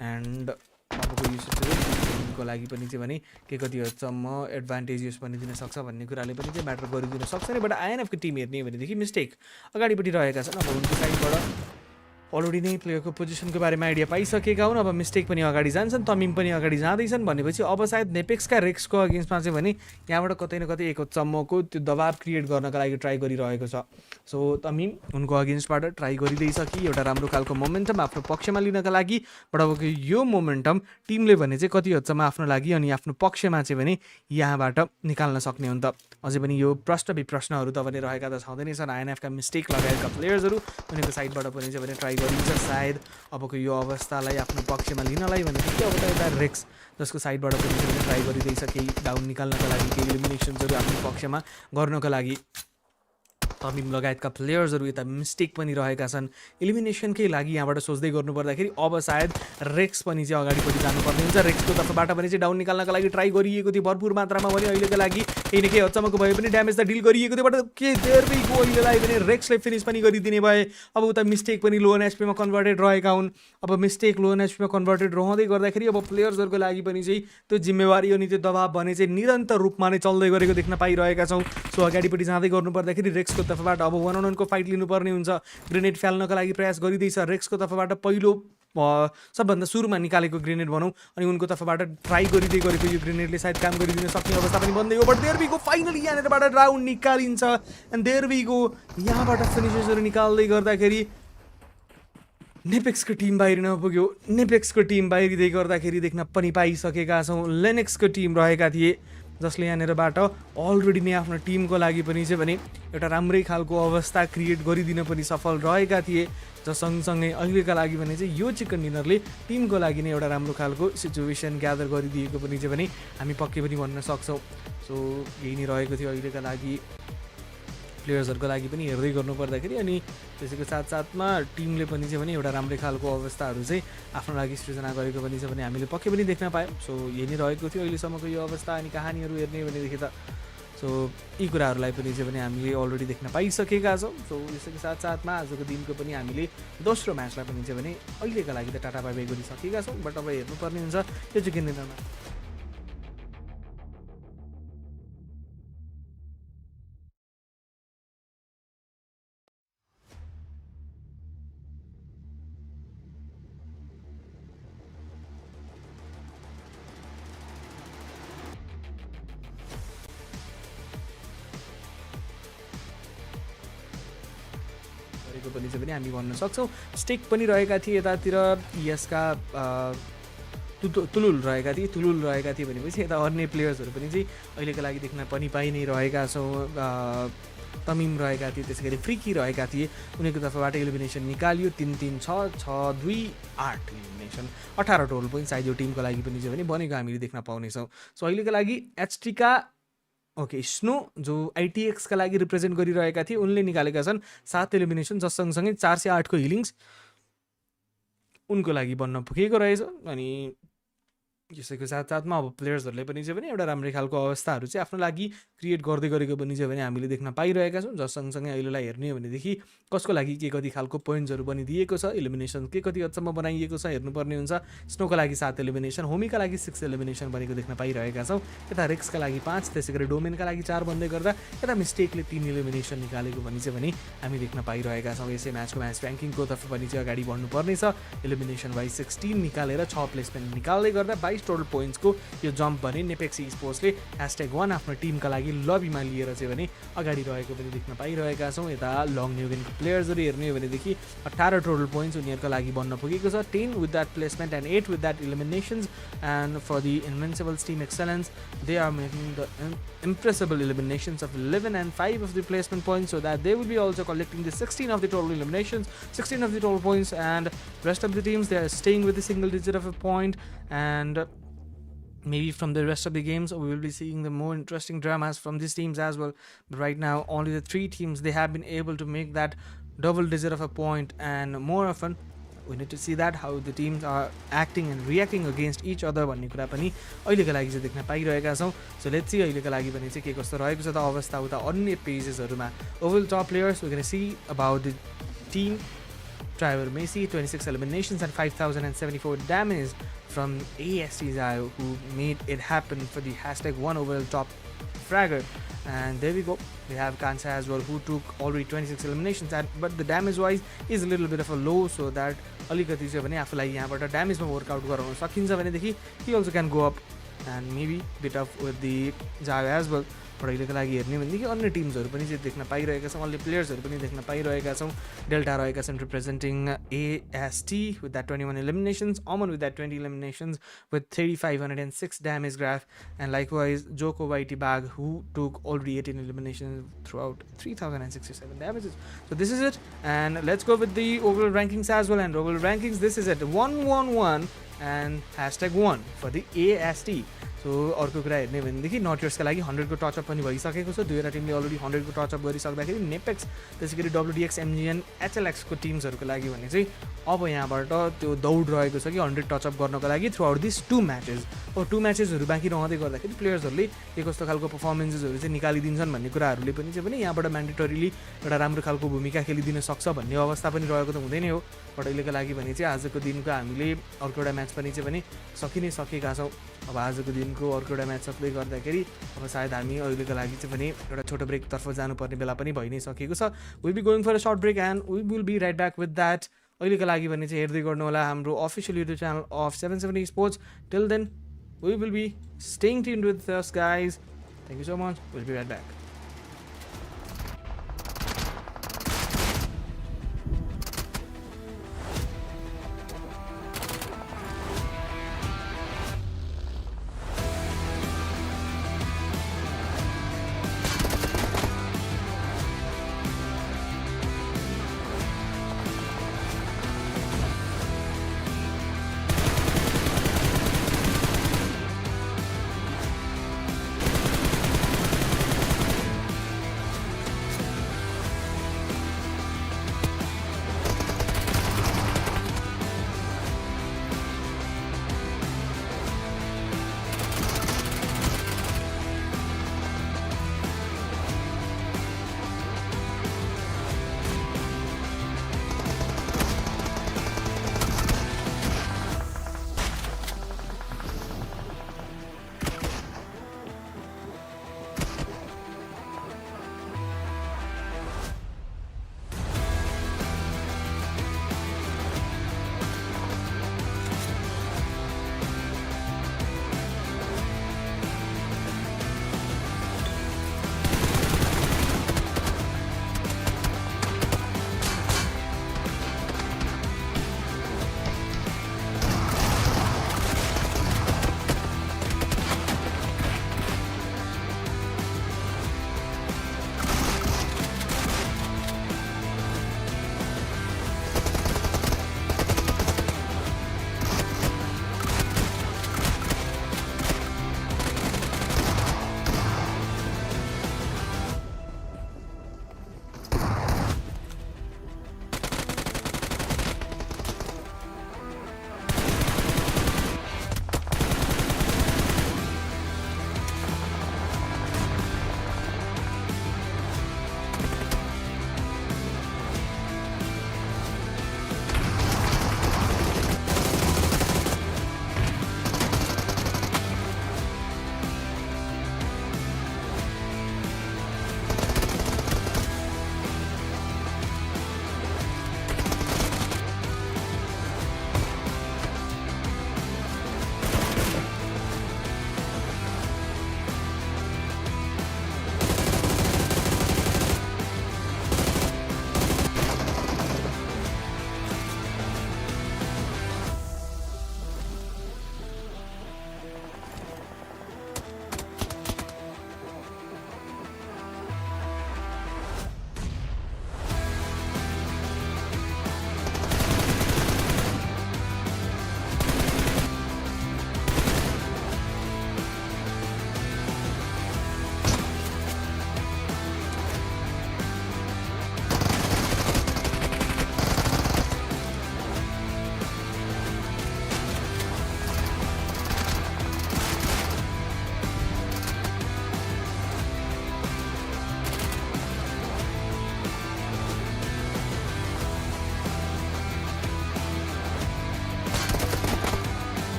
एन्ड अबको यो सिचुएसनको लागि पनि चाहिँ भने के कति हदसम्म एडभान्टेजेस पनि दिन सक्छ भन्ने कुराले पनि चाहिँ म्याटर गरिदिन सक्छ नि। बट आइएनएफको टिम हेर्ने हो भनेदेखि मिस्टेक अगाडिपट्टि रहेका छन्। अब उनको साइडबाट अलरेडी नै प्लेयरको पोजिसनको बारेमा आइडिया पाइसकेका हुन्। अब मिस्टेक पनि अगाडि जान्छन्, तमिम पनि अगाडि जाँदैछन् भनेपछि अब सायद नेपेक्सका रेक्सको अगेन्स्टमा चाहिँ भने यहाँबाट कतै न कतै एक हदसम्मको त्यो दबाब क्रिएट गर्नका लागि ट्राई गरिरहेको छ। सो तमिम उनको अगेन्स्टबाट ट्राई गरिँदैछ कि एउटा राम्रो खालको मोमेन्टम आफ्नो पक्षमा लिनका लागि। बट अब यो मोमेन्टम टिमले भने चाहिँ कति हदसम्म आफ्नो लागि अनि आफ्नो पक्षमा चाहिँ भने यहाँबाट निकाल्न सक्ने हुन् त। अझै पनि यो प्रश्न विप्रश्नहरू त भने रहेका त छँदै नै छन्। आइएनएफका मिस्टेक लगाएका प्लेयर्सहरू उनीहरूको साइडबाट पनि चाहिँ भने ट्राई गरिन्छ सायद अबको यो अवस्थालाई आफ्नो पक्षमा लिनलाई भनेदेखि अब त एउटा रेक्स जसको साइडबाट पनि चाहिँ ट्राई गरिँदैछ केही डाउन निकाल्नका लागि, केही इलिमिनेसन्सहरू आफ्नो पक्षमा गर्नको लागि। तमिम लगायतका प्लेयर्सहरू यता मिस्टेक पनि रहेका छन् इलिमिनेसनकै लागि। यहाँबाट सोच्दै गर्नुपर्दाखेरि अब सायद रेक्स पनि चाहिँ अगाडिपट्टि जानुपर्ने हुन्छ। रेक्सको तर्फबाट पनि चाहिँ डाउन निकाल्नका लागि ट्राई गरिएको थियो भरपुर मात्रामा भने अहिलेको लागि केही न केही हदसम्मको भए पनि ड्यामेज त डिल गरिएको थियो। बट के देयरको अहिलेलाई पनि रेक्सले फिनिस पनि गरिदिने भए। अब उता मिस्टेक पनि लो एन एचपीमा कन्भर्टेड रहेका हुन्। अब मिस्टेक लो एन एचपीमा कन्भर्टेड रहँदै गर्दाखेरि अब प्लेयर्सहरूको लागि पनि चाहिँ त्यो जिम्मेवारी अनि त्यो दबाब भने चाहिँ निरन्तर रूपमा नै चल्दै गरेको देख्न पाइरहेका छौँ। सो अगाडिपट्टि जाँदै गर्नुपर्दाखेरि रेक्सको तर्फबाट अब 1-on-1 को फाइट लिनुपर्ने हुन्छ। ग्रेनेड फाल्नका लागि प्रयास गरिँदैछ रेक्सको तर्फबाट। पहिलो सबभन्दा सुरुमा निकालेको ग्रेनेड भनौँ अनि उनको तर्फबाट ट्राई गरिँदै गरेको यो ग्रेनेडले सायद काम गरिदिन सक्ने अवस्था पनि बन्दै हो। बट देयरको फाइनली यहाँनिरबाट राउन्ड निकालिन्छ एन्ड देयरको यहाँबाट फिनिसेसहरू निकाल्दै गर्दाखेरि नेपेक्सको टिम बाहिर नपुग्यो। नेपेक्सको टिम बाहिरिँदै गर्दाखेरि देख्न पनि पाइसकेका छौँ लेनेक्सको टिम रहेका थिए जसले यहाँनिरबाट अलरेडी नै आफ्नो टिमको लागि पनि चाहिँ भने एउटा राम्रै खालको अवस्था क्रिएट गरिदिन पनि सफल रहेका थिए। र सँगसँगै अहिलेका लागि भने चाहिँ यो चिकन डिनरले टिमको लागि नै एउटा राम्रो खालको सिचुएसन ग्यादर गरिदिएको पनि चाहिँ भने हामी पक्कै पनि भन्न सक्छौँ। सो यही नै रहेको थियो अहिलेका लागि प्लेयर्सहरूको लागि पनि हेर्दै गर्नुपर्दाखेरि। अनि त्यसैको साथसाथमा टिमले पनि चाहिँ भने एउटा राम्रै खालको अवस्थाहरू चाहिँ आफ्नो लागि सृजना गरेको पनि चाहिँ भने हामीले पक्कै पनि देख्न पायौँ। सो यही नै रहेको थियो अहिलेसम्मको यो अवस्था। अनि कहानीहरू हेर्ने भनेदेखि त सो यी कुराहरूलाई पनि चाहिँ भने हामीले अलरेडी देख्न पाइसकेका छौँ। सो यसको साथसाथमा आजको दिनको पनि हामीले दोस्रो म्याचलाई पनि चाहिँ भने अहिलेका लागि त टाटा बाई बाई गरिसकेका छौँ। बट अब हेर्नुपर्ने हुन्छ यो चिकन डिनरमा पनि चाहिँ पनि हामी भन्न सक्छौँ। स्टेक पनि रहेका थिए यतातिर यसका तुलुल रहेका थिए भनेपछि यता अन्य प्लेयर्सहरू पनि चाहिँ अहिलेको लागि देख्न पनि पाइ नै रहेका छौँ। तमिम रहेका थिए, त्यसै गरी फ्रिकी रहेका थिए, उनीहरूको तर्फबाट इलिमिनेसन निकालियो 3-3, 6-6-2, 8 इलिमिनेसन 18 टोटल पोइन्ट सायद यो टिमको लागि पनि चाहिँ भने बनेको हामीले देख्न पाउनेछौँ। सो अहिलेको लागि एचटीका स्नो जो आइटिएक्सका लागि रिप्रेजेन्ट गरिरहेका थिए उनले निकालेका छन् 7 इलिमिनेसन जस सँगसँगै 408 को हिलिङ्स उनको लागि बन्न पुगेको रहेछ। अनि यसैको साथसाथमा अब प्लेयर्सहरूले पनि चाहिँ भने एउटा राम्रै खालको अवस्थाहरू चाहिँ आफ्नो लागि क्रिएट गर्दै गरेको पनि चाहिँ भने हामीले देख्न पाइरहेका छौँ। जस सँगसँगै अहिलेलाई हेर्ने हो भनेदेखि कसको लागि के कति खालको पोइन्ट्सहरू बनिदिएको छ, इलिमिनेसन के कति हदसम्म बनाइएको छ हेर्नुपर्ने हुन्छ। स्नोको लागि 7 इलिमिनेसन, होमीका लागि 6 इलिमिनेसन बनेको देख्न पाइरहेका छौँ। यता रेक्सका लागि 5, त्यसै गरी डोमेनका लागि 4 बन्दै गर्दा यता मिस्टेकले 3 इलिमिनेसन निकालेको पनि चाहिँ भने हामी देख्न पाइरहेका छौँ। यसै म्याचको म्याच ऱ्याङ्किङको तर्फ पनि चाहिँ अगाडि बढ्नुपर्नेछ। इलिमिनेसन वाइज 16 निकालेर 6 प्लेसमेन्ट निकाल्दै गर्दा 22 टोटल पोइन्ट्सको यो जम्प भने नेपेक्स स्पोर्ट्सले #1 आफ्नो टिमका लागि लबीमा लिएर चाहिँ भने अगाडि रहेको पनि देख्न पाइरहेका छौँ। यता लङ न्युगेनको प्लेयर्सहरू हेर्ने हो भनेदेखि 18 टोटल पोइन्ट्स उनीहरूका लागि बन्न पुगेको छ। 10 with that placement and 8 with that eliminations and for the invincibles team excellence they are making the impressible eliminations of 11 and 5 of the placement points, so that they will be also collecting the 16 of the total eliminations, 16 of the total points, and rest of the teams they are staying with a single digit of a point. And maybe from the rest of the games we will be seeing the more interesting dramas from these teams as well. But right now only the 3 teams they have been able to make that double digit of a point, and more often we need to see that how the teams are acting and reacting against each other भन्ने कुरा पनि अहिलेको लागि चाहिँ देख्न पाइरहेका छौँ. सो लेट्स सी अहिलेको लागि भने चाहिँ के कस्तो रहेको छ त अवस्था उता अन्य पेजेसहरूमा. Overall top players we can see about the team. Trevor Macy, 26 eliminations and 5,074 damage from AST Zayo, who made it happen for the #1 overall top fragger. And there we go. We have Kansa as well, who took already 26 eliminations, but the damage wise is a little bit of a low, so that अलिकति चाहिँ भने आफूलाई यहाँबाट ड्यामेजमा वर्कआउट गराउन सकिन्छ भनेदेखि he also can go up and maybe bit of with the Zayo as well. But अहिलेको लागि हेर्ने भनेदेखि अन्य टिम्सहरू पनि चाहिँ देख्न पाइरहेका छौँ, अन्य प्लेयर्सहरू पनि देख्न पाइरहेका छौँ. डेल्टा रहेका छन् representing AST with that 21 eliminations, Oman with that 20 eliminations with 3,506 damage graph, and likewise Joko Whitey Bag, who took already 18 eliminations throughout 3,067 damages. So this is it, and let's go with the overall rankings as well. And overall rankings, this is it, 111 and #1 for the AST. So अर्को कुरा हेर्ने भनेदेखि नट योर्सका लागि 100 को टचअप पनि भइसकेको छ. दुईवटा टिमले अलरेडी 100 को टचअप गरिसक्दाखेरि नेपेक्स त्यसै गरी WDX, MGN, HLX को टिम्सहरूको लागि भने चाहिँ अब यहाँबाट त्यो दौड रहेको छ कि 100 टचअप गर्नको लागि थ्रु आउट दिस 2 म्याचेस. अब 2 म्याचेसहरू बाँकी रहँदै गर्दाखेरि प्लेयर्सहरूले के कस्तो खालको पर्फर्मेन्सेसहरू चाहिँ निकालिदिन्छन् भन्ने कुराहरूले पनि चाहिँ पनि यहाँबाट म्यान्डेटरीली एउटा राम्रो खालको भूमिका खेलिदिन सक्छ भन्ने अवस्था पनि रहेको त हुँदै नै हो. बट अहिलेको लागि भने चाहिँ आजको दिनको हामीले अर्को एउटा म्याच पनि चाहिँ पनि सकि नै सकेका छौँ. अब आजको दिनको अर्को एउटा म्याच सक्दै गर्दाखेरि अब सायद हामी अहिलेको लागि चाहिँ पनि एउटा छोटो ब्रेकतर्फ जानुपर्ने बेला पनि भइ नै सकेको छ. Will be going for a short break and we will be right back with that. अहिलेको लागि भने चाहिँ हेर्दै गर्नु होला हाम्रो official YouTube channel of 770 sports. Till then we will be staying tuned with us guys. Thank you so much. Will be right back.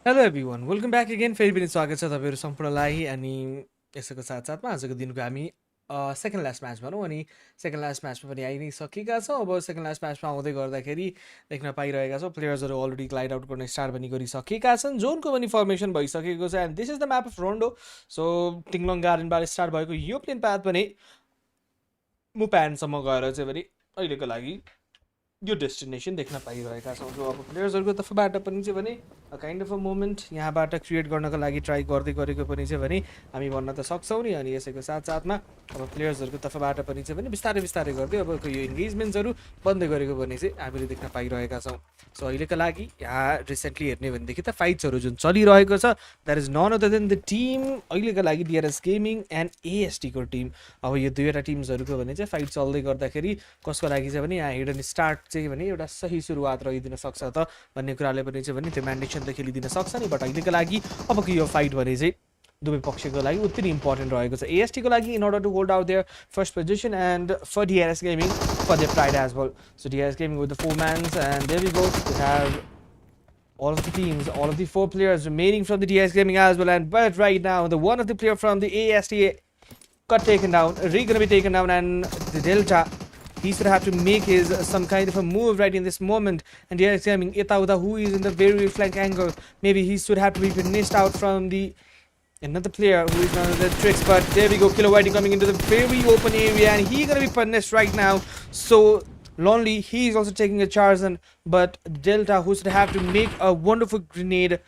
Hello everyone welcome back again फेरि पनि स्वागत छ तपाईँहरू सम्पूर्णलाई अनि यसको साथसाथमा आजको दिनको हामी सेकेन्ड लास्ट म्याच भनौँ अनि सेकेन्ड लास्ट म्याचमा पनि आइ नै सकेका छौँ अब सेकेन्ड लास्ट म्याचमा आउँदै गर्दाखेरि देख्न पाइरहेका छौँ प्लेयर्सहरू अलरेडी ग्लाइड आउट गर्न स्टार्ट पनि गरिसकेका छन् जोनको पनि फर्मेसन भइसकेको छ and this is the map of Rondo so टिङलङ गार्डनबाट स्टार्ट भएको यो प्लेन पाथ पनि मुप्यानसम्म गएर चाहिँ भने अहिलेको लागि यो डेस्टिनेसन देख्न पाइरहेका छौँ जो अब प्लेयर्सहरूको तर्फबाट पनि चाहिँ भने काइन्ड अफ अ मोमेन्ट यहाँबाट क्रिएट गर्नको लागि ट्राई गर्दै गरेको पनि चाहिँ भने हामी भन्न त सक्छौँ नि अनि यसैको साथसाथमा अब प्लेयर्सहरूको तर्फबाट पनि चाहिँ भने बिस्तारै बिस्तारै गर्दै अब यो इन्गेजमेन्ट्सहरू बन्दै गरेको पनि चाहिँ हामीले देख्न पाइरहेका छौँ सो अहिलेको लागि यहाँ रिसेन्टली हेर्ने भनेदेखि त फाइट्सहरू जुन चलिरहेको छ that is none other than the team अहिलेको लागि डिआरएस गेमिङ एन्ड एएसटीको टिम अब यो दुईवटा टिम्सहरूको भने चाहिँ फाइट चल्दै गर्दाखेरि कसको लागि चाहिँ भने यहाँ हिडन स्टार्ट चाहिँ भने एउटा सही सुरुवात रहिदिन सक्छ त भन्ने कुराले पनि चाहिँ भने त्यो म्यान्डेसन त खेलिदिन सक्छ नि बट अहिलेको लागि अबको यो फाइट भने चाहिँ दुवै पक्षको लागि उति नै इम्पोर्टेन्ट रहेको छ एएसटीको लागि in order to hold out their first position and for DRS gaming for their pride as well so DRS gaming with the 4 mans and there we go we have all of the teams, all of the 4 players remaining from the DS Gaming as well. And but right now, the one of the player from the AST got taken down, gonna be taken down, and the Delta, he should have to make his some kind of a move right in this moment. And DS Gaming, Itauda, who is in the very flank angle, maybe he should have to be finished out from the another player who is one of the tricks. But there we go, Killer Whitey coming into the very open area, and he's gonna be punished right now. So Lonely, he is also taking a charge, but Delta, who should have to make a wonderful grenade,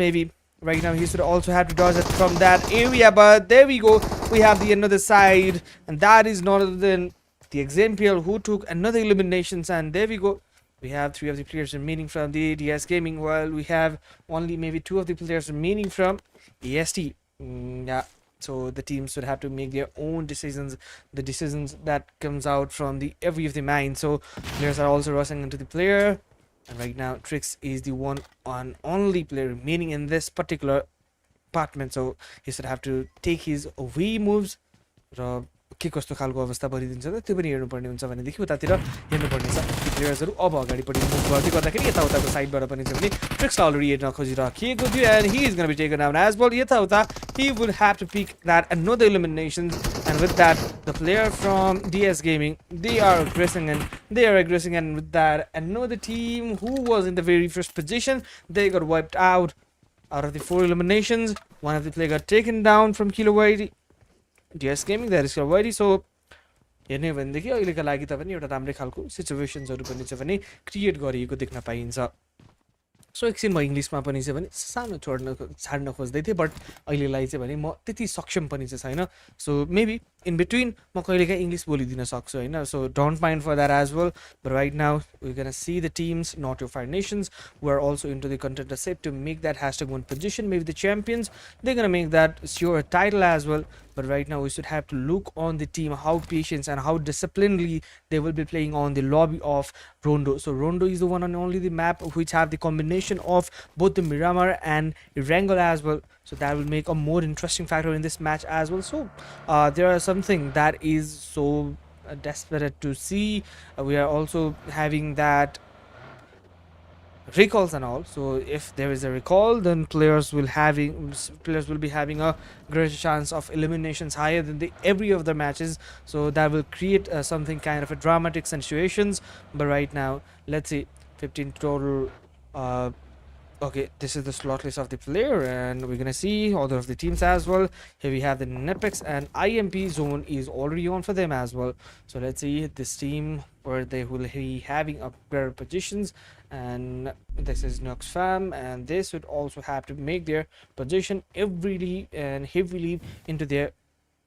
maybe right now he should also have to dodge it from that area. But there we go, we have the another side, and that is none other than the Example who took another eliminations. And there we go, we have 3 of the players remaining from the DS Gaming, while we have only maybe 2 of the players remaining from AST. Yeah. So the teams would have to make their own decisions, the decisions that comes out from the every of the mind. So players are also rushing into the player, and right now Trix is the one and only player remaining in this particular apartment. So he should have to take his away moves. के कस्तो खालको अवस्था बनिदिन्छ त त्यो पनि हेर्नुपर्ने हुन्छ भनेदेखि उतातिर हेर्नुपर्ने छ प्लेयर्सहरू अब अगाडिपट्टि मुभ गर्दै गर्दाखेरि यताउताको साइडबाट पनि चाहिँ भने ट्रिक्सलाई अलरेडी हेर्न खोजिराखिएको थियो and he is gonna be taken down as well यताउता he would have to pick that another elimination, and with that the player from DS Gaming, they are aggressing and with that another team who was in the very first position, they got wiped out of the 4 eliminations. One of the players got taken down from Kilowatt DS Gaming, that is Kilowatt. So हेर्ने भनेदेखि अहिलेको लागि त पनि एउटा राम्रै खालको सिचुएसन्सहरू पनि चाहिँ भने क्रिएट गरिएको देख्न पाइन्छ सो एकछिन म इङ्ग्लिसमा पनि चाहिँ भने सानो छाड्न खोज्दै थिएँ बट अहिलेलाई चाहिँ भने म त्यति सक्षम पनि चाहिँ छैन सो मेबी इन बिट्विन म कहिलेकाहीँ इङ्ग्लिस बोलिदिन सक्छु होइन so don't mind for that as well but right now we can see the teams not your fire nations who are also into the contender set to make that #1 position, maybe the champions, they're gonna make that sure a title as well. But right now we should have to look on the team, how patient and how disciplinedly they will be playing on the lobby of Rondo. So Rondo is the one and only the map which have the combination of both the Miramar and Erangel as well. So that will make a more interesting factor in this match as well. So there are something that is so desperate to see. We are also having that recalls and all, so if there is a recall then players will be having a greater chance of eliminations higher than the every of the matches, so that will create something kind of a dramatic situations. But right now let's see 15 total. Okay, this is the slot list of the player and we're gonna see other of the teams as well. Here we have the Nepex and IMP zone is already on for them as well. So let's see this team where they will be having a better positions, and this is Nox Fam, and this would also have to make their position every and heavily into their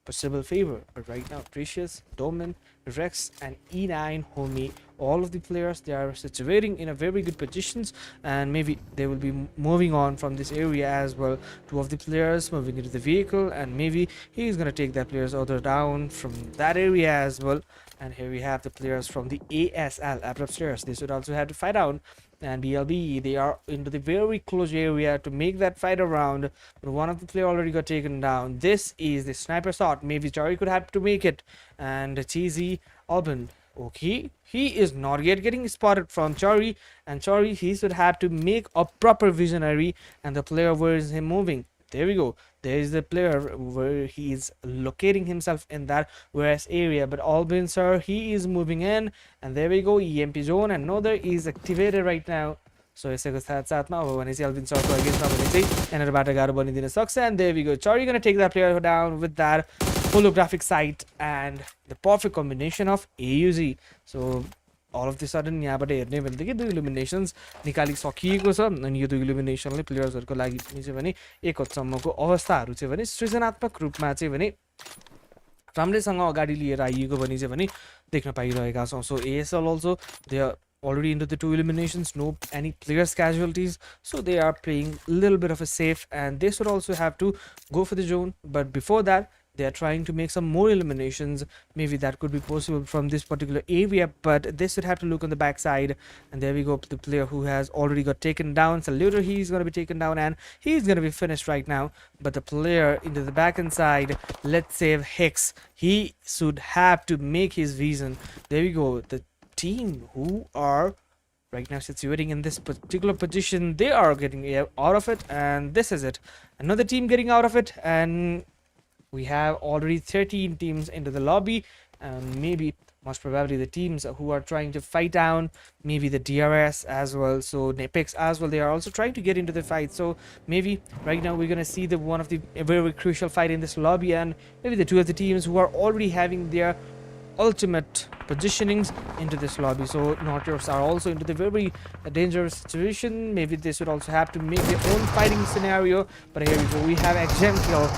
possible favor. But right now Precious, Domin, Rex and E9 Homie, all of the players, they are situating in a very good positions, and maybe they will be moving on from this area as well. 2 of the players moving into the vehicle, and maybe he is going to take that players other down from that area as well. And here we have the players from the ASL upstairs. They should also have to fight out, and BLB, they are into the very close area to make that fight around, but one of the player already got taken down. This is the sniper shot, maybe Jari could have to make it, and Cheesy Alban Okay, he is not yet getting spotted from Chori, and Chori, he should have to make a proper visionary, and the player, where is him moving? There we go. There is the player where he is locating himself in that whereas area, but Albin sir, he is moving in, and there we go. EMP zone, and another is activated right now. So यसैको साथसाथमा अब भनेपछि अल्बिन सरको अगेन्स्टमा भने चाहिँ यहाँनिरबाट गाह्रो बनिदिन सक्छ, and there we go. Chori gonna take that player down with that holographic sight and the perfect combination of AUZ. So all of the sudden यहाँबाट हेर्ने भनेदेखि दुई इलिमिनेसन्स निकालिसकिएको छ, अनि यो दुई इलिमिनेसनले प्लेयर्सहरूको लागि चाहिँ भने एक हदसम्मको अवस्थाहरू चाहिँ भने सृजनात्मक रूपमा चाहिँ भने राम्रैसँग अगाडि लिएर आइएको भने चाहिँ भने देख्न पाइरहेका छौँ. So ASL also they are already into the two eliminations, no any players casualties, so they are playing a little bit of a safe, and they should also have to go for the zone. But before that, they are trying to make some more eliminations. Maybe that could be possible from this particular area, but they should have to look on the backside. And there we go, the player who has already got taken down. So later he's going to be taken down and he's going to be finished right now. But the player into the back end side, let's save Hicks, he should have to make his vision. There we go, the team who are right now situating in this particular position, they are getting out of it, and this is it, another team getting out of it, and we have already 13 teams into the lobby, and maybe most probably the teams who are trying to fight down, maybe the DRS as well, so Napex as well, they are also trying to get into the fight. So maybe right now we're gonna see the one of the very crucial fight in this lobby, and maybe the two of the teams who are already having their ultimate positionings into this lobby. So Nautilus are also into the very dangerous situation. Maybe they should also have to make their own fighting scenario. But here we go, we have Exemplar.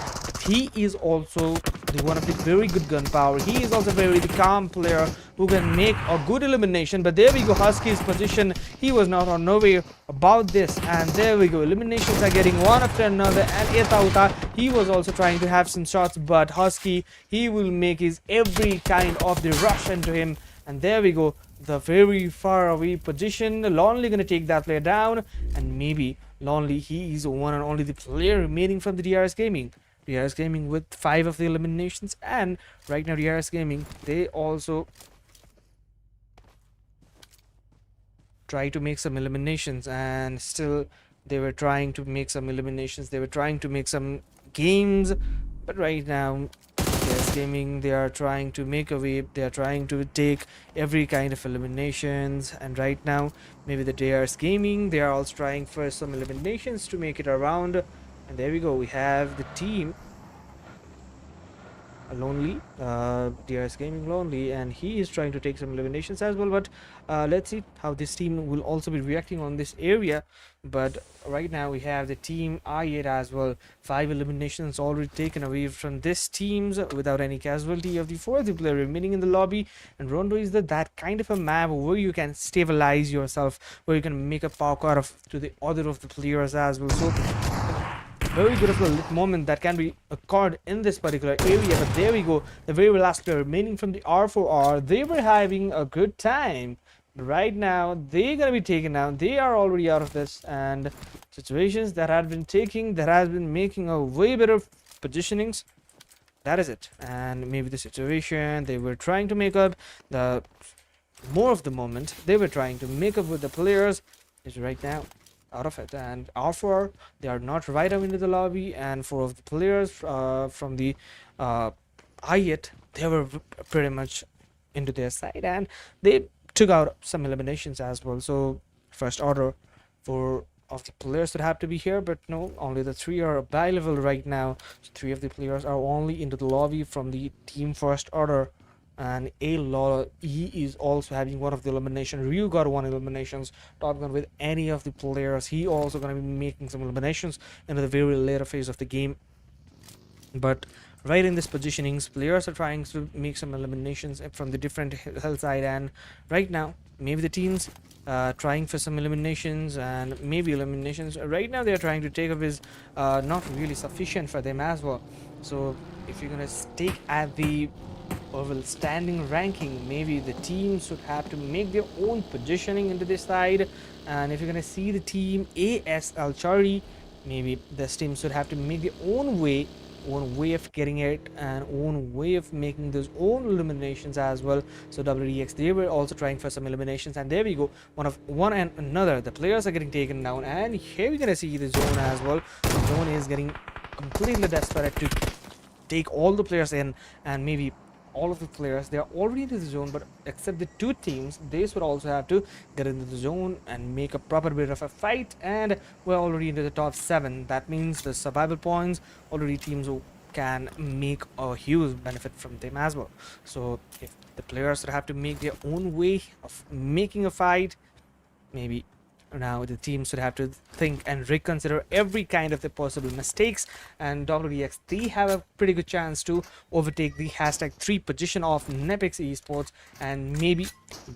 He is also one of the very good gunpowder. He is also very the calm player who can make a good elimination. But there we go, Husky's position, he was not on nowhere about this, and there we go, eliminations are getting one after another. And Etauta, he was also trying to have some shots, but Husky, he will make his every kind of the rush into him. And there we go, the very far away position, Lonely gonna take that player down, and maybe Lonely, he is one and only the player remaining from the DRS Gaming. DRS Gaming with 5 of the eliminations, and right now DRS Gaming, they also try to make some eliminations, and still they were trying to make some eliminations, they were trying to make some games. But right now DRS Gaming, they are trying to make a way, they are trying to take every kind of eliminations. And right now maybe the DRS Gaming, they are also trying for some eliminations to make it around. And there we go, we have the team Lonely, DRS Gaming Lonely, and he is trying to take some eliminations as well. But let's see how this team will also be reacting on this area. But right now we have the team I8 as well, 5 eliminations already taken away from this teams without any casualty of the fourth player remaining in the lobby. And Rondo is that kind of a map where you can stabilize yourself, where you can make a parkour of to the other of the players as well. So very beautiful moment that can be occurred in this particular area. But there we go, the very last player remaining from the R4R, they were having a good time. But right now they're gonna be taken down, they are already out of this, and situations that had been taking, that has been making a way better positionings, that is it. And maybe the situation they were trying to make up, the more of the moment they were trying to make up with the players is right now out of it. And R4, they are not right up into the lobby, and 4 of the players from the I8, they were pretty much into their side, and they took out some eliminations as well. So first order, 4 of the players would have to be here, but no, only the 3 are available right now. So 3 of the players are only into the lobby from the team first order. And he is also having one of the elimination. Ryu got 1 eliminations. Top Gun with any of the players, he also going to be making some eliminations into the very later phase of the game. But right in this positionings, players are trying to make some eliminations from the different health side. And right now maybe the teams trying for some eliminations, and maybe eliminations right now they are trying to take up is not really sufficient for them as well. So if you're gonna stick at the overall standing ranking, maybe the teams should have to make their own positioning into this side. And if you're gonna see the team ASL Chari, maybe this team should have to make their own way own way of getting it and own way of making those own eliminations as well. So WDX, they were also trying for some eliminations, and there we go, one and another the players are getting taken down, and here we're gonna see the zone as well. The zone is getting completely desperate to take all the players in, and maybe all of the players, they are already into the zone, but except the two teams, they should also have to get into the zone and make a proper bit of a fight, and we're already into the top 7. That means the survival points already teams who can make a huge benefit from them as well. So if the players have to make their own way of making a fight, maybe now the team should have to think and reconsider every kind of the possible mistakes, and WDX, they have a pretty good chance to overtake the #3 position of Nepix Esports, and maybe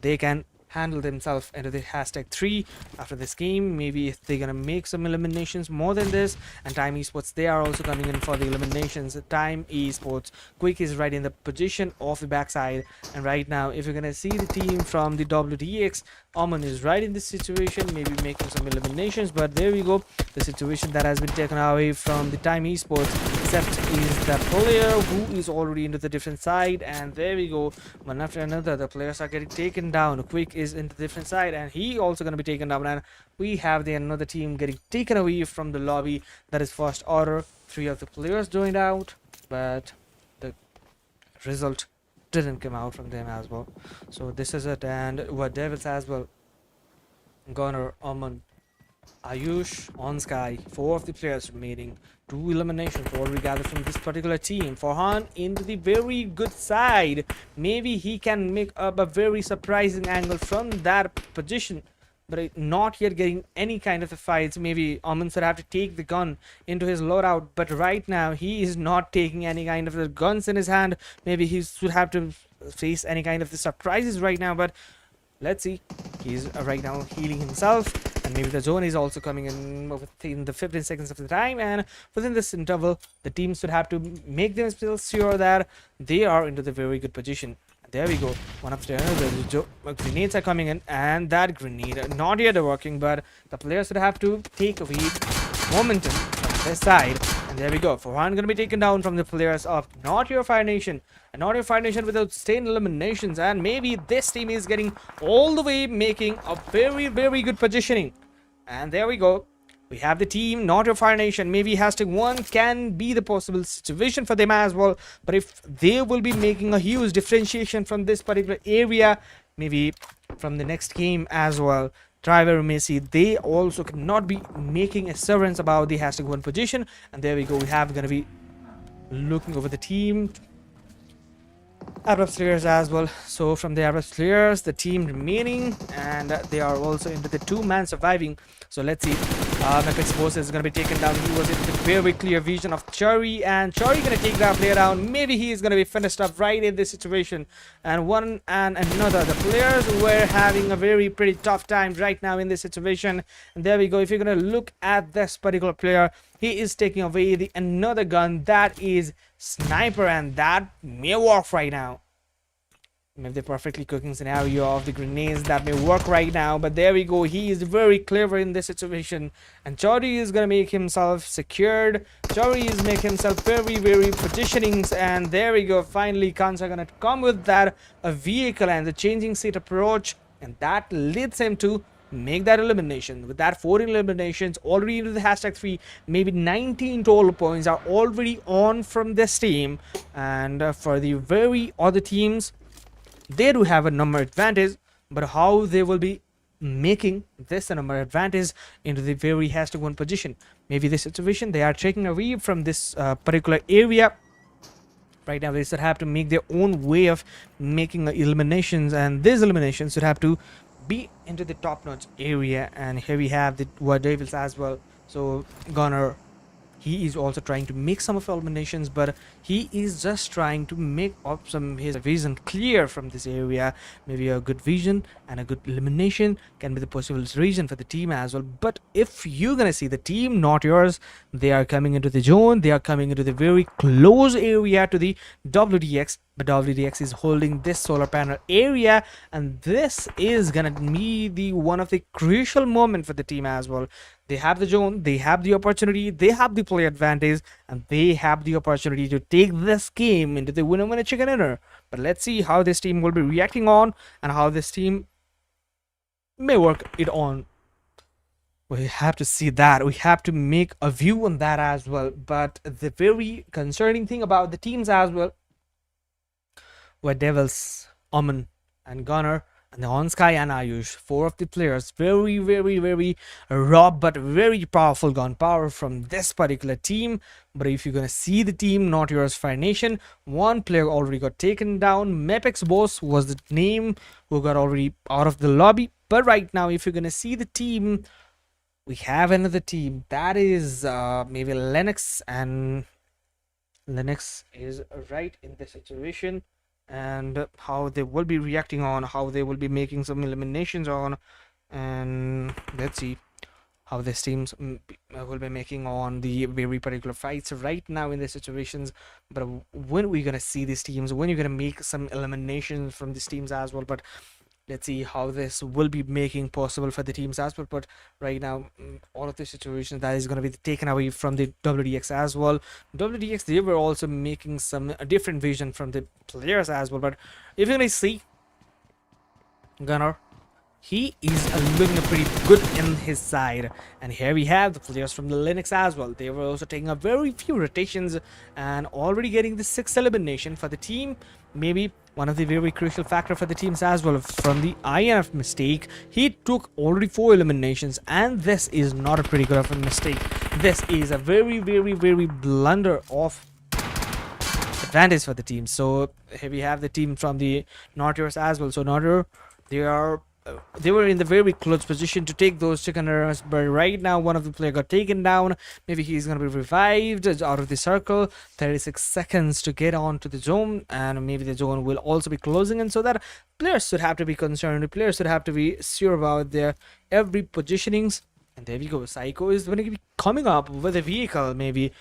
they can handle themselves into the #3 after this game. Maybe if they're gonna make some eliminations more than this, and Time Esports, they are also coming in for the eliminations. Time Esports, Quick is right in the position of the backside, and right now if you're gonna see the team from the WDX, Oman is right in this situation, maybe making some eliminations, but there we go, the situation that has been taken away from the Time Esports, except is the player who is already into the different side, and there we go, one after another the players are getting taken down. Quick is into the different side, and he also going to be taken down, and we have the another team getting taken away from the lobby. That is First Order. 3 of the players joined out, but the result didn't come out from them as well. So this is it, and what Devils as well, Gunnar, Aman, Ayush, on Sky, 4 of the players remaining. 2 eliminations already gathered from this particular team. Farhan into the very good side. Maybe he can make up a very surprising angle from that position, but not yet getting any kind of the fights. Maybe Aman should have to take the gun into his loadout, but right now he is not taking any kind of the guns in his hand. Maybe he should have to face any kind of the surprises right now, but let's see. He's right now healing himself, and maybe the zone is also coming in within the 15 seconds of the time, and within this interval the teams should have to make themselves sure that they are into the very good position. There we go, one after another grenades are coming in, and that grenade not yet working, but the players should have to take away momentum from this side. And there we go, Farhan gonna be taken down from the players of Not Your Fire Nation, and Not Your Fire Nation without sustained eliminations, and maybe this team is getting all the way making a very good positioning. And there we go, we have the team Not Your Fire Nation. Maybe #1 can be the possible situation for them as well, but if they will be making a huge differentiation from this particular area, maybe from the next game as well, Driver Messi, they also cannot be making assurance about the #1 position. And there we go, we have gonna be looking over the team Arab players as well. So from the Arab players, the team remaining, and they are also into the 2-man surviving. So let's see, Mepix Boss is going to be taken down. He was in the very clear vision of Churi, and Churi going to take that player down. Maybe he is going to be finished up right in this situation. And one and another, the players were having a pretty tough time right now in this situation. And there we go, if you're going to look at this particular player, he is taking away another gun, that is Sniper, and that may work right now. Maybe the perfectly cooking scenario of the grenades that may work right now, but there we go, he is very clever in this situation, and Chori is gonna make himself secured. Chori is making himself very positionings, and there we go, finally Kansa gonna come with that a vehicle and the changing seat approach, and that leads him to make that elimination. With that 14 eliminations already into the #3, maybe 19 total points are already on from this team. And for the very other teams, they do have a number advantage, but how they will be making this a number advantage into the very #1 position. Maybe this situation, they are taking away from this particular area. Right now they should have to make their own way of making eliminations, and these eliminations should have to be into the top-notch area. And here we have the Devils as well. So Gunnar, he is also trying to make some of eliminations, but he is just trying to make up his vision clear from this area. Maybe a good vision and a good elimination can be the possible reason for the team as well. But if you're gonna see the team, not yours, they are coming into the zone, they are coming into the very close area to the WDX, But WDX is holding this solar panel area, and this is gonna be the one of the crucial moment for the team as well. They have the zone, they have the opportunity, they have the play advantage, and they have the opportunity to take this game into the winner chicken dinner. But let's see how this team will be reacting on, and how this team may work it on. We have to see that. We have to make a view on that as well. But the very concerning thing about the teams as well were Devils, Omen, and Gunner, and the On Sky and Ayush. Four of the players, very, very, very raw but very powerful gun power from this particular team. But if you're gonna see the team, not yours, Fire Nation, one player already got taken down. Mepex Boss was the name who got already out of the lobby. But right now, if you're gonna see the team, we have another team that is maybe Lennox, and Lennox is right in this situation, and how they will be reacting on, how they will be making some eliminations on, and let's see how this teams will be making on the very particular fights right now in the situations. But when we're gonna see these teams, when you're gonna make some eliminations from these teams as well. But let's see how this will be making possible for the teams as well. But right now, all of the situations that is going to be taken away from the WDX as well. WDX, they were also making some a different vision from the players as well. But if you're going to see Gunner, he is looking pretty good in his side. And here we have the players from the Linux as well. They were also taking a very few rotations and already getting the 6th elimination for the team. Maybe one of the very crucial factor for the teams as well. From the INF mistake, he took already 4 eliminations, and this is not a pretty good of a mistake. This is a very, very, very blunder of advantage for the team. So here we have the team from the Nortiers as well. So Nortier, they were in the very close position to take those chicken dinners, but right now one of the players got taken down. Maybe he's going to be revived out of the circle. 36 seconds to get on to the zone, and maybe the zone will also be closing in, so that players should have to be concerned. The players should have to be sure about their every positionings. And there we go. Psycho is going to be coming up with a vehicle. Maybe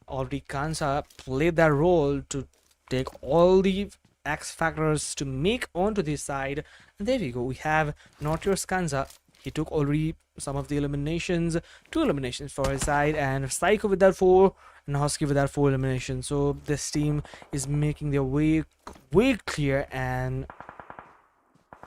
already Kansa played that role to take all the X factors to make onto this side. And there we go. We have Not Your Skanza. He took already some of the eliminations, 2 eliminations for his side, and Psycho with that 4, and Husky with that 4 eliminations. So this team is making their way clear. And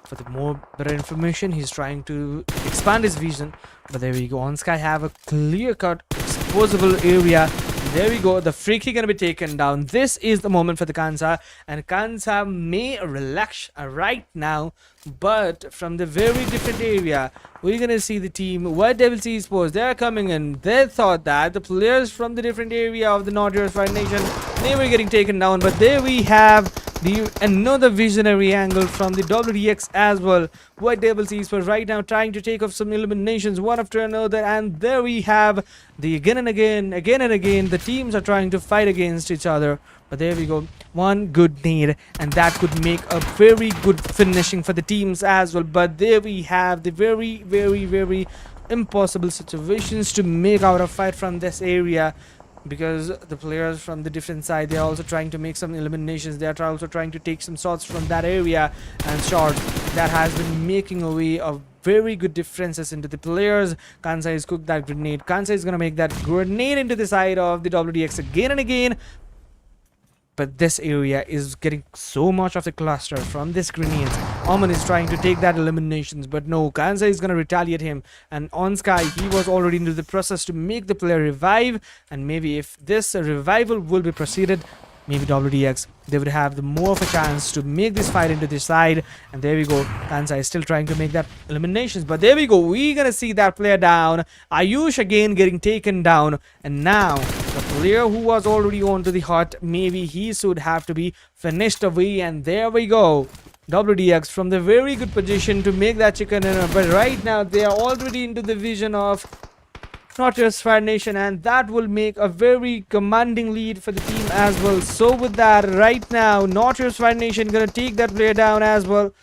for the more better information, he's trying to expand his vision. But there we go. On Sky have a clear-cut exposable area. There we go. The freaky gonna be taken down. This is the moment for the Kansa, and Kansa may relax right now, but from the very different area, we're gonna see the team White Devil Esports. They're coming in. They thought that the players from the different area of the Northern Fire Nation, they were getting taken down, but there we have another visionary angle from the WDX as well. White Devil Esports right now trying to take off some eliminations one after another, and there we have the again and again the teams are trying to fight against each other. But there we go, one good nade, and that could make a very good finishing for the teams as well. But there we have the very, very, very impossible situations to make out a fight from this area, because the players from the different side, they're also trying to make some eliminations. They're also trying to take some shots from that area, and shot that has been making away of very good differences into the players. Kansai is cooked that grenade. Kansai is gonna make that grenade into the side of the WDX again and again. But this area is getting so much of the cluster from this grenades. Omen is trying to take that eliminations, but no, Kansai is going to retaliate him. And on Sky, he was already into the process to make the player revive. And maybe if this revival will be proceeded, maybe WDX, they would have the more of a chance to make this fight into this side. And there we go. Kansai is still trying to make that eliminations. But there we go. We're going to see that player down. Ayush again getting taken down. And now the player who was already on to the hut, maybe he should have to be finished away. And there we go. WDX from the very good position to make that chicken dinner. But right now they are already into the vision of Northwest Fire Nation, and that will make a very commanding lead for the team as well. So with that, right now Northwest Fire Nation gonna take that player down as well.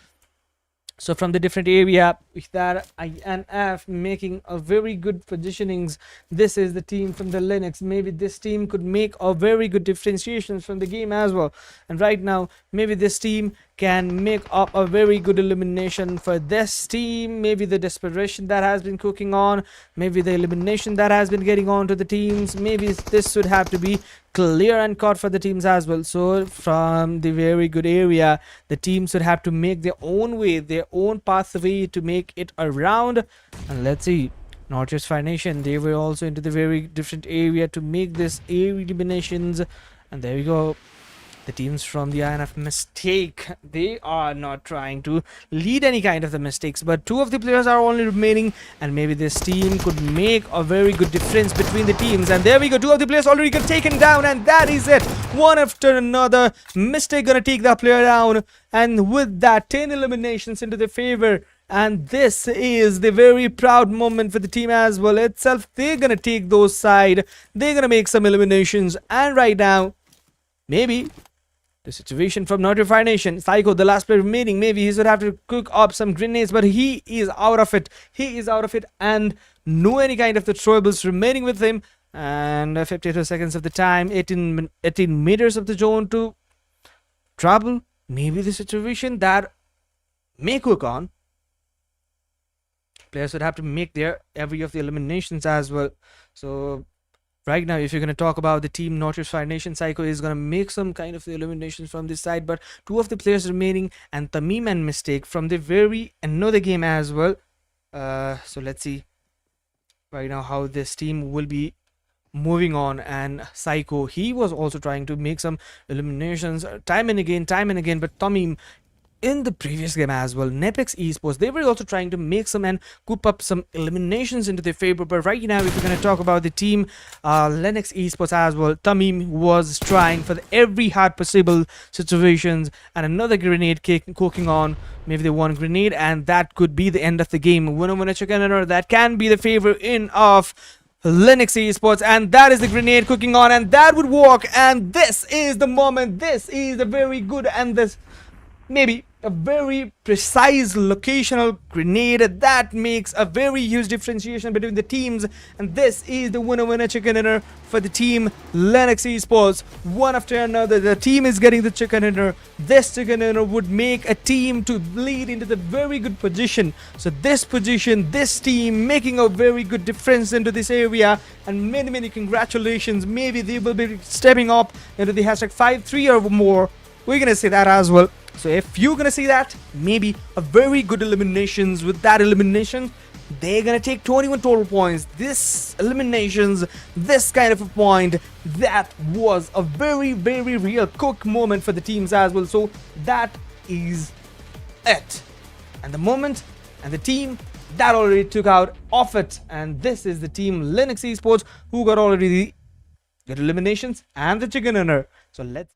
So from the different area, with that INF making a very good positionings. This is the team from the Linux. Maybe this team could make a very good differentiations from the game as well. And right now, maybe this team can make up a very good elimination for this team. Maybe the desperation that has been cooking on, maybe the elimination that has been getting on to the teams, maybe this would have to be clear and cut for the teams as well. So from the very good area, the teams would have to make their own way, their own pathway to make it around. And let's see, not just Fire Nation, they were also into the very different area to make this area eliminations. And there we go. The teams from the INF mistake, they are not trying to lead any kind of the mistakes, but two of the players are only remaining, and maybe this team could make a very good difference between the teams. And there we go, two of the players already got taken down, and that is it. One after another mistake gonna take that player down, and with that 10 eliminations into their favor. And this is the very proud moment for the team as well itself. They're gonna take those side, they're gonna make some eliminations, and right now maybe the situation from Notify Nation, Psycho, the last player remaining, maybe he should have to cook up some grenades, but he is out of it. He is out of it, and no any kind of the troubles remaining with him. And 52 seconds of the time, 18 meters of the zone to trouble. Maybe the situation that may cook on. Players would have to make their every of the eliminations as well. So right now, if you're going to talk about the team, Northwest Fire Nation, Psycho is going to make some kind of the eliminations from this side, but two of the players remaining, and Tamim and Mistake from the very another game as well. So let's see right now how this team will be moving on. And Psycho, he was also trying to make some eliminations time and again, but Tamim in the previous game as well, Nepex Esports, they were also trying to make some and coop up some eliminations into their favor. But right now, if we're going to talk about the team Linux Esports as well, Tamim was trying for every hard possible situations, and another grenade cooking on, maybe the one grenade, and that could be the end of the game. Winner chicken dinner, that can be the favor in of Linux Esports, and that is the grenade cooking on, and that would work. And this is the moment, this is the very good, and this maybe a very precise locational grenade that makes a very huge differentiation between the teams. And this is the winner chicken dinner for the team Linux Esports. One after another, the team is getting the chicken dinner. This chicken dinner would make a team to lead into the very good position. So this position, this team making a very good difference into this area, and many congratulations. Maybe they will be stepping up into the hashtag 5-3 or more. We're gonna say that as well. So if you're gonna see that, maybe a very good eliminations. With that elimination, they're gonna take 21 total points. This eliminations, this kind of a point, that was a very real cook moment for the teams as well. So that is it. And the moment and the team that already took out of it. And this is the team Linux Esports, who got already the eliminations and the chicken dinner. So let's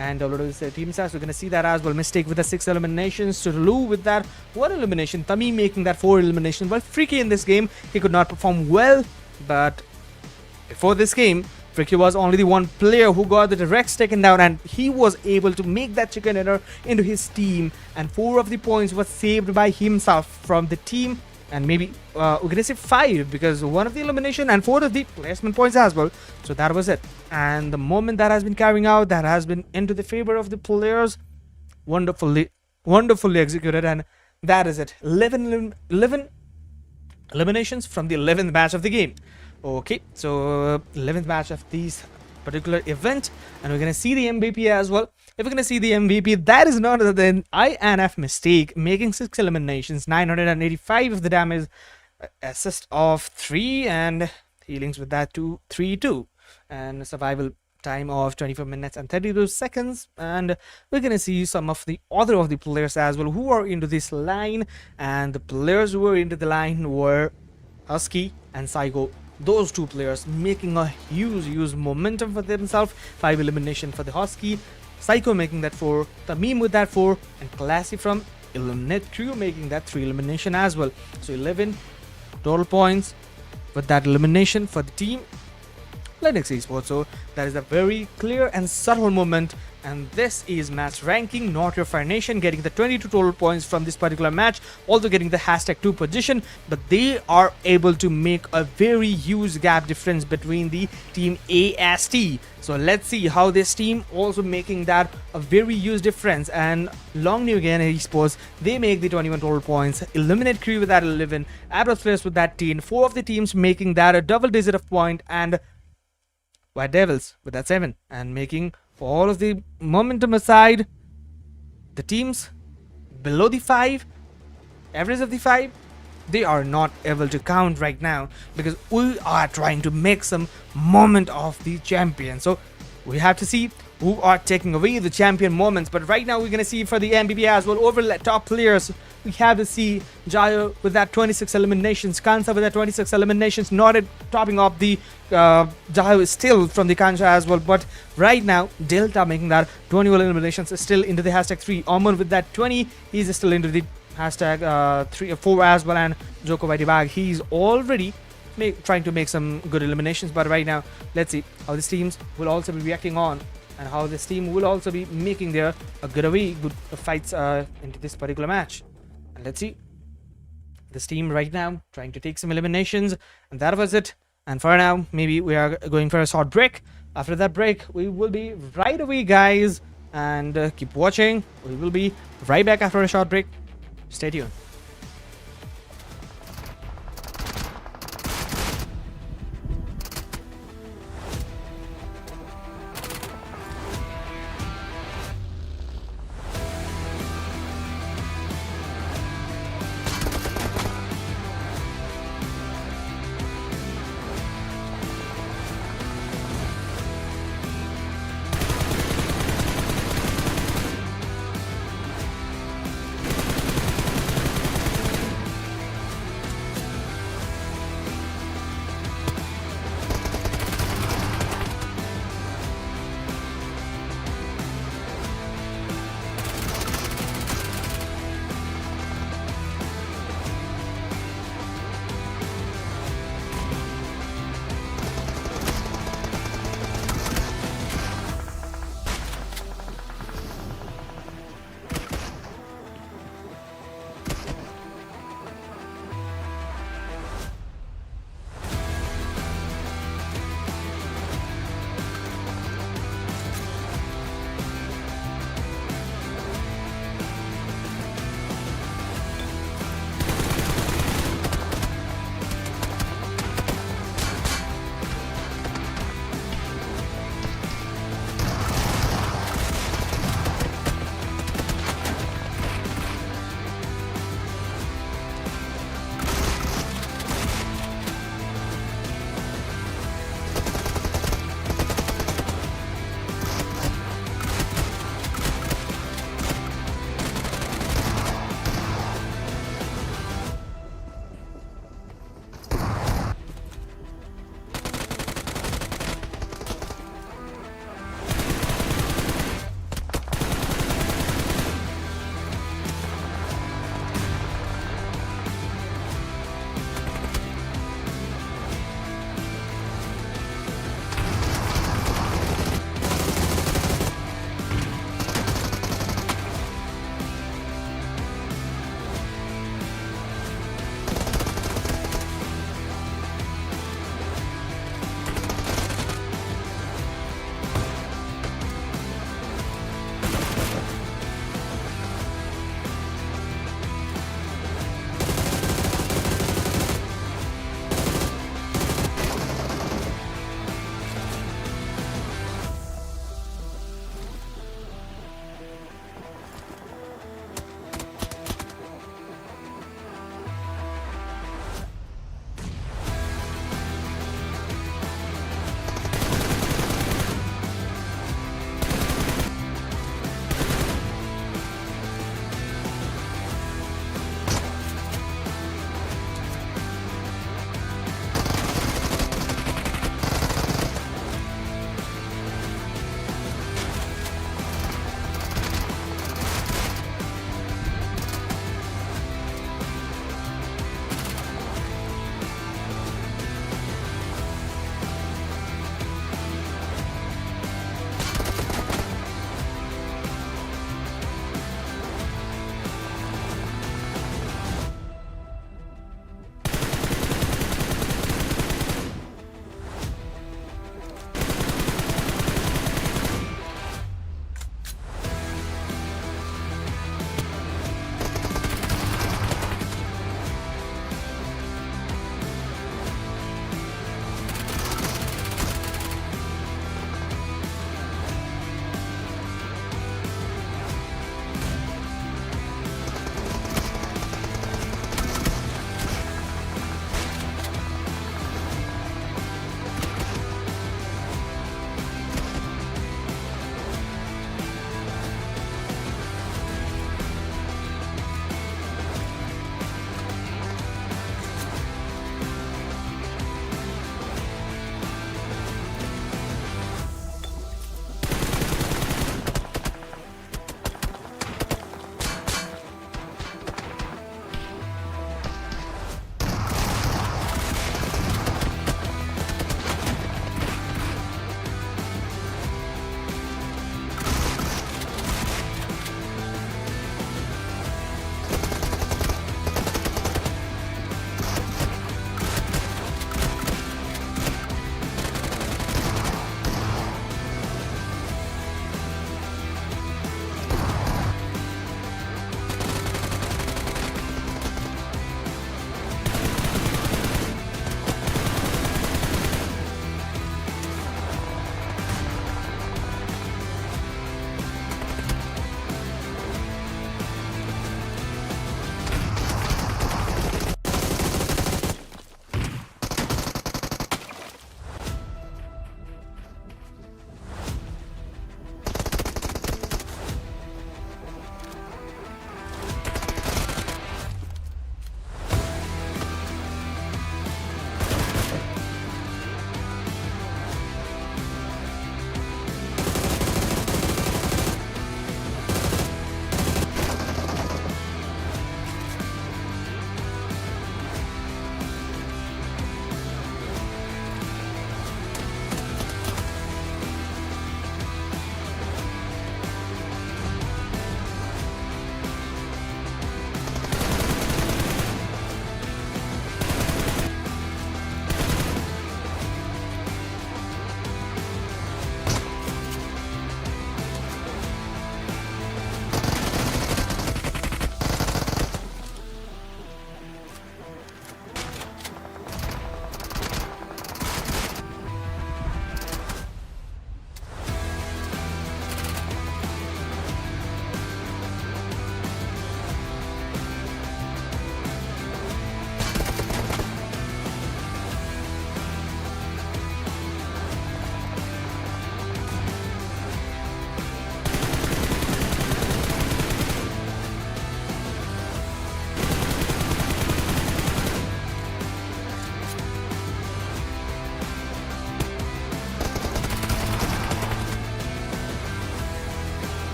and WWC team stats, we're going to see that as well. Mistake with the 6 eliminations, to Lou with that 1 elimination, Tamim making that 4 eliminations. Well, Freaky in this game, he could not perform well, but before this game, Freaky was only the one player who got the directs taken down, and he was able to make that chicken dinner into his team, and 4 of the points was saved by himself from the team. And maybe we're gonna say 5, because 1 of the elimination and 4 of the placement points as well. So that was it. And the moment that has been carrying out, that has been into the favor of the players, wonderfully executed. And that is it. 11 eliminations from the 11th match of the game. Okay, so 11th match of this particular event, and we're gonna see the MVP as well. If we're gonna see the MVP, that is none other than INF Mistake, making 6 eliminations, 985 of the damage, assist of 3, and healings with that 3-2, and survival time of 24 minutes and 32 seconds. And we're gonna see some of the other of the players as well who are into this line, and the players who were into the line were Husky and Psycho. Those two players making a huge momentum for themselves. 5 elimination for the Husky, Psycho making that 4, Tamim with that 4, and Classy from Eliminate Crew making that 3 elimination as well. So 11 total points with that elimination for the team Linux Esports. So that is a very clear and subtle moment, and this is match ranking. Not Your Fire Nation getting the 22 total points from this particular match, also getting the hashtag 2 position, but they are able to make a very huge gap difference between the team AST. So let's see how this team also making that a very huge difference. And Long New Again Esports, they make the 21 total points, Eliminate Crew with that 11, Abrothless with that 10, 4 of the teams making that a double digit of point, and White Devils with that 7, and making for all of the momentum aside, the teams below the 5, average of the 5, they are not able to count right now, because we are trying to make some moment of the champion. So we have to see who are taking away the champion moments. But right now we're going to see for the MVP as well, over top players, we have to see Jayo with that 26 eliminations, Kansa with that 26 eliminations, not at topping up the Jayo is still from the Kansa as well. But right now Delta making that 21 eliminations is still into the hashtag 3. Oman with that 20, he's still into the hashtag 3 or 4 as well. And Joko Vaidibag, he's already trying to make some good eliminations. But right now let's see how these teams will also be reacting on, and how this team will also be making their good fights into this particular match. And let's see this team right now trying to take some eliminations. And that was it. And for now, maybe we are going for a short break. After that break, we will be right away, guys, and keep watching. We will be right back after a short break. Stay tuned.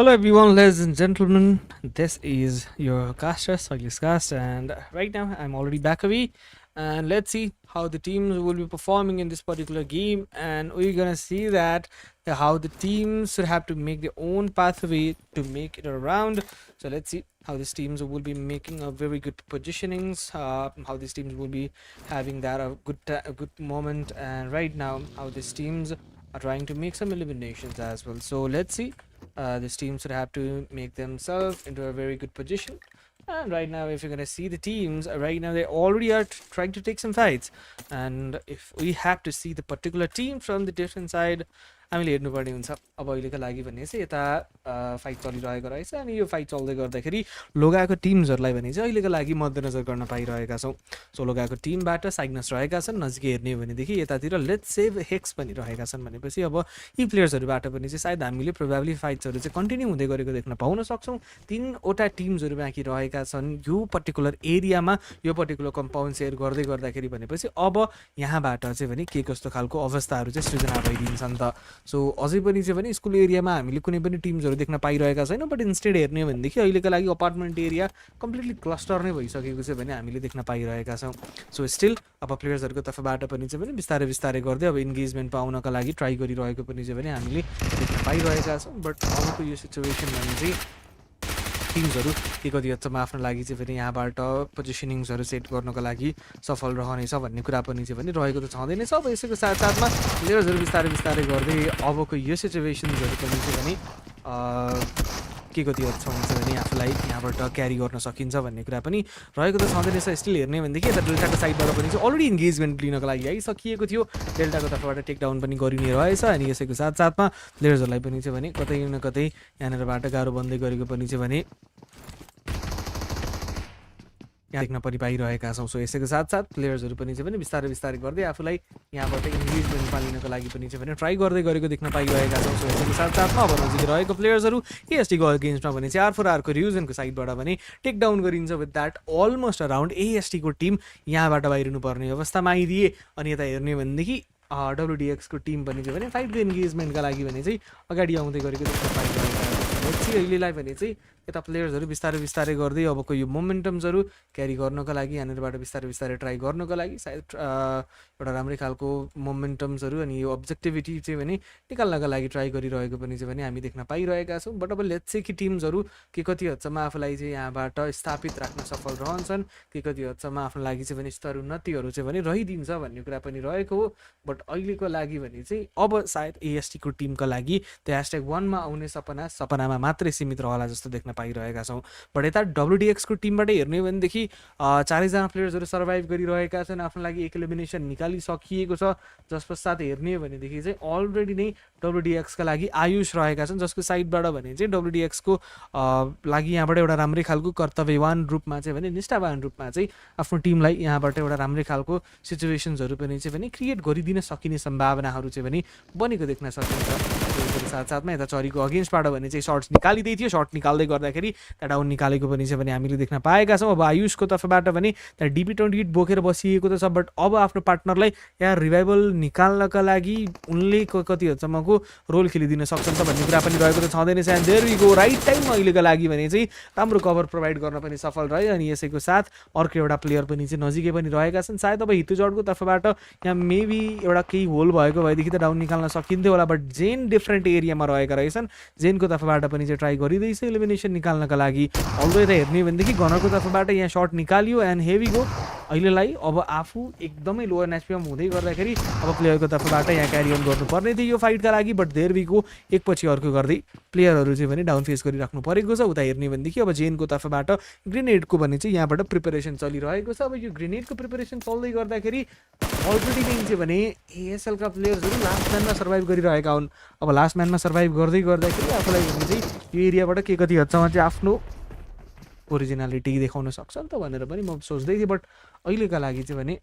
Hello everyone, ladies and gentlemen. This is your caster, Cyclist Cast, and right now I'm already back away. And let's see how the teams will be performing in this particular game. And we're gonna see that how the teams should have to make their own pathway to make it around. So let's see how these teams will be making a very good positionings. How these teams will be having that a good moment. And right now, how these teams are trying to make some eliminations as well. So let's see. These teams would have to make themselves into a very good position. And right now, if you're gonna see the teams, right now they already are trying to take some fights. And if we have to see the particular team from the different side, हामीले हेर्नुपर्ने हुन्छ अब अहिलेको लागि भने चाहिँ यता फाइट चलिरहेको रहेछ अनि यो फाइट चल्दै गर्दाखेरि लोगाएको टिम्सहरूलाई भने चाहिँ अहिलेको लागि मध्यनजर गर्न पाइरहेका छौँ सो लोगाएको टिमबाट साइग्नस रहेका छन् नजिकै हेर्ने हो भनेदेखि यतातिर लेट्स सेभ हेक्स पनि रहेका छन् भनेपछि अब यी प्लेयर्सहरूबाट पनि चाहिँ सायद हामीले प्रोबेबली फाइट्सहरू चाहिँ कन्टिन्यू हुँदै गरेको देख्न पाउन सक्छौँ 3वटा टिम्सहरू बाँकी रहेका छन् यो पर्टिकुलर एरियामा यो पर्टिकुलर कम्पाउन्ड सेयर गर्दै गर्दाखेरि भनेपछि अब यहाँबाट चाहिँ भने के कस्तो खालको अवस्थाहरू चाहिँ सृजना भइदिन्छ नि त सो अझै पनि चाहिँ भने स्कुल एरियामा हामीले कुनै पनि टिम्सहरू देख्न पाइरहेका छैनौँ बट इन्स्टेड हेर्ने हो भनेदेखि अहिलेको लागि अपार्टमेन्ट एरिया कम्प्लिटली क्लस्टर नै भइसकेको चाहिँ भने हामीले देख्न पाइरहेका छौँ सो स्टिल अब प्लेयर्सहरूको तर्फबाट पनि चाहिँ भने बिस्तारै बिस्तारै गर्दै अब इन्गेजमेन्ट पाउनका लागि ट्राई गरिरहेको पनि चाहिँ भने हामीले देख्न पाइरहेका छौँ बट अबको यो सिचुएसन भने चाहिँ टिम्सहरू के कति हदसम्म आफ्नो लागि चाहिँ फेरि यहाँबाट पोजिसनिङ्सहरू सेट गर्नको लागि सफल रहनेछ भन्ने कुरा पनि चाहिँ भने रहेको त छँदै नै छ अब यसैको साथसाथमा प्लेयर्सहरू बिस्तारै बिस्तारै गर्दै अबको यो सिचुएसन्सहरू पनि चाहिँ भने के कति हदसम्म चाहिँ भने आफूलाई यहाँबाट क्यारी गर्न सकिन्छ भन्ने कुरा पनि रहेको त छँदै रहेछ स्टिल हेर्ने भनेदेखि यता डेल्टाको साइडबाट पनि चाहिँ अलरेडी इन्गेजमेन्ट लिनको लागि आइसकिएको थियो डेल्टाको तर्फबाट टेकडाउन पनि गरिने रहेछ अनि यसैको साथसाथमा प्लेयर्सहरूलाई पनि चाहिँ भने कतै न कतै यहाँनिरबाट गाह्रो बन्दै गरेको पनि चाहिँ भने यहाँ देख्न पनि पाइरहेका छौँ सो यसैको साथसाथ प्लेयर्सहरू पनि चाहिँ भने बिस्तारै बिस्तारै गर्दै आफूलाई यहाँबाट इन्गेजमेन्टमा लिनको लागि पनि चाहिँ भने ट्राई गर्दै गरेको देख्न पाइरहेका छौँ सो यसैको साथसाथमा अब नजिकै रहेको प्लेयर्सहरू एएसटीको अगेन्स्टमा भने चाहिँ R4Rको रियुजनको साइडबाट भने टेक डाउन गरिन्छ विथ द्याट अलमोस्ट अराउन्ड एएसटीको टिम यहाँबाट बाहिरिनु पर्ने अवस्थामा आइदिए अनि यता हेर्ने भनेदेखि WDXको टिम पनि चाहिँ भने फाइटको इन्गेजमेन्टका लागि भने चाहिँ अगाडि आउँदै गरेको देख्न पाइरहेका छौँ अहिलेलाई भने चाहिँ यता प्लेयर्सहरू बिस्तारै बिस्तारै गर्दै अबको यो मोमेन्टम्सहरू क्यारी गर्नको लागि यहाँनिरबाट बिस्तारै बिस्तारै ट्राई गर्नको लागि सायद एउटा राम्रै खालको मोमेन्टम्सहरू अनि यो अब्जेक्टिभिटी चाहिँ भने निकाल्नका लागि ट्राई गरिरहेको पनि चाहिँ भने हामी देख्न पाइरहेका छौँ बट अब लेट्स से कि टिम्सहरू के कति हदसम्म आफूलाई चाहिँ यहाँबाट स्थापित राख्न सफल रहन्छन् के कति हदसम्म आफ्नो लागि चाहिँ भने स्तर उन्नतिहरू चाहिँ भने रहिदिन्छ भन्ने कुरा पनि रहेको हो बट अहिलेको लागि भने चाहिँ अब सायद एएसटीको टिमको लागि त्यो #1मा आउने सपनामा मात्रै सीमित रहला जस्तो देख्न पाइरहेका छौँ बट यता WDXको टिमबाट हेर्ने हो भनेदेखि 4जना प्लेयर्सहरू सर्भाइभ गरिरहेका छन् आफ्नो लागि एक एलिमिनेसन निकालिसकिएको छ जस पश्चात हेर्ने हो भनेदेखि चाहिँ अलरेडी नै WDXका लागि आयुष रहेका छन् जसको साइडबाट भने चाहिँ WDXको लागि यहाँबाट एउटा राम्रै खालको कर्तव्यवान रूपमा चाहिँ भने निष्ठावान रूपमा चाहिँ आफ्नो टिमलाई यहाँबाट एउटा राम्रै खालको सिचुएसन्सहरू पनि चाहिँ भने क्रिएट गरिदिन सकिने सम्भावनाहरू चाहिँ भने बनेको देख्न सकिन्छ साथसाथमा यता चरीको अगेन्स्टबाट भने चाहिँ सर्ट्स निकालिँदै थियो सर्ट निकाल्दै गर्दाखेरि त्यहाँ डाउन निकालेको पनि चाहिँ भने हामीले देख्न पाएका छौँ अब आयुषको तर्फबाट भने त्यहाँ DP28 बोकेर बसिएको त छ बट अब आफ्नो पार्टनरलाई यहाँ रिभाइभल निकाल्नका लागि उनले कति हदसम्मको रोल खेलिदिन सक्छन् त भन्ने कुरा पनि रहेको त छँदैन छ and there we go right टाइममा अहिलेको लागि भने चाहिँ राम्रो कभर प्रोभाइड गर्न पनि सफल रह्यो अनि यसैको साथ अर्को एउटा प्लेयर पनि चाहिँ नजिकै पनि रहेका छन् सायद अब हितुजडको तर्फबाट यहाँ मेबी एउटा केही होल भएको भएदेखि त डाउन निकाल्न सकिन्थ्यो होला बट जेन डिफ्रेन्ट एरियामा रहेका रहेछन् जेनको तर्फबाट पनि चाहिँ ट्राई गरिँदैछ एलिमिनेसन निकाल्नका लागि अल्दो यता हेर्ने भनेदेखि गनरको तर्फबाट यहाँ सर्ट निकालियो एन्ड हेभी गो अहिलेलाई अब आफू एकदमै लोवर एचपीमा हुँदै गर्दाखेरि अब प्लेयरको तर्फबाट यहाँ क्यारी अन गर्नुपर्ने थियो यो फाइटका लागि बट देयर वीको एकपछि अर्को गर्दै प्लेयरहरू चाहिँ भने डाउन फेस गरिराख्नु परेको छ उता हेर्ने भनेदेखि अब जेनको तर्फबाट ग्रेनेडको भने चाहिँ यहाँबाट प्रिपरेसन चलिरहेको छ अब यो ग्रेनेडको प्रिपरेसन चल्दै गर्दाखेरि अलरेडी नै चाहिँ भने एएसएलका प्लेयर्सहरू लास्ट म्यानमा सर्भाइभ गरिरहेका हुन् अब लास्ट म्यानमा सर्भाइभ गर्दै गर्दाखेरि आफूलाई भने चाहिँ यो एरियाबाट के कति हदसम्म चाहिँ आफ्नो ओरिजिनालिटी देखाउन सक्छ नि त भनेर पनि म सोच्दै थिएँ बट अहिलेका लागि चाहिँ भने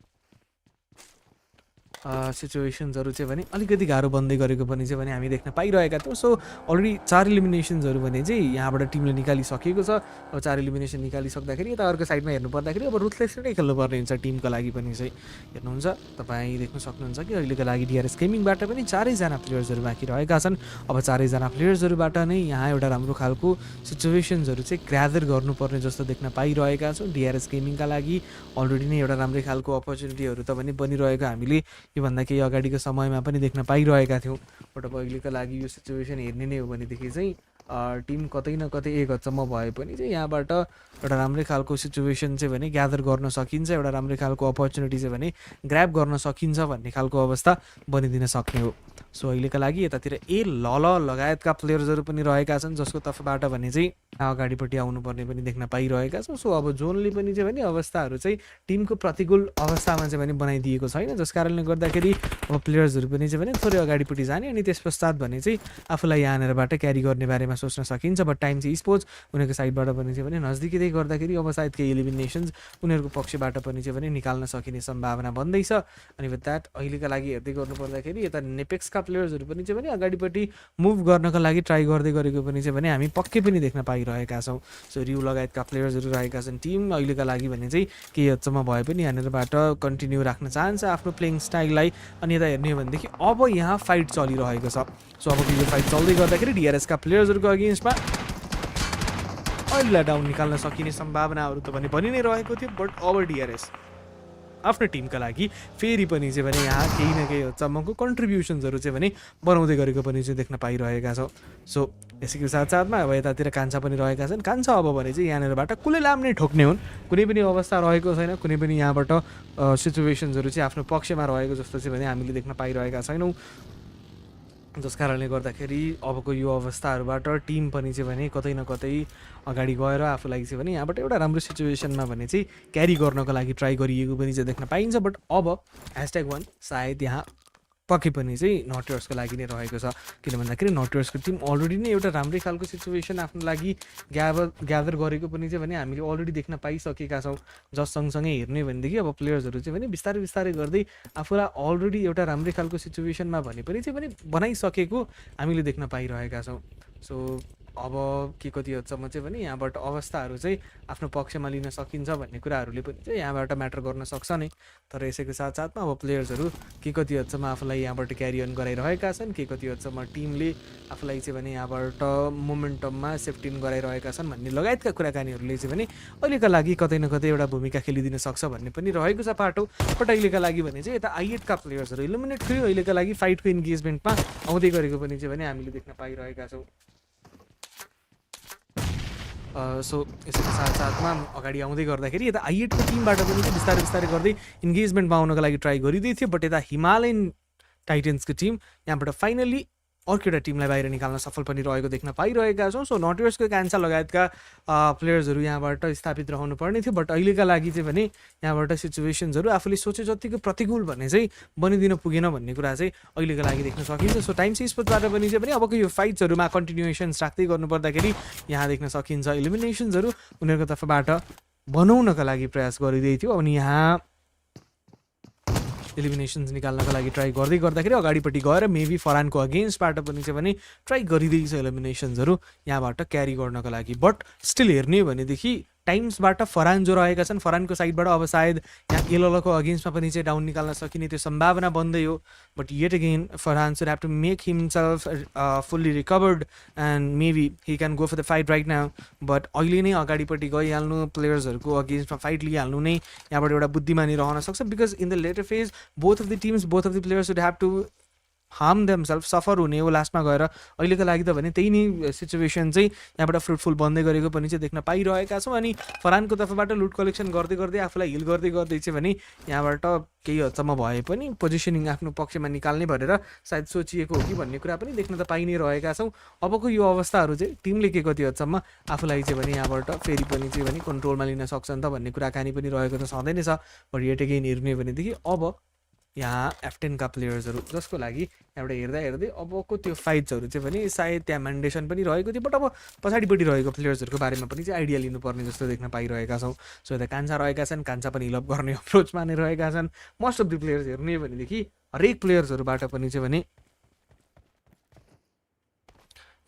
सिचुएसन्सहरू चाहिँ भने अलिकति गाह्रो बन्दै गरेको पनि चाहिँ भने हामी देख्न पाइरहेका थियौँ। सो अलरेडी 4 इलिमिनेसन्सहरू भने चाहिँ यहाँबाट टिमले निकालिसकेको छ। अब 4 इलिमिनेसन निकालिसक्दाखेरि यता अर्को साइडमा हेर्नु पर्दाखेरि अब रुथलेसली नै खेल्नुपर्ने हुन्छ टिमको लागि पनि चाहिँ। हेर्नुहुन्छ तपाईँ देख्न सक्नुहुन्छ कि अहिलेको लागि डिआरएस गेमिङबाट पनि 4जना प्लेयर्सहरू बाँकी रहेका छन्। अब 4जना प्लेयर्सहरूबाट नै यहाँ एउटा राम्रो खालको सिचुएसन्सहरू चाहिँ ग्यादर गर्नुपर्ने जस्तो देख्न पाइरहेका छौँ। डिआरएस गेमिङका लागि अलरेडी नै एउटा राम्रै खालको अपर्च्युनिटीहरू त पनि बनिरहेको हामीले योभन्दा केही अगाडिको समयमा पनि देख्न पाइरहेका थियौँ। बट अब अहिलेको लागि यो सिचुएसन हेर्ने नै हो भनेदेखि चाहिँ टिम कतै न कतै एक हदसम्म भए पनि चाहिँ यहाँबाट एउटा राम्रै खालको सिचुएसन चाहिँ भने ग्यादर गर्न सकिन्छ, एउटा राम्रै खालको अपर्च्युनिटी चाहिँ भने ग्र्याब गर्न सकिन्छ भन्ने खालको अवस्था बनिदिन सक्ने हो। सो अहिलेका लागि यतातिर लगायतका प्लेयर्सहरू पनि रहेका छन् जसको तर्फबाट भने चाहिँ अगाडिपट्टि आउनुपर्ने पनि देख्न पाइरहेका छौँ। सो अब जोनले पनि चाहिँ भने अवस्थाहरू चाहिँ टिमको प्रतिकूल अवस्थामा चाहिँ भने बनाइदिएको छैन, जस कारणले गर्दाखेरि अब प्लेयर्सहरू पनि चाहिँ भने थोरै अगाडिपट्टि जाने अनि त्यस पश्चात भने चाहिँ आफूलाई यहाँनिरबाट क्यारी गर्ने बारेमा सोच्न सकिन्छ। बट टाइम चाहिँ स्पोर्ट्स उनीहरूको साइडबाट पनि चाहिँ भने नजिकै गर्दाखेरि अब सायद केही इलिमिनेसन्स उनीहरूको पक्षबाट पनि चाहिँ भने निकाल्न सकिने सम्भावना बन्दैछ। अनि विथ द्याट अहिलेका लागि हेर्दै गर्नुपर्दाखेरि यता नेपेक्सका प्लेयर्सहरू पनि चाहिँ भने अगाडिपट्टि मुभ गर्नको लागि ट्राई गर्दै गरेको पनि चाहिँ भने हामी पक्कै पनि देख्न पाइरहेका छौँ। सो रिउ लगायतका प्लेयर्सहरू रहेका छन्। टिम अहिलेका लागि भने चाहिँ केही हदसम्म भए पनि यहाँनिरबाट कन्टिन्यू राख्न चाहन्छ आफ्नो प्लेइङ स्टाइललाई। अनि यता हेर्ने हो भनेदेखि अब यहाँ फाइट चलिरहेको छ। सो अब यो फाइट चल्दै गर्दाखेरि डिआरएसका प्लेयर्सहरूको अगेन्स्टमा अहिलेलाई डाउन निकाल्न सकिने सम्भावनाहरू त पनि बनि नै रहेको थियो। बट अब डिआरएस आफ्नो टिमका लागि फेरि पनि चाहिँ भने यहाँ केही न केही हदसम्मको कन्ट्रिब्युसन्सहरू चाहिँ भने बनाउँदै गरेको पनि चाहिँ देख्न पाइरहेका छौँ। सो यसैको साथसाथमा अब यतातिर कान्छा पनि रहेका छन्। कान्छा अब भने चाहिँ यहाँनिरबाट कुलैलाम नै ठोक्ने हुन्, कुनै पनि अवस्था रहेको छैन, कुनै पनि यहाँबाट सिचुएसन्सहरू चाहिँ आफ्नो पक्षमा रहेको जस्तो चाहिँ भने हामीले देख्न पाइरहेका छैनौँ। जस कारणले गर्दाखेरि अबको यो अवस्थाहरूबाट टिम पनि चाहिँ भने कतै न कतै अगाडि गएर आफूलाई चाहिँ भने यहाँबाट एउटा राम्रो सिचुएसनमा भने चाहिँ क्यारी गर्नको लागि ट्राई गरिएको पनि चाहिँ देख्न पाइन्छ। बट अब #1 सायद यहाँ पक्कै पनि चाहिँ नटर्सको लागि नै रहेको छ, किन भन्दाखेरि नटर्सको टिम अलरेडी नै एउटा राम्रै खालको सिचुएसन आफ्नो लागि ग्यादर गरेको पनि चाहिँ भने हामीले अलरेडी देख्न पाइसकेका छौँ। जस सँगसँगै हेर्ने भनेदेखि अब प्लेयर्सहरू चाहिँ भने बिस्तारै बिस्तारै गर्दै आफूलाई अलरेडी एउटा राम्रै खालको सिचुएसनमा भने पनि चाहिँ भने बनाइसकेको हामीले देख्न पाइरहेका छौँ। सो अब के कति हदसम्म चाहिँ भने यहाँबाट अवस्थाहरू चाहिँ आफ्नो पक्षमा लिन सकिन्छ भन्ने कुराहरूले पनि चाहिँ यहाँबाट म्याटर गर्न सक्छ नै। तर यसैको साथसाथमा अब प्लेयर्सहरू के कति हदसम्म आफूलाई यहाँबाट क्यारी अन गराइरहेका छन्, के कति हदसम्म टिमले आफूलाई चाहिँ भने यहाँबाट मोमेन्टममा सेफ्टी इन गराइरहेका छन् भन्ने लगायतका कुराकानीहरूले चाहिँ भने अहिलेका लागि कतै न कतै एउटा भूमिका खेलिदिन सक्छ भन्ने पनि रहेको छ पाटो। बट अहिलेका लागि भने चाहिँ यता I8का प्लेयर्सहरू इलिमिनेट थियो अहिलेका लागि फाइटको इन्गेजमेन्टमा आउँदै गरेको पनि चाहिँ भने हामीले देख्न पाइरहेका छौँ। सो यसको साथसाथमा अगाडि आउँदै गर्दाखेरि यता I8को टिमबाट पनि चाहिँ बिस्तारै बिस्तारै गर्दै इन्गेजमेन्टमा आउनको लागि ट्राई गरिँदै थियो। बट यता हिमालयन टाइटन्सको टिम यहाँबाट फाइनली अर्को एउटा टिमलाई बाहिर निकाल्न सफल पनि रहेको देख्न पाइरहेका छौँ। सो नटर्सको कान्छा लगायतका प्लेयर्सहरू यहाँबाट स्थापित रहनु पर्ने थियो। बट अहिलेका लागि चाहिँ भने यहाँबाट सिचुएसन्सहरू आफूले सोचे जतिको प्रतिकूल भन्ने चाहिँ बनिदिन पुगेन भन्ने कुरा चाहिँ अहिलेका लागि देख्न सकिन्छ। सो टाइम स्पोर्ट्सबाट पनि चाहिँ भने अबको यो फाइट्सहरूमा कन्टिन्युएसन्स राख्दै गर्नुपर्दाखेरि यहाँ देख्न सकिन्छ इलिमिनेसन्सहरू उनीहरूको तर्फबाट बनाउनका लागि प्रयास गरिँदै थियो। अनि यहाँ इलिमिनेसन्स निकाल्नको लागि ट्राई गर्दै गर्दाखेरि अगाडिपट्टि गएर मेबी फरानको अगेन्स्टबाट पनि चाहिँ भने ट्राई गरिँदैछ इलिमिनेसन्सहरू यहाँबाट क्यारी गर्नको लागि। बट स्टिल हेर्ने हो भनेदेखि टाइम्सबाट फरान जो रहेका छन् फरानको साइडबाट अब सायद यहाँ एलओको अगेन्स्टमा पनि चाहिँ डाउन निकाल्न सकिने त्यो सम्भावना बन्दै हो। But yet again Faran should have to make himself fully recovered and maybe he can go for the fight right now. But अहिले नै अगाडिपट्टि गइहाल्नु प्लेयर्सहरूको अगेन्स्टमा फाइट लिइहाल्नु नै यहाँबाट एउटा बुद्धिमानी रहन सक्छ। Because in the later phase both of the teams both of the players should have to harm themselves suffer हुने हो लास्टमा गएर। अहिलेको लागि त भने त्यही नै सिचुएसन चाहिँ यहाँबाट फ्रुटफुल बन्दै गरेको पनि चाहिँ देख्न पाइरहेका छौँ। अनि फरानको तर्फबाट लुट कलेक्सन गर्दै गर्दै आफूलाई हिल गर्दै गर्दै चाहिँ भने यहाँबाट केही हदसम्म भए पनि पोजिसनिङ आफ्नो पक्षमा निकाल्ने भनेर सायद सोचिएको हो कि भन्ने कुरा पनि देख्न त पाइ नै रहेका छौँ। अबको यो अवस्थाहरू चाहिँ टिमले के कति हदसम्म आफूलाई चाहिँ भने यहाँबाट फेरि पनि चाहिँ भने कन्ट्रोलमा लिन सक्छन् त भन्ने कुराकानी पनि रहेको त सधैँ नै छ। बट येट अगेन हेर्ने भनेदेखि अब यहाँ F10 का प्लेयर्सहरू जसको लागि एउटा हेर्दा हेर्दै अबको त्यो फाइट्सहरू चाहिँ पनि सायद त्यहाँ म्यान्डेसन पनि रहेको थियो, बट अब पछाडिपट्टि रहेको प्लेयर्सहरूको बारेमा पनि चाहिँ आइडिया लिनुपर्ने जस्तो देख्न पाइरहेका छौँ। सो यता कान्छा रहेका छन्, कान्छा पनि हिलअप गर्ने अप्रोचमा नै रहेका छन्। मोस्ट अफ द प्लेयर्स हेर्ने भनेदेखि हरेक प्लेयर्सहरूबाट पनि चाहिँ भने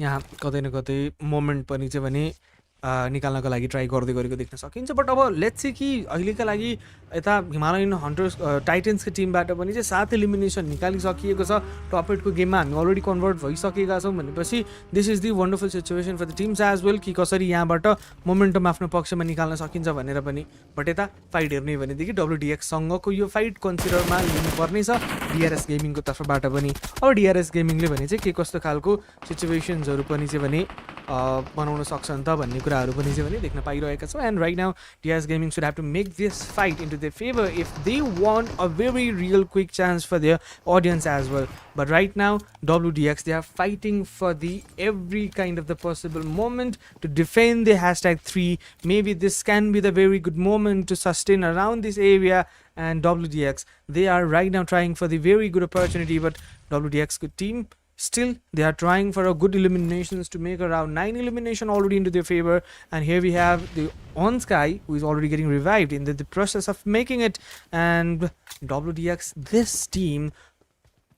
यहाँ कतै न कतै मोमेन्ट पनि चाहिँ भने निकाल्नको लागि ट्राई गर्दै गरेको देख्न सकिन्छ। बट अब लेट्स सी कि अहिलेका लागि यता हिमालयन हन्टर्स टाइटन्सको टिमबाट पनि चाहिँ 7 एलिमिनेसन निकालिसकिएको छ। टप 8को गेममा हामी अलरेडी कन्भर्ट भइसकेका छौँ भनेपछि this is the wonderful situation for the teams as well कि कसरी यहाँबाट मोमेन्टम आफ्नो पक्षमा निकाल्न सकिन्छ भनेर पनि। बट यता फाइट हेर्ने भनेदेखि WDXसँगको यो फाइट कन्सिडरमा लिनुपर्ने छ DRS गेमिङको तर्फबाट पनि। अब DRS गेमिङले भने चाहिँ के कस्तो खालको सिचुएसन्सहरू पनि चाहिँ भने बनाउन सक्छन् त भन्ने कुराहरू पनि चाहिँ भने देख्न पाइरहेका छौँ। And right now DRS gaming should have to make this fight into their favor if they want a very real quick chance for their audience as well. But right now WDX, they are fighting for the every kind of the possible moment to defend the #3. Maybe this can be the very good moment to sustain around this area. And WDX, they are right now trying for the very good opportunity, but WDX good team still they are trying for a good eliminations to make around 9 elimination already into their favor. And here we have the On Sky, who is already getting revived in the process of making it. And WDX, this team,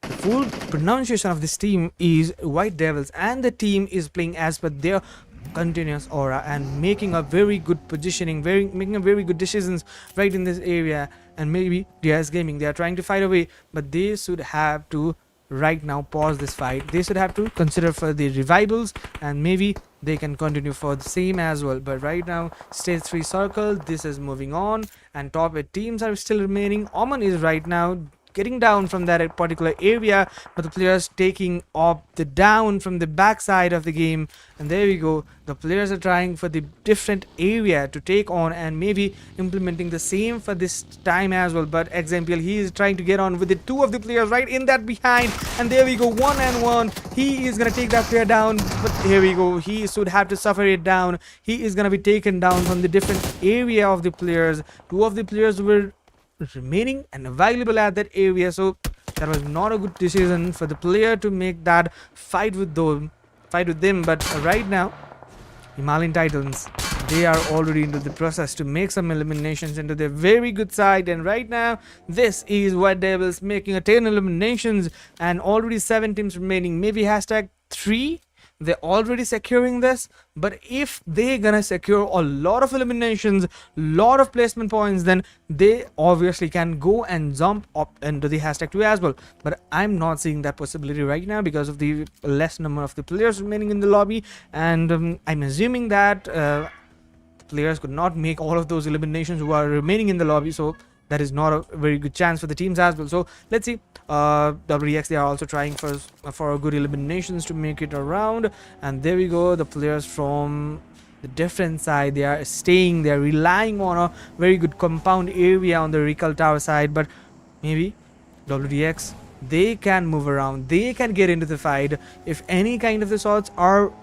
the full pronunciation of this team is White Devils, and the team is playing as per their continuous aura and making a very good positioning, making a very good decisions right in this area. And maybe DRS Gaming, they are trying to fight away, but they should have to right now pause this fight. They should have to consider for the revivals, and maybe they can continue for the same as well. But right now stage 3 circle, this is moving on, and top 8 teams are still remaining. Oman is right now getting down from that particular area, but the players taking up the down from the backside of the game. And there we go, the players are trying for the different area to take on, and maybe implementing the same for this time as well. But example, he is trying to get on with the 2 of the players right in that behind, and there we go, 1-on-1. He is gonna take that player down, but here we go, he should have to suffer it down. He is gonna be taken down from the different area of the players. 2 of the players were remaining and available at that area, so that was not a good decision for the player to make that fight with them. But right now Himalayan Titans, they are already into the process to make some eliminations into their very good side. And right now this is White Devils making a 10 eliminations and already 7 teams remaining. Maybe #3, they're already securing this, but if they're gonna secure a lot of eliminations, lot of placement points, then they obviously can go and jump up into the #2 as well. But I'm not seeing that possibility right now because of the less number of the players remaining in the lobby. And I'm assuming that players could not make all of those eliminations who are remaining in the lobby, so that is not a very good chance for the teams as well. So let's see. WDX, they are also trying for good eliminations to make it around. And there we go, the players from the different side, they are staying, they are relying on a very good compound area on the Recall Tower side. But maybe WDX, they can move around, they can get into the fight if any kind of the shots are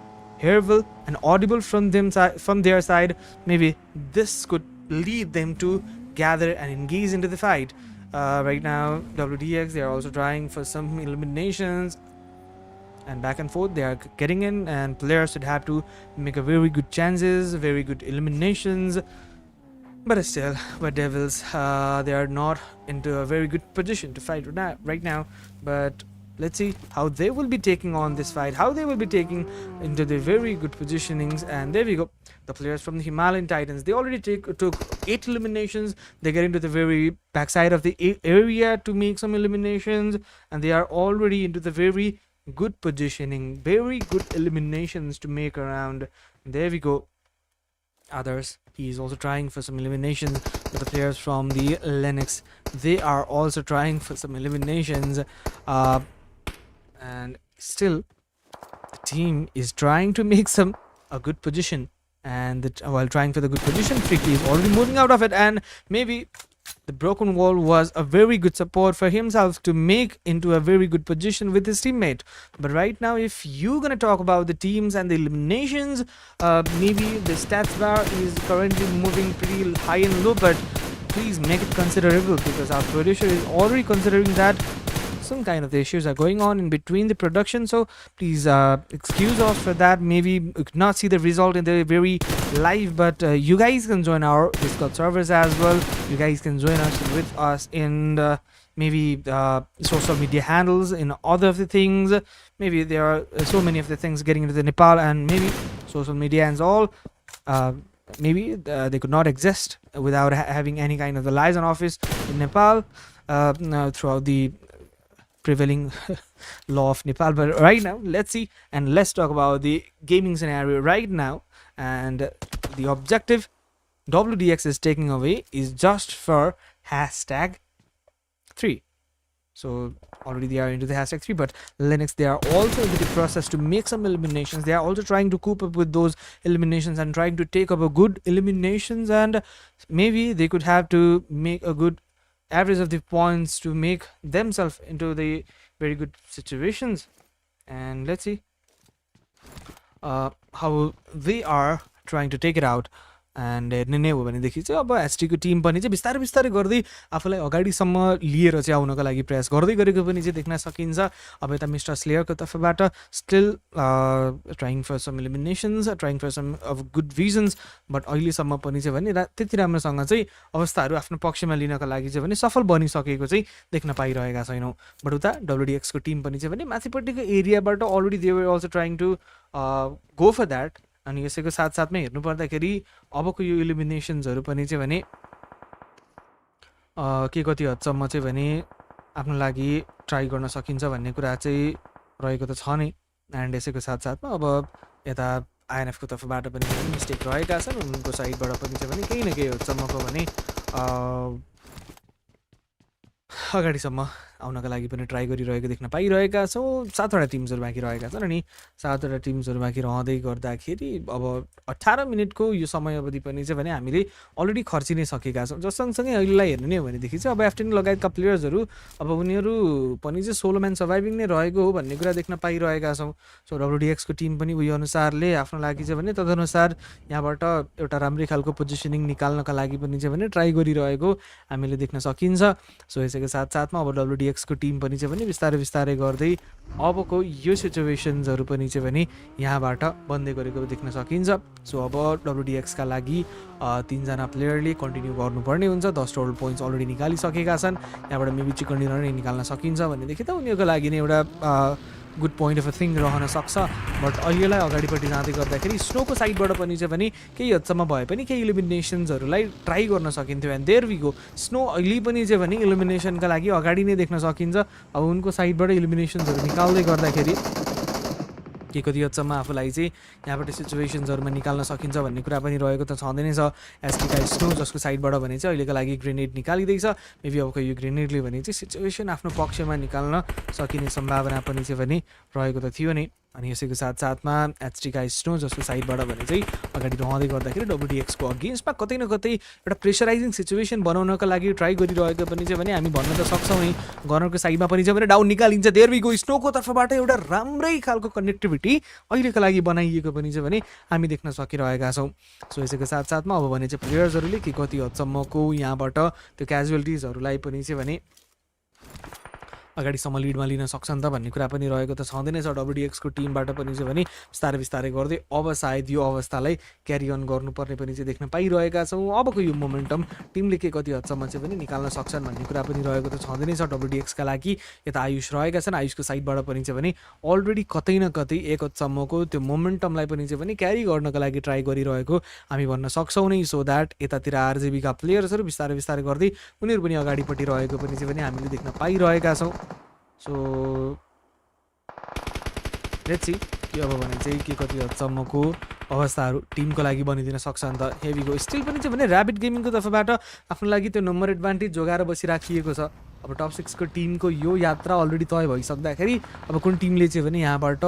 hearable and audible from their side. Maybe this could lead them to gather and engage into the fight. Right now WDX, they are also trying for some eliminations, and back and forth they are getting in, and players should have to make a very good chances, very good eliminations. But still, White Devils, they are not into a very good position to fight right now. But let's see how they will be taking on this fight, how they will be taking into the very good positionings. And there we go, the players from the Himalayan Titans, they already took 8 eliminations. They get into the very backside of the area to make some eliminations, and they are already into the very good positioning, very good eliminations to make around. There we go. Others, he is also trying for some eliminations. But the players from the Lennox, they are also trying for some eliminations. And still the team is trying to make a good position, and while trying for the good position, Tricky is already moving out of it. And maybe the broken wall was a very good support for himself to make into a very good position with his teammate. But right now, if you're gonna talk about the teams and the eliminations, maybe the stats bar is currently moving pretty high and low, but please make it considerable, because our producer is already considering that some kind of issues are going on in between the production. So please excuse us for that. Maybe we could not see the result in the very live, but you guys can join our Discord servers as well. You guys can join us with us in the maybe social media handles, in other of the things. Maybe there are so many of the things getting into the Nepal, and maybe social media and all, maybe they could not exist without having any kind of the liaison office in Nepal throughout the prevailing law of Nepal. But right now, let's see and let's talk about the gaming scenario right now. And the objective WDX is taking away is just for #3. So already they are into the #3, but Linux, they are also in the process to make some eliminations. They are also trying to cope up with those eliminations and trying to take up a good eliminations, and maybe they could have to make a good average of the points to make themselves into the very good situations. And let's see how they are trying to take it out. And हेर्ने नै हो भनेदेखि चाहिँ अब एसटीको टिम पनि चाहिँ बिस्तारै बिस्तारै गर्दै आफूलाई अगाडिसम्म लिएर चाहिँ आउनको लागि प्रयास गर्दै गरेको पनि चाहिँ देख्न सकिन्छ। अब यता मिस्टर स्लेयरको तर्फबाट still trying for some eliminations, trying for some of good visions, but अहिलेसम्म पनि चाहिँ भने त्यति राम्रोसँग चाहिँ अवस्थाहरू आफ्नो पक्षमा लिनको लागि चाहिँ भने सफल बनिसकेको चाहिँ देख्न पाइरहेका छैनौँ। बट उता डब्लुडिएक्सको टिम पनि चाहिँ भने माथिपट्टिको एरियाबाट already they were also trying to go for that. अनि यसैको साथसाथमै हेर्नु पर्दाखेरि अबको यो इलिमिनेसन्सहरू पनि चाहिँ भने के कति हदसम्म चाहिँ भने आफ्नो लागि ट्राई गर्न सकिन्छ भन्ने कुरा चाहिँ रहेको त छ नै। एन्ड यसैको साथसाथमा अब यता आइएनएफको तर्फबाट पनि मिस्टेक रहेका छन्, उनको साइडबाट पनि चाहिँ भने केही न केही हदसम्मको भने अगाडिसम्म आउनका लागि पनि ट्राई गरिरहेको देख्न पाइरहेका छौँ। 7वटा टिम्सहरू बाँकी रहेका छन्, अनि 7वटा टिम्सहरू बाँकी रहँदै गर्दाखेरि अब 18 मिनटको यो समय अवधि पनि चाहिँ भने हामीले अलरेडी खर्ची नै सकेका छौँ। जसँगसँगै अहिलेलाई हेर्नु नै हो भनेदेखि चाहिँ अब एफ्टिन लगायतका प्लेयर्सहरू अब उनीहरू पनि चाहिँ सोलो म्यान सर्भाइभिङ नै रहेको हो भन्ने कुरा देख्न पाइरहेका छौँ। सो डब्लुडिएक्सको टिम पनि उयो अनुसारले आफ्नो लागि चाहिँ भने तदनुसार यहाँबाट एउटा राम्रै खालको पोजिसनिङ निकाल्नका लागि पनि चाहिँ भने ट्राई गरिरहेको हामीले देख्न सकिन्छ। सो यसैको साथसाथमा अब डब्लुडिएक्सको टिम पनि चाहिँ भने बिस्तारै बिस्तारै गर्दै अबको यो सिचुएसन्सहरू पनि चाहिँ भने यहाँबाट बन्दै गरेको देख्न सकिन्छ। सो अब डब्लुडिएक्सका लागि 3जना प्लेयरले कन्टिन्यू गर्नुपर्ने हुन्छ। 10 टोटल पोइन्ट्स अलरेडी निकालिसकेका छन्। यहाँबाट मेबी चिकन डिनर नै निकाल्न सकिन्छ भनेदेखि त उनीहरूको लागि नै एउटा good point of a thing रहन सक्छ। बट अहिलेलाई अगाडिपट्टि जाँदै गर्दाखेरि स्नोको साइडबाट पनि चाहिँ भने केही हदसम्म भए पनि केही इलिमिनेसन्सहरूलाई ट्राई गर्न सकिन्थ्यो। एन्ड देयर वी गो, स्नो अहिले पनि चाहिँ भने इलिमिनेसनका लागि अगाडि नै देख्न सकिन्छ। अब उनको साइडबाट इलिमिनेसन्सहरू निकाल्दै गर्दाखेरि के कति हदसम्म आफूलाई चाहिँ यहाँबाट सिचुएसन्सहरूमा निकाल्न सकिन्छ भन्ने कुरा पनि रहेको त छँदै नै छ। एसटीका स्नो जसको साइडबाट भने चाहिँ अहिलेको लागि ग्रेनेड निकालिँदैछ। मेबी अबको यो ग्रेनेडले भने चाहिँ सिचुएसन आफ्नो पक्षमा निकाल्न सकिने सम्भावना पनि चाहिँ भने रहेको त थियो नै। अनि यसैको साथसाथमा एचटीका स्नो जसको साइडबाट भने चाहिँ अगाडि रहँदै गर्दाखेरि डब्लुडिएक्सको अगेन्स्टमा कतै न कतै एउटा प्रेसराइजिङ सिचुएसन बनाउनका लागि ट्राई गरिरहेको पनि चाहिँ भने हामी भन्न त सक्छौँ नै। गनरको साइडमा पनि चाहिँ भने डाउन निकालिन्छ। देयर वी गो, स्नोको तर्फबाट एउटा राम्रै खालको कनेक्टिभिटी अहिलेको लागि बनाइएको पनि चाहिँ भने हामी देख्न सकिरहेका छौँ। सो यसैको साथसाथमा अब भने चाहिँ प्लेयर्सहरूले के कति हदसम्मको यहाँबाट त्यो क्याजुअलिटिजहरूलाई पनि चाहिँ भने अगाडिसम्म लिडमा लिन सक्छन् त भन्ने कुरा पनि रहेको त छँदै नै छ। डब्लुडिएक्सको टिमबाट पनि चाहिँ भने बिस्तारै बिस्तारै गर्दै अब सायद यो अवस्थालाई क्यारी अन गर्नुपर्ने पनि चाहिँ देख्न पाइरहेका छौँ। अबको यो मोमेन्टम टिमले के कति हदसम्म चाहिँ पनि निकाल्न सक्छन् भन्ने कुरा पनि रहेको त छँदै नै छ। डब्लुडिएक्सका लागि यता आयुष रहेका छन्, आयुषको साइडबाट पनि चाहिँ भने अलरेडी कतै न कतै एक हदसम्मको त्यो मोमेन्टमलाई पनि चाहिँ भने क्यारी गर्नको लागि ट्राई गरिरहेको हामी भन्न सक्छौँ नै। सो द्याट यतातिर आरजेबीका प्लेयर्सहरू बिस्तारै बिस्तारै गर्दै उनीहरू पनि अगाडिपट्टि रहेको पनि चाहिँ भने हामीले देख्न पाइरहेका छौँ। सो लेट्स सी के अब भने चाहिँ के कति हदसम्मको अवस्थाहरू टिमको लागि बनिदिन सक्छ नि त। हेभी गो स्टिल पनि चाहिँ भने ऱ्याबिट गेमिङको तर्फबाट आफ्नो लागि त्यो नम्बर एडभान्टेज जोगाएर बसिराखिएको छ। अब टप 6 को टिमको यो यात्रा अलरेडी तय भइसक्दाखेरि अब कुन टिमले चाहिँ भने यहाँबाट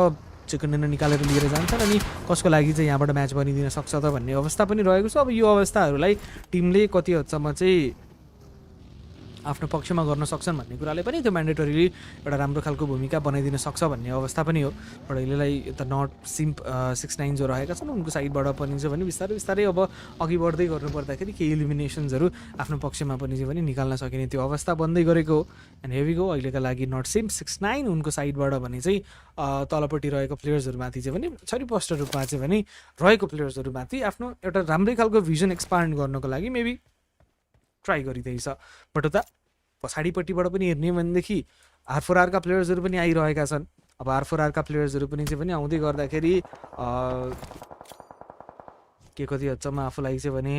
चिकन डिनर निकालेर लिएर जान्छन् अनि कसको लागि चाहिँ यहाँबाट म्याच बनिदिन सक्छ त भन्ने अवस्था पनि रहेको छ। अब यो अवस्थाहरूलाई टिमले कति हदसम्म चाहिँ आफ्नो पक्षमा गर्न सक्छन् भन्ने कुराले पनि त्यो म्यान्डेटरीली एउटा राम्रो खालको भूमिका बनाइदिन सक्छ भन्ने अवस्था पनि हो। बट अहिलेलाई यता नट सिम्प 69 जो रहेका छन् उनको साइडबाट पनि चाहिँ भने बिस्तारै बिस्तारै अब अघि बढ्दै गर्नुपर्दाखेरि केही इलिमिनेसन्सहरू आफ्नो पक्षमा पनि चाहिँ भने निकाल्न सकिने त्यो अवस्था बन्दै गरेको हो। एन्ड हेभी गो अहिलेका लागि नट सिम्प 69 उनको साइडबाट भने चाहिँ तलपट्टि रहेको प्लेयर्सहरूमाथि चाहिँ भने छरिपष्ट रूपमा चाहिँ भने रहेको प्लेयर्सहरूमाथि आफ्नो एउटा राम्रै खालको भिजन एक्सपान्ड गर्नको लागि मेबी ट्राई गरिँदैछ। बट उता पछाडिपट्टिबाट पनि हेर्ने भनेदेखि R4R का प्लेयर्सहरू पनि आइरहेका छन्। अब R4R का प्लेयर्सहरू पनि चाहिँ भने आउँदै गर्दाखेरि के कति हदसम्म आफूलाई चाहिँ भने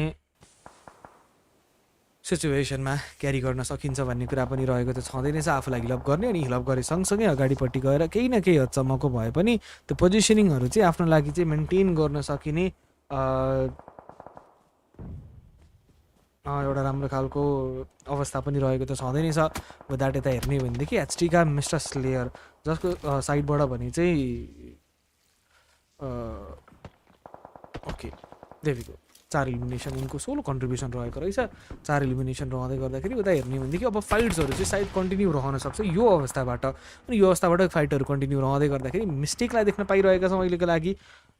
सिचुएसनमा क्यारी गर्न सकिन्छ भन्ने कुरा पनि रहेको त छँदै नै छ। आफूलाई हिलअप गर्ने अनि हिलअप गरे सँगसँगै अगाडिपट्टि गएर केही न केही हदसम्मको भए पनि त्यो पोजिसनिङहरू चाहिँ आफ्नो लागि चाहिँ मेन्टेन गर्न सकिने एउटा राम्रो खालको अवस्था पनि रहेको त छँदै नै छ। विदाउट यता हेर्ने भनेदेखि एचटीका मिस्टर स्लेयर जसको साइडबाट भने चाहिँ ओके देवीको 4 इलिमिनेसन उनको सोलो कन्ट्रिब्युसन रहेको रहेछ। 4 इलिमिनेसन रहँदै गर्दाखेरि उता हेर्ने भनेदेखि अब फाइट्सहरू चाहिँ सायद कन्टिन्यू रहन सक्छ यो अवस्थाबाट। अनि यो अवस्थाबाट फाइटहरू कन्टिन्यू रहँदै गर्दाखेरि मिस्टेकलाई देख्न पाइरहेका छौँ अहिलेको लागि।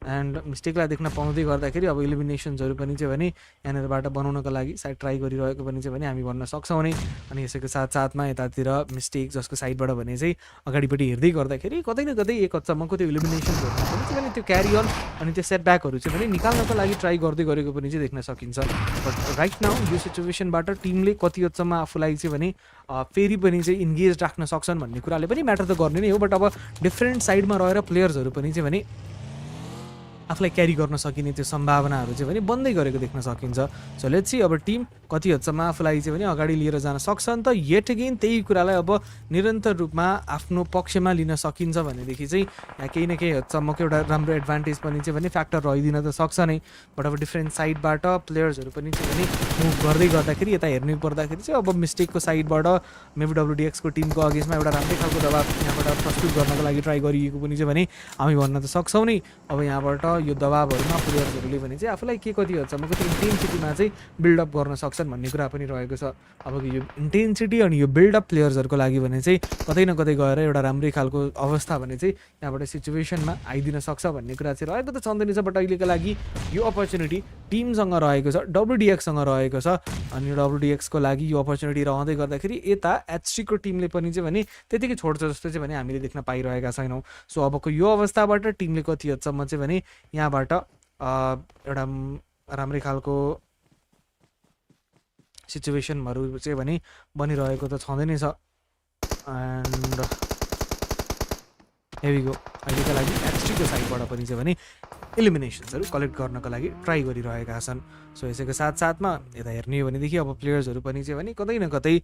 एन्ड मिस्टेकलाई देख्न पाउँदै गर्दाखेरि अब इलिमिनेसन्सहरू पनि चाहिँ भने यहाँनिरबाट बनाउनको लागि सायद ट्राई गरिरहेको पनि चाहिँ भने हामी भन्न सक्छौँ नै। अनि यसैको साथसाथमा यतातिर मिस्टेक जसको साइडबाट भने चाहिँ अगाडिपट्टि हेर्दै गर्दाखेरि कतै न कतै एक हदसम्मको त्यो इलिमिनेसन्सहरू पनि चाहिँ भने त्यो क्यारी अन अनि त्यो सेटब्याकहरू चाहिँ भने निकाल्नको लागि ट्राई गर्दै गरेको पनि चाहिँ देख्न सकिन्छ। बट राइट नाउ यो सिचुएसनबाट टिमले कति हदसम्म आफूलाई चाहिँ भने फेरि पनि चाहिँ इन्गेज राख्न सक्छन् भन्ने कुराले पनि म्याटर त गर्ने नै हो। बट अब डिफ्रेन्ट साइडमा रहेर प्लेयर्सहरू पनि चाहिँ भने आफूलाई क्यारी गर्न सकिने त्यो सम्भावनाहरू चाहिँ भने बन्दै गरेको देख्न सकिन्छ। सो लेट्स सी अब टिम कति हदसम्म आफूलाई चाहिँ भने अगाडि लिएर जान सक्छन् त। येट अगेन त्यही कुरालाई अब निरन्तर रूपमा आफ्नो पक्षमा लिन सकिन्छ भनेदेखि चाहिँ यहाँ केही न केही हदसम्मको एउटा राम्रो एडभान्टेज पनि चाहिँ भने फ्याक्टर रहिदिन त सक्छ नै। बट अब डिफ्रेन्ट साइडबाट प्लेयर्सहरू पनि चाहिँ भने मुभ गर्दै गर्दाखेरि यता हेर्नु पर्दाखेरि चाहिँ अब मिस्टेकको साइडबाट मेबी WDXको टिमको अगेन्स्टमा एउटा राम्रै खालको दबाब यहाँबाट प्रस्तुत गर्नको लागि ट्राई गरिएको पनि चाहिँ भने हामी भन्न त सक्छौँ नै। अब यहाँबाट यो दबाबहरूमा प्लेयर्सहरूले भने चाहिँ आफूलाई के कति हदसम्मको त्यो इन्टेन्सिटीमा चाहिँ बिल्डअप गर्न सक्छन् भन्ने कुरा पनि रहेको छ। अब यो इन्टेन्सिटी अनि यो बिल्डअप प्लेयर्सहरूको लागि भने चाहिँ कतै न कतै गएर एउटा राम्रै खालको अवस्था भने चाहिँ यहाँबाट सिचुएसनमा आइदिन सक्छ भन्ने कुरा चाहिँ रहेको त छँदैन छ। बट अहिलेको लागि यो अपर्च्युनिटी टिमसँग रहेको छ, WDXसँग रहेको छ। अनि WDXको लागि यो अपर्च्युनिटी रहँदै गर्दाखेरि यता एचसीको टिमले पनि चाहिँ भने त्यतिकै छोड्छ जस्तो चाहिँ भने हामीले देख्न पाइरहेका छैनौँ। सो अबको यो अवस्थाबाट टिमले कति हदसम्म चाहिँ भने यहाँबाट एउटा राम्रै खालको सिचुएसनहरू चाहिँ भने बनिरहेको त छँदै नै छ। एन्ड हेभी गो अहिलेको लागि एचटीको साइडबाट पनि चाहिँ भने इलिमिनेसन्सहरू कलेक्ट गर्नको लागि ट्राई गरिरहेका छन्। सो यसैको साथसाथमा यता हेर्ने हो भनेदेखि अब प्लेयर्सहरू पनि चाहिँ भने कतै न कतै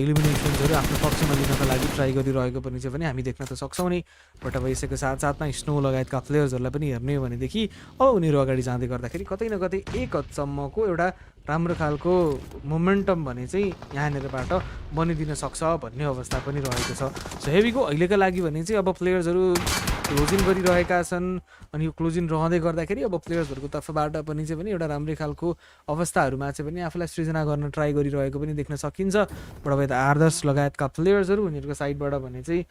इलिमिनेसन्सहरू आफ्नो पक्षमा लिनको लागि ट्राई गरिरहेको पनि चाहिँ भने हामी देख्न त सक्छौँ नै। बट अब यसैको साथसाथमा स्नो लगायतका प्लेयर्सहरूलाई पनि हेर्ने हो भनेदेखि अब उनीहरू अगाडि जाँदै गर्दाखेरि कतै न कतै एक हदसम्मको एउटा राम्रो खालको मोमेन्टम भने चाहिँ यहाँनिरबाट बनिदिन सक्छ भन्ने अवस्था पनि रहेको छ। सो हेभीको अहिलेका लागि भने चाहिँ अब प्लेयर्सहरू क्लोजिङ गरिरहेका छन्। अनि यो क्लोजिङ रहँदै गर्दाखेरि अब प्लेयर्सहरूको तर्फबाट पनि चाहिँ भने एउटा राम्रै खालको अवस्थाहरूमा चाहिँ पनि आफूलाई सृजना गर्न ट्राई गरिरहेको पनि देख्न सकिन्छ। बट अब यता आदर्श लगायतका प्लेयर्सहरू उनीहरूको साइडबाट भने चाहिँ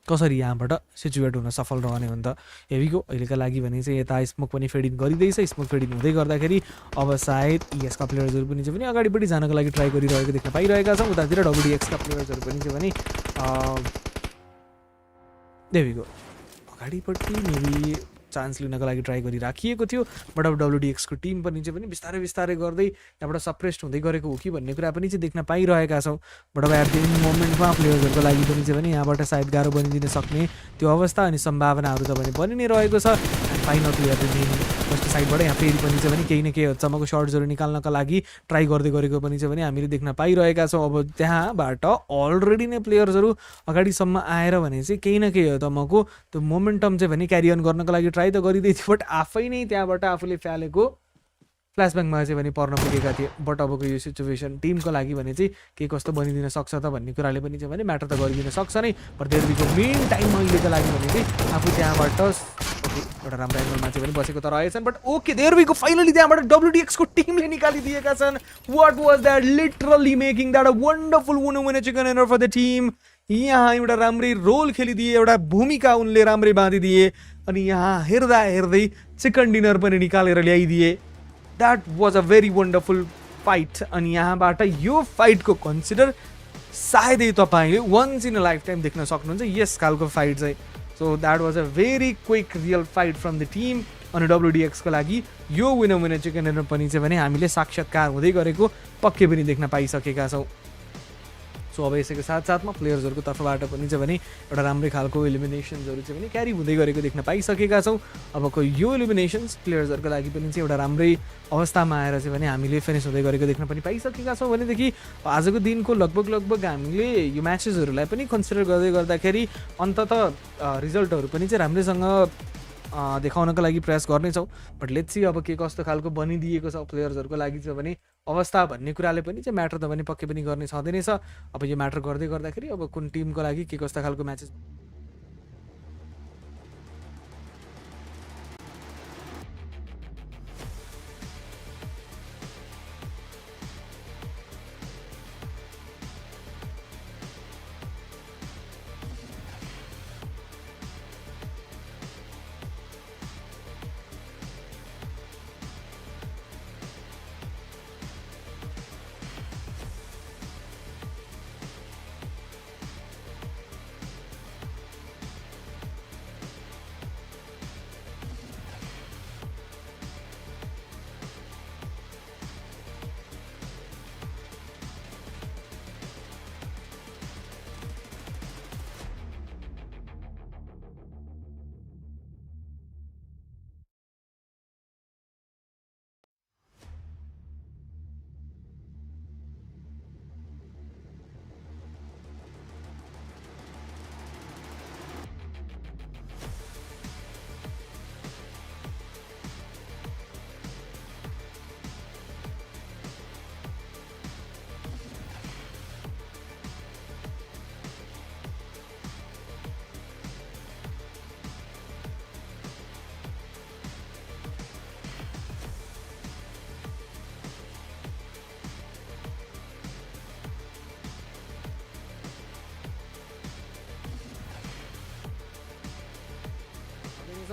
कसरी यहाँबाट सिचुएट हुन सफल रहने हो त। हेभीको अहिलेका लागि भने चाहिँ यता स्मोक पनि फेडिङ गरिँदैछ। स्मोक फेडिङ हुँदै गर्दाखेरि अब सायद ESका प्लेयर्सहरू पनि चाहिँ भने अगाडिपट्टि जानको लागि ट्राई गरिरहेको देख्न पाइरहेका छौँ। उतातिर WDXका प्लेयर्सहरू पनि चाहिँ भने हेभीको अगाडिपट्टि मेबी चान्स लिनको लागि ट्राई गरिराखिएको थियो। बट अब WDXको टिम पनि चाहिँ बिस्तारै बिस्तारै गर्दै त्यहाँबाट सप्रेस्ड हुँदै गरेको हो कि भन्ने कुरा पनि चाहिँ देख्न पाइरहेका छौँ। बट अब एट द एन्ड मोमेन्टमा प्लेयर्सहरूको लागि पनि चाहिँ भने यहाँबाट सायद गाह्रो बनिदिन सक्ने त्यो अवस्था अनि सम्भावनाहरू त भने बनि नै रहेको छ। एन्ड फाइनल प्लेयर जसको साइडबाट यहाँ फेरि पनि चाहिँ भने केही न केही हदसम्मको सर्ट्सहरू निकाल्नका लागि ट्राई गर्दै गरेको पनि चाहिँ भने हामीले देख्न पाइरहेका छौँ। अब त्यहाँबाट अलरेडी नै प्लेयर्सहरू अगाडिसम्म आएर भने चाहिँ केही न केही हदसम्मको त्यो मोमेन्टम चाहिँ भने क्यारी अन गर्नको लागि ट्राई त गरिँदै थियो। बट आफै नै त्यहाँबाट आफूले फ्यालेको फ्ल्यासब्याकमा चाहिँ भने पर्न पुगेका थिए। बट अबको यो सिचुएसन टिमको लागि भने चाहिँ के कस्तो बनिदिन सक्छ त भन्ने कुराले पनि चाहिँ भने म्याटर त गरिदिन सक्छ नै। बट देयरको मेन टाइममा अहिलेको लागि भने चाहिँ आफू त्यहाँबाट ओके एउटा राम्रो एङ्गलमा चाहिँ पनि बसेको त रहेछन् but okay there we go finally त्यहाँबाट WDX को टिमले निकालिदिएका छन् what was that literally making that a wonderful winner chicken dinner for the team यहाँ एउटा राम्रै रोल खेलिदिए एउटा भूमिका उनले राम्रै बाँधिदिए अनि यहाँ हेर्दा हेर्दै चिकन डिनर पनि निकालेर ल्याइदिए that was a very wonderful fight अनि यहाँबाट यो फाइटको कन्सिडर सायदै तपाईँले once in a life time देख्न सक्नुहुन्छ यस खालको फाइट चाहिँ so that was a very quick real fight from the team अनि WDX को लागि यो विनर चिकन डिनर पनि चाहिँ भने हामीले साक्षात्कार हुँदै गरेको पक्कै पनि देख्न पाइसकेका छौँ सो अब यसैको साथसाथमा प्लेयर्सहरूको तर्फबाट पनि चाहिँ भने एउटा राम्रै खालको इलिमिनेसन्सहरू चाहिँ पनि क्यारी हुँदै गरेको देख्न पाइसकेका छौँ अबको यो इलिमिनेसन्स प्लेयर्सहरूको लागि पनि चाहिँ एउटा राम्रै अवस्थामा आएर चाहिँ भने हामीले फिनिस हुँदै गरेको देख्न पनि पाइसकेका छौँ भनेदेखि आजको दिनको लगभग हामीले यो म्याचेसहरूलाई पनि कन्सिडर गर्दै गर्दाखेरि अन्ततः रिजल्टहरू पनि चाहिँ राम्रैसँग देखाउनको लागि प्रयास गर्नेछौँ बट लेट्स सी अब के कस्तो खालको बनिदिएको छ प्लेयर्सहरूको लागि चाहिँ भने अवस्था भन्ने कुराले पनि चाहिँ म्याटर त पनि पक्कै पनि गर्ने छँदै नै छ अब यो म्याटर गर्दै गर्दाखेरि अब कुन टिमको लागि के कस्तो खालको म्याचेस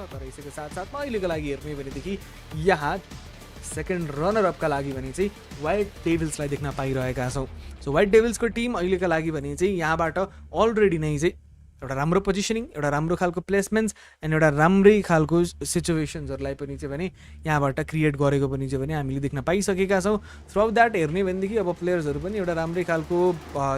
तर यसैको साथसाथमा अहिलेको लागि हेर्ने भनेदेखि यहाँ सेकेन्ड रनर अपका लागि भने चाहिँ व्हाइट डेभिल्सलाई देख्न पाइरहेका छौँ सो व्हाइट डेभिल्सको टिम अहिलेका लागि भने चाहिँ यहाँबाट अलरेडी नै चाहिँ एउटा राम्रो पोजिसनिङ एउटा राम्रो खालको प्लेसमेन्ट्स एन्ड एउटा राम्रै खालको सिचुएसन्सहरूलाई पनि चाहिँ भने यहाँबाट क्रिएट गरेको पनि चाहिँ भने हामीले देख्न पाइसकेका छौँ थ्रु आउट द्याट हेर्ने भनेदेखि अब प्लेयर्सहरू पनि एउटा राम्रै खालको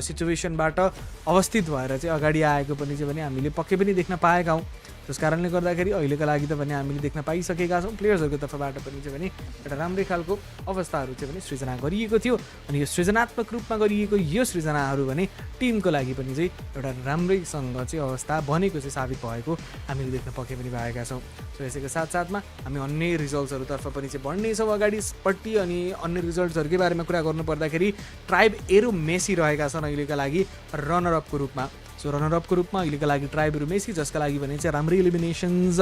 सिचुएसनबाट अवस्थित भएर चाहिँ अगाडि आएको पनि चाहिँ भने हामीले पक्कै पनि देख्न पाएका हौँ त्यस कारणले गर्दाखेरि अहिलेका लागि त भने हामीले देख्न पाइसकेका छौँ प्लेयर्सहरूको तर्फबाट पनि चाहिँ भने एउटा राम्रै खालको अवस्थाहरू चाहिँ भने सृजना गरिएको थियो अनि यो सृजनात्मक रूपमा गरिएको यो सृजनाहरू भने टिमको लागि पनि चाहिँ एउटा राम्रैसँग चाहिँ अवस्था बनेको चाहिँ साबित भएको हामीले देख्न पक्कै पनि पाएका छौँ सो यसैको साथसाथमा हामी अन्य रिजल्ट्सहरूतर्फ पनि चाहिँ बढ्नेछौँ अगाडिपट्टि अनि अन्य रिजल्ट्सहरूकै बारेमा कुरा गर्नु पर्दाखेरि ट्राइब एरो मेसी रहेका छन् अहिलेका लागि रनर अपको रूपमा सो रनर अपको रूपमा अहिलेका लागि ट्राइबहरू मेसी जसका लागि भने चाहिँ राम्रै इलिमिनेसन्स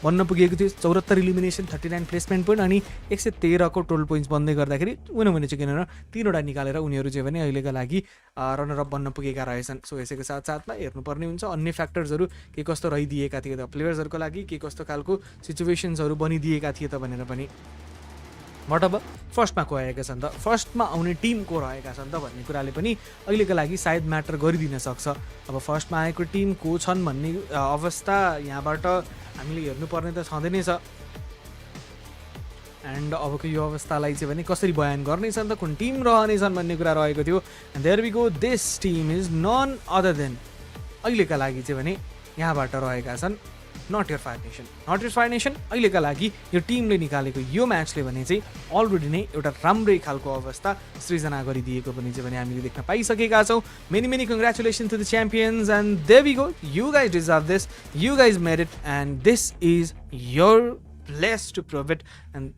बन्न पुगेको थियो 74 इलिमिनेसन 39 प्लेसमेन्ट पोइन्ट अनि 113 को टोटल पोइन्ट्स बन्दै गर्दाखेरि उनीहरू चाहिँ किनेर 3वटा निकालेर उनीहरू चाहिँ भने अहिलेका लागि रनर अप बन्न पुगेका रहेछन् सो यसैको साथसाथमा हेर्नुपर्ने हुन्छ अन्य फ्याक्टर्सहरू के कस्तो रहिदिएका थिए त प्लेयर्सहरूको लागि के कस्तो खालको सिचुएसन्सहरू बनिदिएका थिए त भनेर पनि बट अब फर्स्टमा को आएका छन् त फर्स्टमा आउने टिम को रहेका छन् त भन्ने कुराले पनि अहिलेका लागि सायद म्याटर गरिदिन सक्छ अब फर्स्टमा आएको टिम को छन् भन्ने अवस्था यहाँबाट हामीले हेर्नुपर्ने त छँदै नै छ एन्ड अबको यो अवस्थालाई चाहिँ भने कसरी बयान गर्नेछन् त कुन टिम रहनेछन् भन्ने कुरा रहेको थियो and there we go this team is none other than अहिलेका लागि चाहिँ भने यहाँबाट रहेका छन् not your fire nation not your fire nation अहिलेका लागि यो टिमले निकालेको यो म्याचले भने चाहिँ अलरेडी नै एउटा राम्रै खालको अवस्था सृजना गरिदिएको पनि चाहिँ भने हामीले देख्न पाइसकेका छौँ many congratulation to the champions and there we go you guys deserve this you guys made it and this is your place to prove it and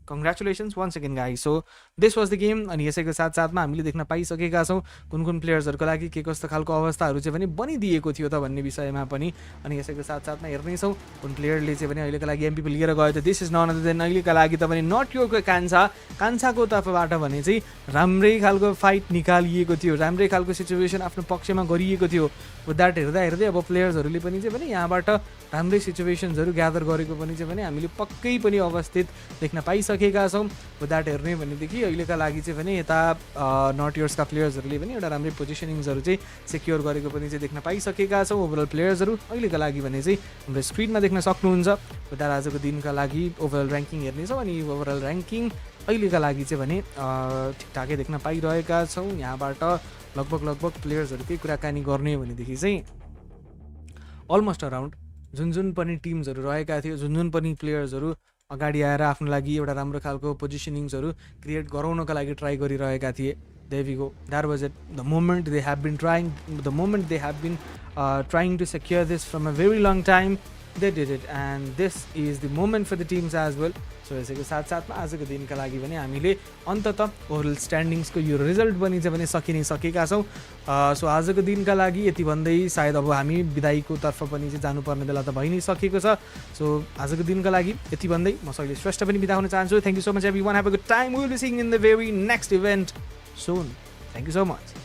congratulations once again guys. So this was the game. अनि यसैको साथसाथमा हामीले देख्न पाइसकेका छौँ कुन कुन प्लेयर्सहरूको लागि के कस्तो खालको अवस्थाहरू चाहिँ पनि बनिदिएको थियो त भन्ने विषयमा पनि. अनि यसैको साथसाथमा हेर्नेछौँ कुन प्लेयरले चाहिँ पनि अहिलेको लागि एमपिपी लिएर गयो त. This is none other than अहिलेका लागि त पनि नट योरको कान्छाको तर्फबाट भने चाहिँ राम्रै खालको फाइट निकालिएको थियो, राम्रै खालको सिचुएसन आफ्नो पक्षमा गरिएको थियो. विथ द्याट हेर्दै अब प्लेयर्सहरूले पनि चाहिँ पनि यहाँबाट राम्रै सिचुएसन्सहरू ग्यादर गरेको पनि चाहिँ पनि हामीले पक्कै पनि अवस्थित देख्न पाइसकेका छौँ. विथ द्याट हेर्ने भनेदेखि अहिलेका लागि चाहिँ पनि यता नट योर्सका प्लेयर्सहरूले पनि एउटा राम्रै पोजिसनिङ्सहरू चाहिँ सेक्योर गरेको पनि चाहिँ देख्न पाइसकेका छौँ. ओभरअल प्लेयर्सहरू अहिलेका लागि भने चाहिँ हाम्रो स्क्रिनमा देख्न सक्नुहुन्छ. विथ द्याट आजको दिनका लागि ओभरअल ऱ्याङ्किङ हेर्नेछौँ. अनि ओभरअल ऱ्याङ्किङ अहिलेका लागि चाहिँ भने ठिकठाकै देख्न पाइरहेका छौँ. यहाँबाट लगभग प्लेयर्सहरूकै कुराकानी गर्ने भनेदेखि चाहिँ अलमोस्ट अराउन्ड जुन पनि टिम्सहरू रहेका थियो, जुन पनि प्लेयर्सहरू अगाडि आएर आफ्नो लागि एउटा राम्रो खालको पोजिसनिङ्सहरू क्रिएट गराउनका लागि ट्राई गरिरहेका थिए. There we go. That was it. The moment they have been trying to secure this from a very long time, they did it. And this is the moment for the teams as well. So यसैको साथसाथमा आजको दिनका लागि भने हामीले अन्ततः ओभरअल स्ट्यान्डिङ्सको यो रिजल्ट पनि चाहिँ भने सकिसकेका छौँ. सो आजको दिनका लागि यति भन्दै सायद अब हामी बिदाईको तर्फ पनि चाहिँ जानुपर्ने बेला त भइ नै सकेको छ. सो आजको दिनका लागि यति भन्दै म शैलेश श्रेष्ठ पनि बिदा हुन चाहन्छु. Thank you so much everyone. Have a good time. We will be seeing in the very next event soon. Thank you so much.